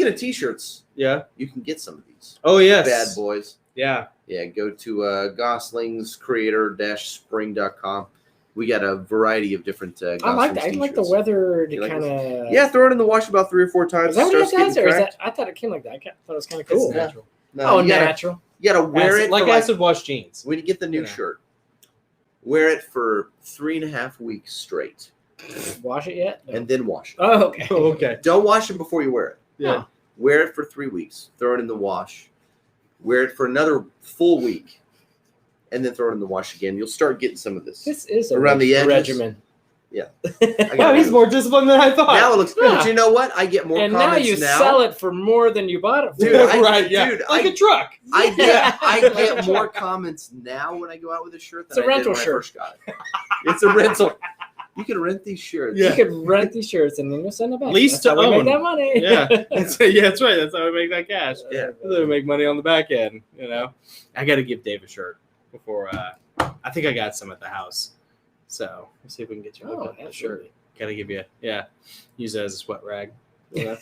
of t-shirts, yeah, you can get some of these. Oh yes, bad boys. Yeah, yeah. Go to Gosslings creator-spring.com. We got a variety of different. I like the weather to kind of. Throw it in the wash about 3 or 4 times. Is that what it does, or is that? I thought it came like that. I thought it was kind of cool. It's natural. No, natural. You gotta wear it like acid wash jeans. When you get the new shirt, wear it for 3.5 weeks straight. Wash it yet? No. And then wash it. Oh, okay. Oh, okay. Don't wash it before you wear it. Yeah. Wear it for 3 weeks. Throw it in the wash. Wear it for another full week. And then throw it in the wash again. You'll start getting some of this. This is around the edges. regimen. Yeah. Wow, he's more disciplined than I thought. Now it looks good. But you know what? I get more and comments now you sell it for more than you bought it for. Dude, like a truck. I get more comments now when I go out with a shirt than It's a I did rental when I shirt. first got it. It's a rental. You can rent these shirts. You can rent these shirts and then you'll send them back. Lease That's to how we own. make that money. Yeah. That's right. That's how we make that cash. Yeah. That's how we make money on the back end. I got to give Dave a shirt before. I think I got some at the house, so we'll see if we can get you a shirt. Got to give you, use it as a sweat rag. There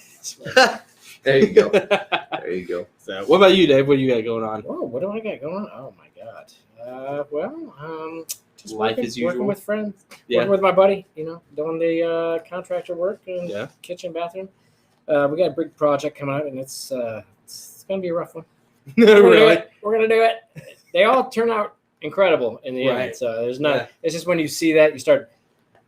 you go. There you go. So, what about you, Dave? What do you got going on? Oh, what do I got going on? Oh my God. Just Life as usual. Working with friends. Yeah. Working with my buddy. Doing the contractor work and kitchen, bathroom. We got a big project coming up, and it's going to be a rough one. Really? We're going to do it. They all turn out incredible in the end. So there's not. It's just when you see that, you start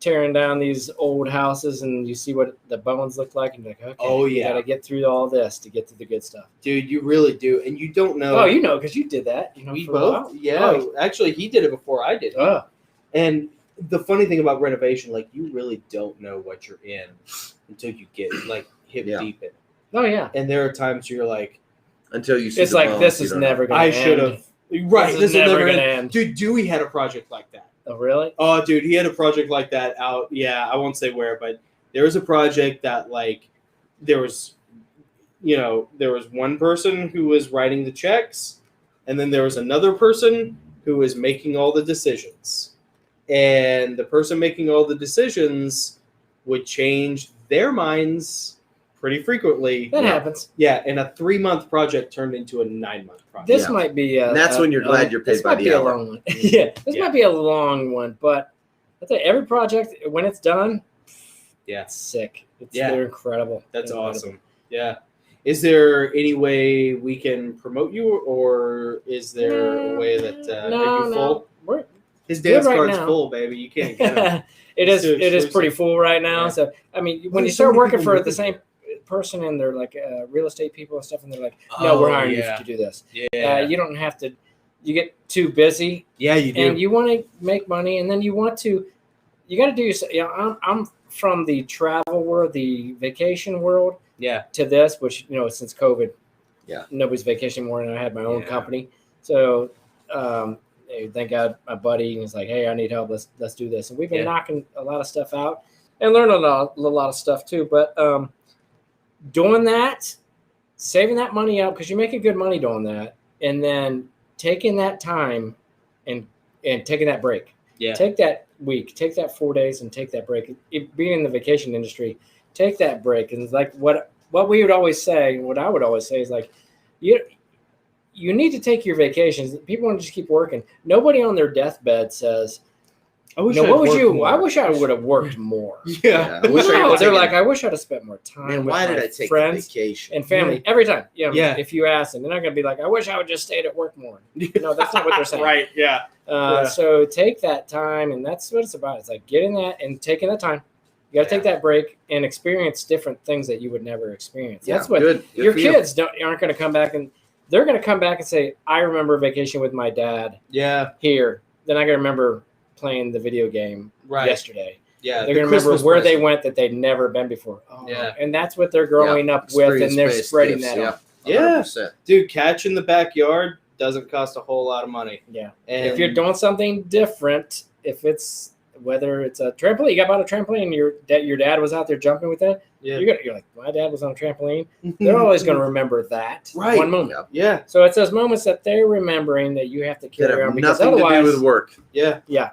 tearing down these old houses, and you see what the bones look like, and you're like, okay, you got to get through all this to get to the good stuff. Dude, you really do, and you don't know. Oh, you know, because you did that. You know, we for both. a while. Yeah, actually, he did it before I did. Oh. And the funny thing about renovation, like, you really don't know what you're in until you get like hip deep in. Oh yeah. And there are times you're like, until you see it's the like bones, this is never going to end. I should have. Right, this is never going to end. Dude, Dewey had a project like that. Oh really? Oh, dude, he had a project like that out. Yeah, I won't say where, but there was a project that like there was one person who was writing the checks, and then there was another person who was making all the decisions. And the person making all the decisions would change their minds pretty frequently. That happens. Yeah, and a 3-month project turned into a 9-month project. This might be and that's when you're glad you're paid by the hour. This might be a long one. This might be a long one, but I tell you, every project, when it's done, it's sick. They're incredible. That's awesome. Yeah. Is there any way we can promote you, or is there a way that are you full? His dance card's full, baby. You can't get him. It is pretty full right now. Yeah. So I mean, when you start working for the same person, and they're like real estate people and stuff, and they're like, no, we're hiring you to do this. Yeah. You don't have to. You get too busy. Yeah, you do. And you want to make money, and then you got to do. I'm from the travel world, the vacation world. Yeah. To this, which since COVID, nobody's vacationing more, and I had my own company. So, thank God, my buddy was like, "Hey, I need help. Let's do this." And we've been knocking a lot of stuff out and learning a lot of stuff too. But doing that, saving that money up, because you're making good money doing that, and then taking that time and taking that break. Yeah. Take that week, take that 4 days, and take that break. Being in the vacation industry, take that break. And it's like what we would always say, what I would always say is like, you need to take your vacations. People want to just keep working. Nobody on their deathbed says, I wish I would have worked more. Yeah. They're like, I wish I'd have spent more time with why my did I take friends vacation? and family every time. If you ask them, they're not going to be like, I wish I would just stayed at work more. No, that's not what they're saying. Right. Yeah. So take that time, and that's what it's about. It's like getting that and taking that time. You got to take that break and experience different things that you would never experience. That's what your kids aren't going to come back, and they're going to come back and say, I remember vacation with my dad. Yeah. Here. Then I got to remember playing the video game yesterday. Yeah. They're going to remember where they went that they'd never been before. Oh, yeah. And that's what they're growing up with, and they're spreading that out. Yeah. Dude, catch in the backyard doesn't cost a whole lot of money. Yeah. And if you're doing something different, whether it's a trampoline, you got about a trampoline, and your dad was out there jumping with that. Yeah. You're like, my dad was on a trampoline. They're always going to remember that one moment. Yeah. So it's those moments that they're remembering that you have to carry on, because otherwise, nothing to do with work. Yeah. Yeah.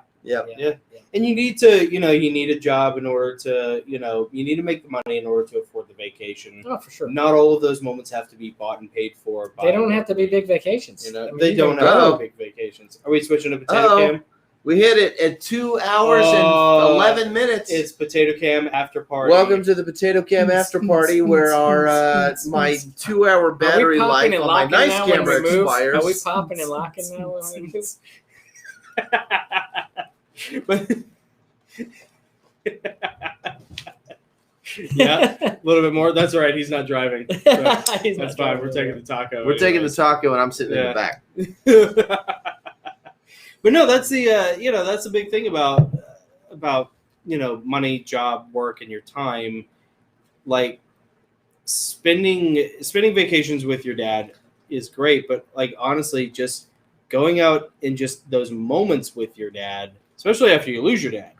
And you need to, you need a job in order to, you need to make the money in order to afford the vacation. Oh, for sure. Not all of those moments have to be bought and paid for. They don't have to be big vacations. They don't have to be big vacations. Are we switching to Potato Cam? We hit it at 2 hours and 11 minutes. It's Potato Cam after party. Welcome to the Potato Cam after party, where our my 2-hour battery life on my nice camera expires. Are we popping and locking now? Yeah, a little bit more. That's all right. He's not driving. So that's fine. We're taking the taco. We're taking the taco, and I'm sitting in the back. But no, that's the that's the big thing about money, job, work, and your time. Like spending vacations with your dad is great, but like honestly, just going out and just those moments with your dad, especially after you lose your dad,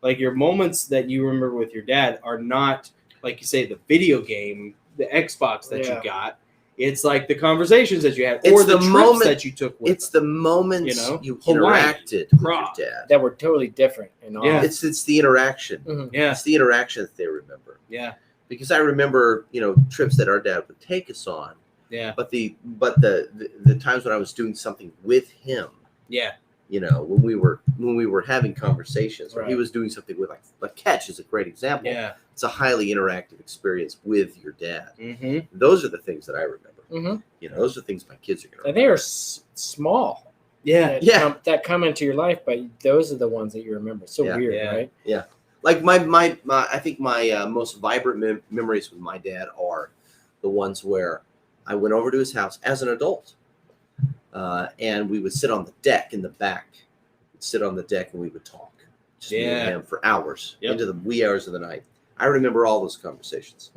like your moments that you remember with your dad are not like you say the video game, the Xbox that you got. It's like the conversations that you had, or the trips that you took with them. The moments you interacted with your dad that were totally different. It's the interaction. Mm-hmm. Yeah, it's the interaction that they remember. Yeah, because I remember trips that our dad would take us on. Yeah, but the times when I was doing something with him. Yeah, when we were having conversations, or he was doing something with like catch is a great example. Yeah. It's a highly interactive experience with your dad. Mm-hmm. Those are the things that I remember. Mm-hmm. Those are things my kids are going to remember. And they are small. Yeah. That come into your life, but those are the ones that you remember. So weird, right? Yeah. Like my I think my most vibrant memories with my dad are the ones where I went over to his house as an adult, and we would sit on the deck in the back. We'd sit on the deck and we would talk, just me and him for hours into the wee hours of the night. I remember all those conversations.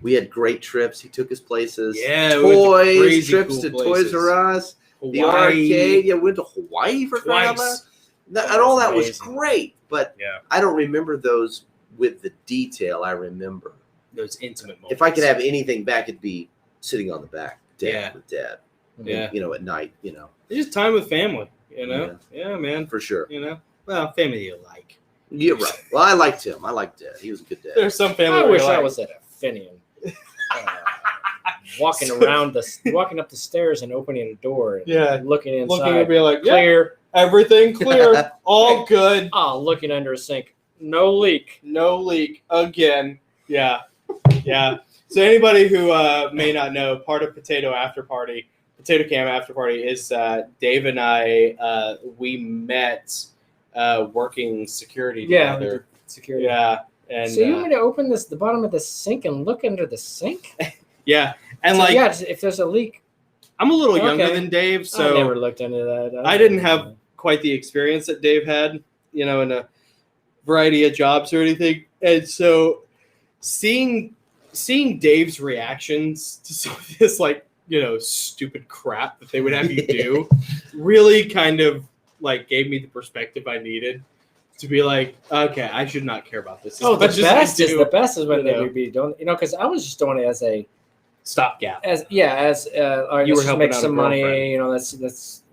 We had great trips. He took us places. Yeah, toys, trips to Toys R Us, the arcade. Yeah, we went to Hawaii for crying out loud. And all that was great, but I don't remember those with the detail I remember. Those intimate moments. If I could have anything back, it'd be sitting on the back deck with Dad. Yeah. At night, It's just time with family, Yeah, man. For sure. Well, family you like. You're right. Well, I liked him. I liked Dad. He was a good dad. There's some family I wish I was at a Finian. Walking up the stairs and opening a door and looking inside. Looking and be like, clear. Everything clear. All good. Oh, looking under a sink. No leak. Again. Yeah. Yeah. So anybody who may not know, part of Potato Cam After Party is Dave and I, we met working security together. Security. Yeah. And, so you want me to open the bottom of the sink and look under the sink? Yeah. And if there's a leak. I'm a little younger than Dave, so I never looked into that. I didn't have quite the experience that Dave had, in a variety of jobs or anything. And so seeing Dave's reactions to some of this, stupid crap that they would have you do really kind of, gave me the perspective I needed to be like, okay, I should not care about this. The best is when they would be doing, because I was just doing it as a stopgap. You were helping make some money. Let's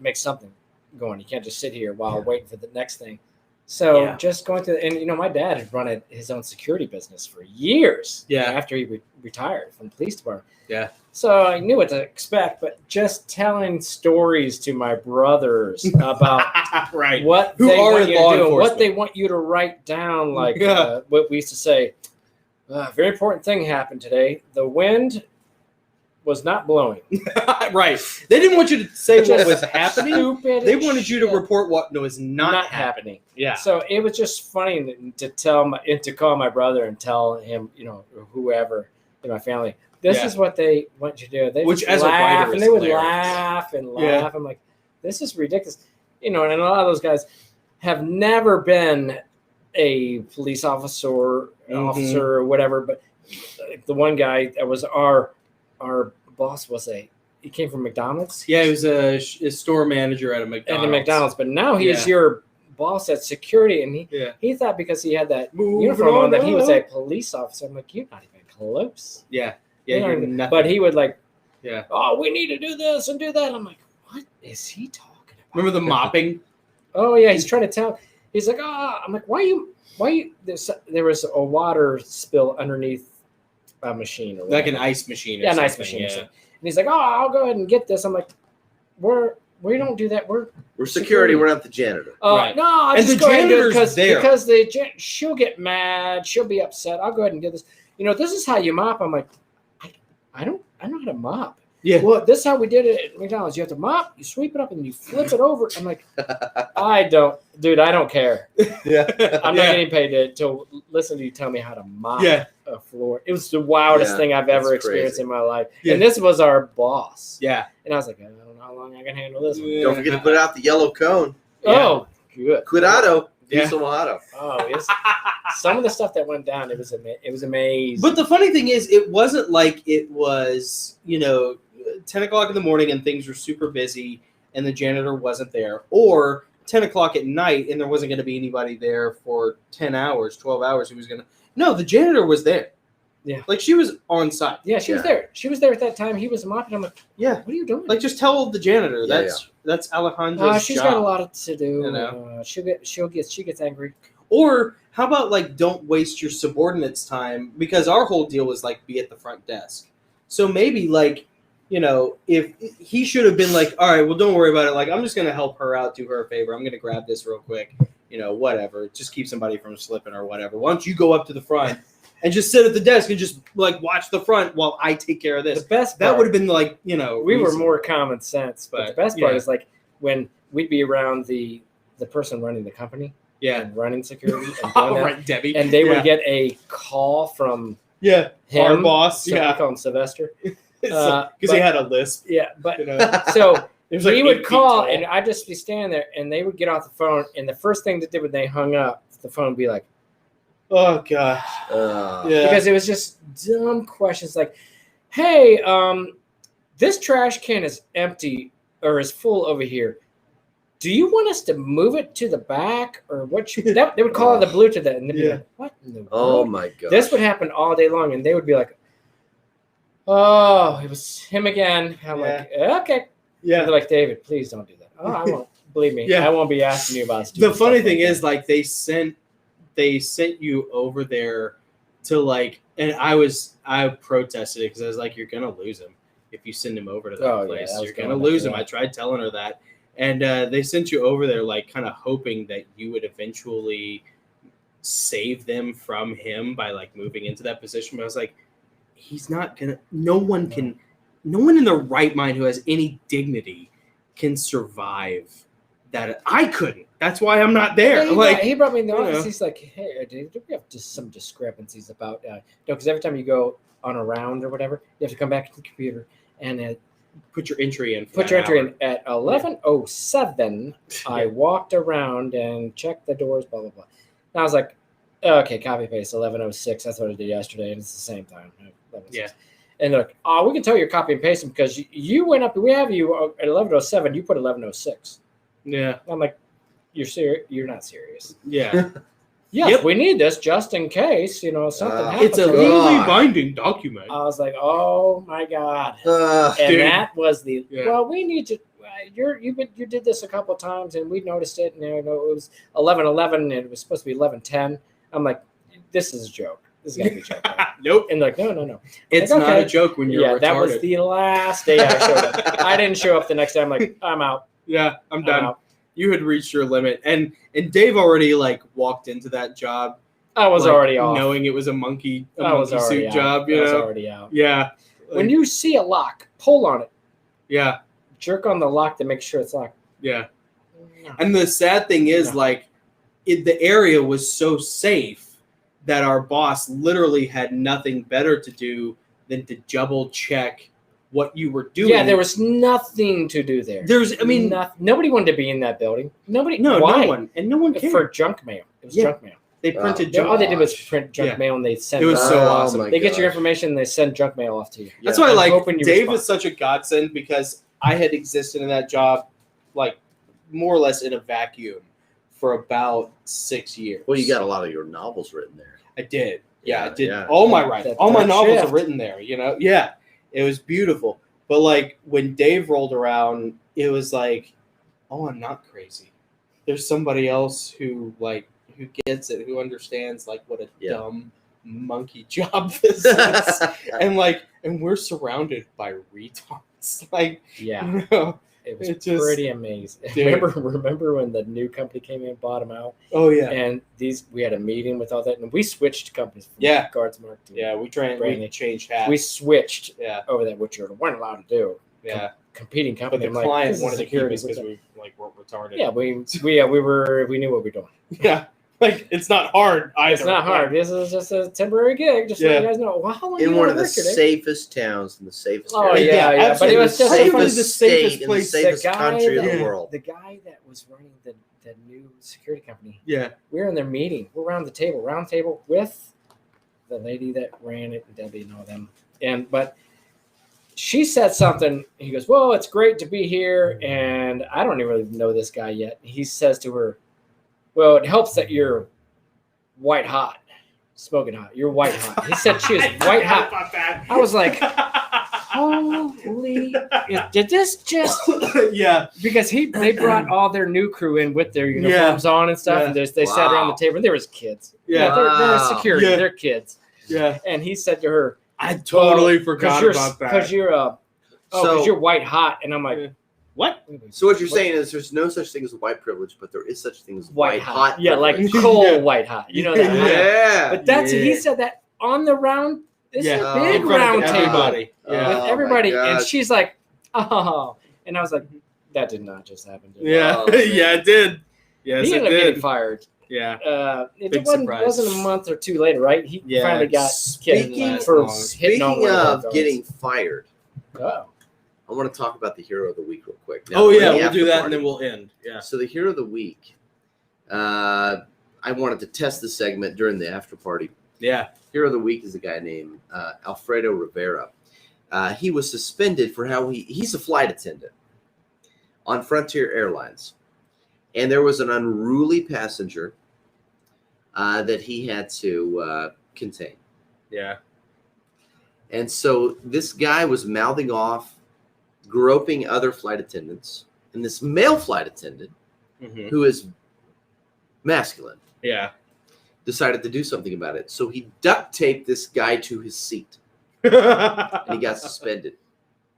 make something going. You can't just sit here while waiting for the next thing. So just going through, and my dad had run his own security business for years. Yeah. After he retired from the police department. Yeah. So I knew what to expect, but just telling stories to my brothers about what they want you to do, what they want you to write down, what we used to say. Very important thing happened today. The wind was not blowing. Right. They didn't want you to say what was happening. They wanted you to report what was not happening. Yeah. So it was just funny to call my brother and tell him, whoever in my family, this is what they want you to do. They Which just as laugh, a writer and they would laugh and laugh. Yeah. I'm like, this is ridiculous. And a lot of those guys have never been a police officer or whatever, but the one guy that was our boss he came from McDonald's. Yeah, he was a store manager at a McDonald's. But now he is your boss at security, and he thought because he had that uniform on that he was a police officer. I'm like, you're not even close. Yeah. Yeah, you're nothing. But he would oh, we need to do this and do that. I'm like, what is he talking about? Remember the mopping? Oh yeah, he's trying to tell. He's like, I'm like, why you? There was a water spill underneath a machine, or like an ice machine. An ice machine. Yeah. And he's like, I'll go ahead and get this. I'm like, we don't do that. We're security. We're not the janitor. Right. No, I'll just go ahead and do it because she'll get mad. She'll be upset. I'll go ahead and do this. This is how you mop. I'm like, I know how to mop. Yeah. Well, this is how we did it at McDonald's. You have to mop, you sweep it up, and you flip it over. I'm like, I don't care. Yeah. I'm not getting paid to listen to you tell me how to mop a floor. It was the wildest thing I've ever experienced in my life. Yeah. And this was our boss. Yeah. And I was like, I don't know how long I can handle this one. Don't forget to put out the yellow cone. Yeah. Oh, good. Cuidado. Yeah. Oh, yes. Some of the stuff that went down, it was amazing. But the funny thing is, it wasn't like it was, 10 o'clock in the morning and things were super busy and the janitor wasn't there, or 10 o'clock at night and there wasn't going to be anybody there for 10 hours, 12 hours. No, the janitor was there. Yeah. She was on site. Yeah, she was there. She was there at that time. He was mopping. I'm like, yeah, what are you doing? Just tell the janitor. That's Alejandro's she's job. got a lot to do. She gets angry. Or how about don't waste your subordinates' time, because our whole deal was be at the front desk. So maybe if he should have been like, all right, well, don't worry about it. Like, I'm just going to help her out, do her a favor. I'm going to grab this real quick, whatever. Just keep somebody from slipping or whatever. Why don't you go up to the front and just sit at the desk and just like watch the front while I take care of this? The best that would have been like, we were more common sense, but the best part is like when we'd be around the person running the company, and running security, and right, Debbie, and they would get a call from him, our boss, so we call him Sylvester, because he had a lisp. Yeah, but so he would call, tall. and I'd just be standing there, and they would get off the phone, and the first thing they did when they hung up, the phone would be like, "Oh gosh," because it was just dumb questions like, "Hey, this trash can is empty or is full over here. Do you want us to move it to the back or what?" They would call it the blue to that, and they'd be like, "What in the world?" My god! This would happen all day long, and they would be like, "Oh, it was him again." I'm like, "Okay." Yeah. They're like, "David, please don't do that." "Oh, I won't." Believe me, I won't be asking you about the funny thing is, like, they sent you over there to like, and I protested it because I was like, you're gonna lose him if you send him over to that place. You're gonna lose him. I tried telling her that, and they sent you over there like kind of hoping that you would eventually save them from him by like moving into that position. But I was like, he's not gonna. No one in their right mind who has any dignity can survive that. I couldn't. That's why I'm not there. He brought me in the office. He's like, "Hey, Dave, we have just some discrepancies about because every time you go on a round or whatever, you have to come back to the computer and put your entry in. Put your entry in at 11:07. I walked around and checked the doors. Blah blah blah. And I was like, okay, copy paste 11:06. That's what I did yesterday, and it's the same time. 11:06. Yeah. And they're like, "Oh, we can tell you're copy and pasting because you went up. We have you at 11:07. You put 11:06." Yeah. I'm like, "You're serious? You're not serious." Yeah. Yes, we need this just in case, something happens. It's a legally binding document. I was like, oh my god. And that was well, we need to you did this a couple of times and we noticed it, and it was 11:11 and it was supposed to be 11:10. I'm like, this is a joke. This is gotta be a joke. Right? Nope. And like, no. It's like, not a joke when you're retarded. That was the last day I showed up. I didn't show up the next day. I'm like, I'm out. Yeah, I'm done. You had reached your limit, and Dave already like walked into that job. I was already off, knowing it was a monkey suit job. I was already out. Yeah. When you see a lock, pull on it. Yeah. Jerk on the lock to make sure it's locked. Yeah. No. And the sad thing is, the area was so safe that our boss literally had nothing better to do than to double check what you were doing. Yeah, there was nothing to do there. Nobody wanted to be in that building. Nobody. No, why? No one, and no one cared. For junk mail. It was junk mail. They printed junk. All they did was print junk mail, and they sent. It was so awesome. They get your information, and they send junk mail off to you. That's why, Dave was such a godsend because I had existed in that job, more or less in a vacuum for about 6 years. Well, you got a lot of your novels written there. I did. Yeah, I did. Yeah. All my writing, all my novels are written there. Yeah. It was beautiful. But when Dave rolled around, it was like, oh, I'm not crazy. There's somebody else who gets it, who understands what a dumb monkey job this is. and we're surrounded by retards. It was pretty amazing. Remember when the new company came in and bought them out? Oh yeah. And we had a meeting with all that, and we switched companies from Guardsmark to we changed hats. We switched over that, which you weren't allowed to do. Yeah. Competing company. But the client wanted to keep us because we weren't retarded. Yeah, we knew what we were doing. Yeah. It's not hard either. It's not hard. This is just a temporary gig, just so you guys know. Well, how long in one of the safest towns in the safest area. Yeah. But it was just the safest place, the safest country in the world. The guy that was running the new security company. Yeah. We were in their meeting. We're around the round table with the lady that ran it, and Debbie and all them. But she said something. He goes, "Well, it's great to be here," and I don't even know this guy yet. He says to her, "Well, it helps that you're white hot, smoking hot. You're white hot." He said she was white hot. I was like, holy, did this just? Yeah. Because they brought all their new crew in with their uniforms on and stuff, and they sat around the table, and there was kids. Yeah. They're security. Yeah. They're kids. Yeah. And he said to her, I totally forgot about that. Because you're oh, because you're white hot, and I'm like, what? So what you're saying is there's no such thing as white privilege, but there is such thing as white hot. Yeah, privilege. like coal white hot. You know that? Yeah. But he said that on the round. This is a big in front round of table everybody. with everybody, my and gosh. she's like, oh, and I was like, that did not just happen. Did it? Yeah, Oh, yeah, it did. Yes, He it ended up getting did. fired. Yeah. It Big wasn't a month or two later, right? He finally got Speaking kicked for hitting on Speaking one of those. getting fired, Oh. I want to talk about the hero of the week real quick. Oh we're in yeah, the we'll after do that party. and then we'll end. Yeah. So the hero of the week, I wanted to test the segment during the after party. Yeah. Hero of the week is a guy named Alfredo Rivera. He was suspended for how he's a flight attendant on Frontier Airlines. And there was an unruly passenger that he had to contain. Yeah. And so this guy was mouthing off, groping other flight attendants. And this male flight attendant, who is masculine, decided to do something about it. So he duct taped this guy to his seat. And he got suspended.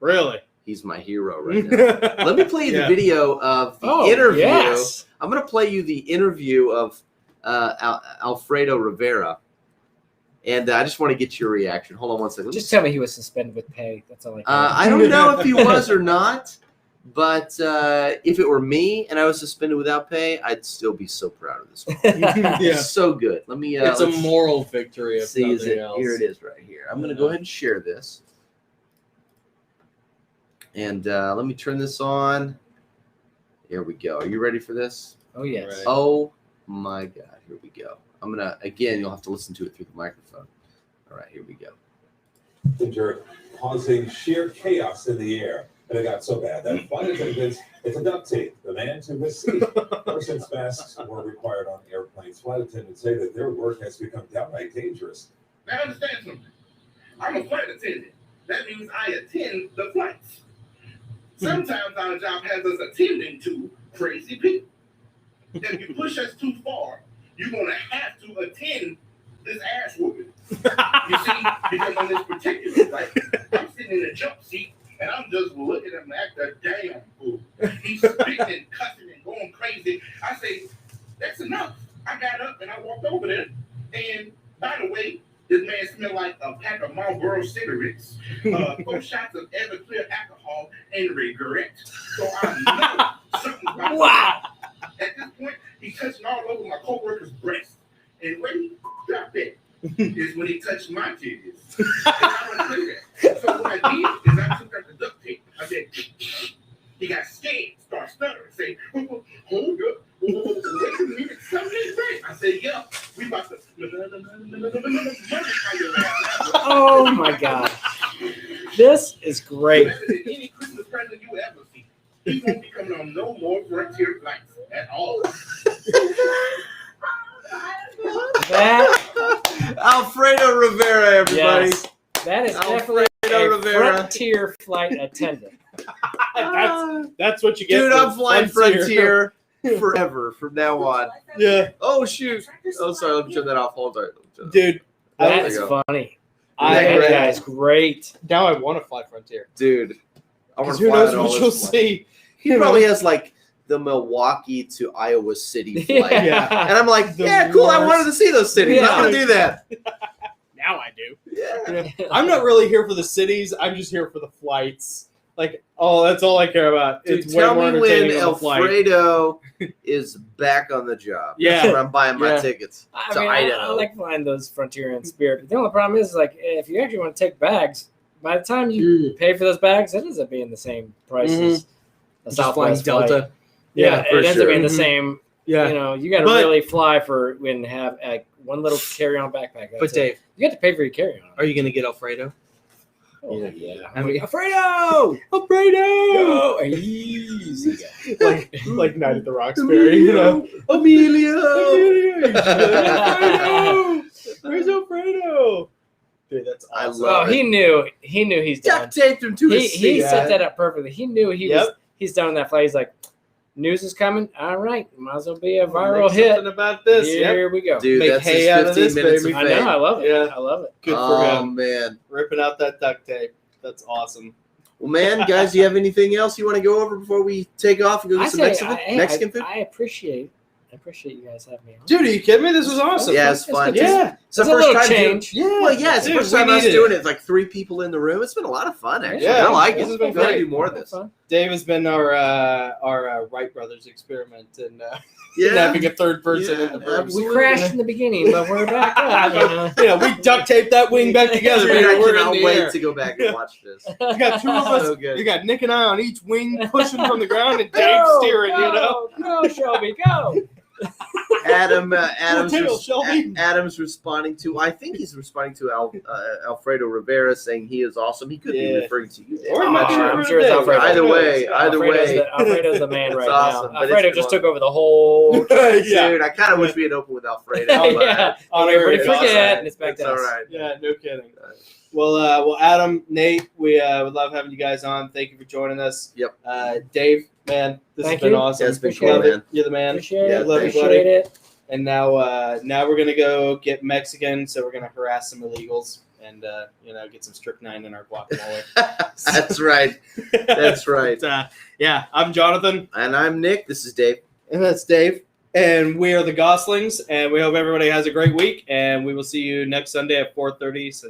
Really? He's my hero right now. Let me play you the video of the interview. Yes. I'm going to play you the interview of Alfredo Rivera. And I just want to get your reaction. Hold on one second. Just tell me he was suspended with pay. That's all I care. I don't know if he was or not, but if it were me and I was suspended without pay, I'd still be so proud of this one. Yeah. It's so good. Let me. It's a moral victory. If See, nothing else. here it is right here. I'm going to go ahead and share this. And let me turn this on. Here we go. Are you ready for this? Oh, yes. Right. Oh, my God. Here we go. I'm going to, again, you'll have to listen to it through the microphone. All right, here we go. Causing sheer chaos in the air. And it got so bad that flight attendants had to duct tape the man to his seat. Ever since masks were required on airplanes, flight attendants say that their work has become downright dangerous. Now understand something. I'm a flight attendant. That means I attend the flights. Sometimes our job has us attending to crazy people. If you push us too far, you're going to have to attend this ass whooping. You see, because on this particular flight, I'm sitting in a jump seat and I'm just looking at him like a damn fool. He's spitting and cussing and going crazy. I say, that's enough. I got up and I walked over there. And by the way, this man smelled like a pack of Marlboro cigarettes, 4 shots of Everclear alcohol, and regret. So I know something's about to happen. At this point, he touched all over my co-worker's breast. And when he dropped it, is when he touched my titties. And I don't do that. So what I did is I took out the duct tape. I said, he got scared, started stuttering, say, hold up. Wait a minute, something's right. I said, yeah, we about to. Oh my God. This is great. Better than any Christmas present you ever see. He won't be coming on no more Frontier flights at all. That, Alfredo Rivera, everybody. yes, that is Alfredo definitely a Rivera. Frontier flight attendant. That's what you get. Dude, for I'm flying Frontier forever from now on. Yeah. Oh, shoot. Oh, sorry. Let me turn that off. Hold on. Dude, That's There you funny. I- That guy's great. now I want to fly Frontier. Dude. I want Because to who fly knows on all what this you'll flight. see. He probably has like the Milwaukee to Iowa City flight. Yeah. And I'm like, The yeah, cool. I worst. wanted to see those cities. Yeah. I'm going to do that. Now I do. Yeah. I'm not really here for the cities. I'm just here for the flights. Like, oh, that's all I care about. Dude, It's way tell more me when entertaining on the flight. Alfredo is back on the job. Yeah. That's when I'm buying my Yeah. tickets I to mean, I Idaho. like flying those Frontier and Spirit. The only problem is, like, if you actually want to take bags, by the time you pay for those bags, it ends up being the same price as a Just flying Southwest flight. Delta. Yeah, for it ends sure. up being the Mhm. same. Yeah. You know, you got to But- really fly for when have one little carry-on backpack. But That's it. Dave, You got to pay for your carry-on. are you going to get Alfredo? Oh, yeah. I mean, Alfredo! Alfredo! Go easy guy. like Night at the Roxbury, you know? Emilio! Alfredo! Where's Alfredo? Dude, that's I awesome. love Well, he knew he's done. Duct taped him to He his seat. set that up perfectly. He knew Yep. he's done on that flight. He's like, news is coming. All right, might as well be a viral Make hit. something about this. Yep. Here we go. Dude, Make that's hay his out of 15 this, minutes baby. of I know. I love it. Yeah. I love it. Good for Oh, him. man. Ripping out that duct tape. That's awesome. Well, man, guys, do you have anything else you want to go over before we take off and go get some Mexican food? I appreciate you guys having me on. Dude, are you kidding me? This was awesome. Yeah, it's fun. Yeah. It's the a first little time change. Well, yeah, it's the first time I was doing it. It's like 3 people in the room. It's been a lot of fun, actually. Yeah, I like this it. has been We're going to great. do more of this. Dave has been our Wright brothers experiment and Yeah. having a third person Yeah, in the room. We crashed in the beginning, but we're back up. We duct taped that wing back together. Dude, I We're cannot in the wait air. to go back and watch this. You got 2 of us. So good. You got Nick and I on each wing pushing from the ground and Dave steering, Go, Shelby, go. Adam's responding to. I think he's responding to Alfredo Rivera saying he is awesome. He could be referring to you. Or I'm not sure. I'm sure it's Alfredo. Either way. Alfredo's the man right awesome, now. but Alfredo it's just fun. took over the whole. Dude, I kind of wish we had opened with Alfredo. Yeah. Everybody forget, and it's back to all us. right. Yeah, no kidding. Well, Adam, Nate, we would love having you guys on. Thank you for joining us. Yep. Dave, man, this has been awesome. Yeah, it's been Appreciate cool, it. man. You're the man. Appreciate it. Love you, Appreciate buddy. it. And now we're gonna go get Mexican, so we're gonna harass some illegals and get some strychnine in our guacamole. That's right. That's right. But, I'm Jonathan, And I'm Nick. This is Dave. and that's Dave, and we are the Gosslings, and we hope everybody has a great week, and we will see you next Sunday at 4:30.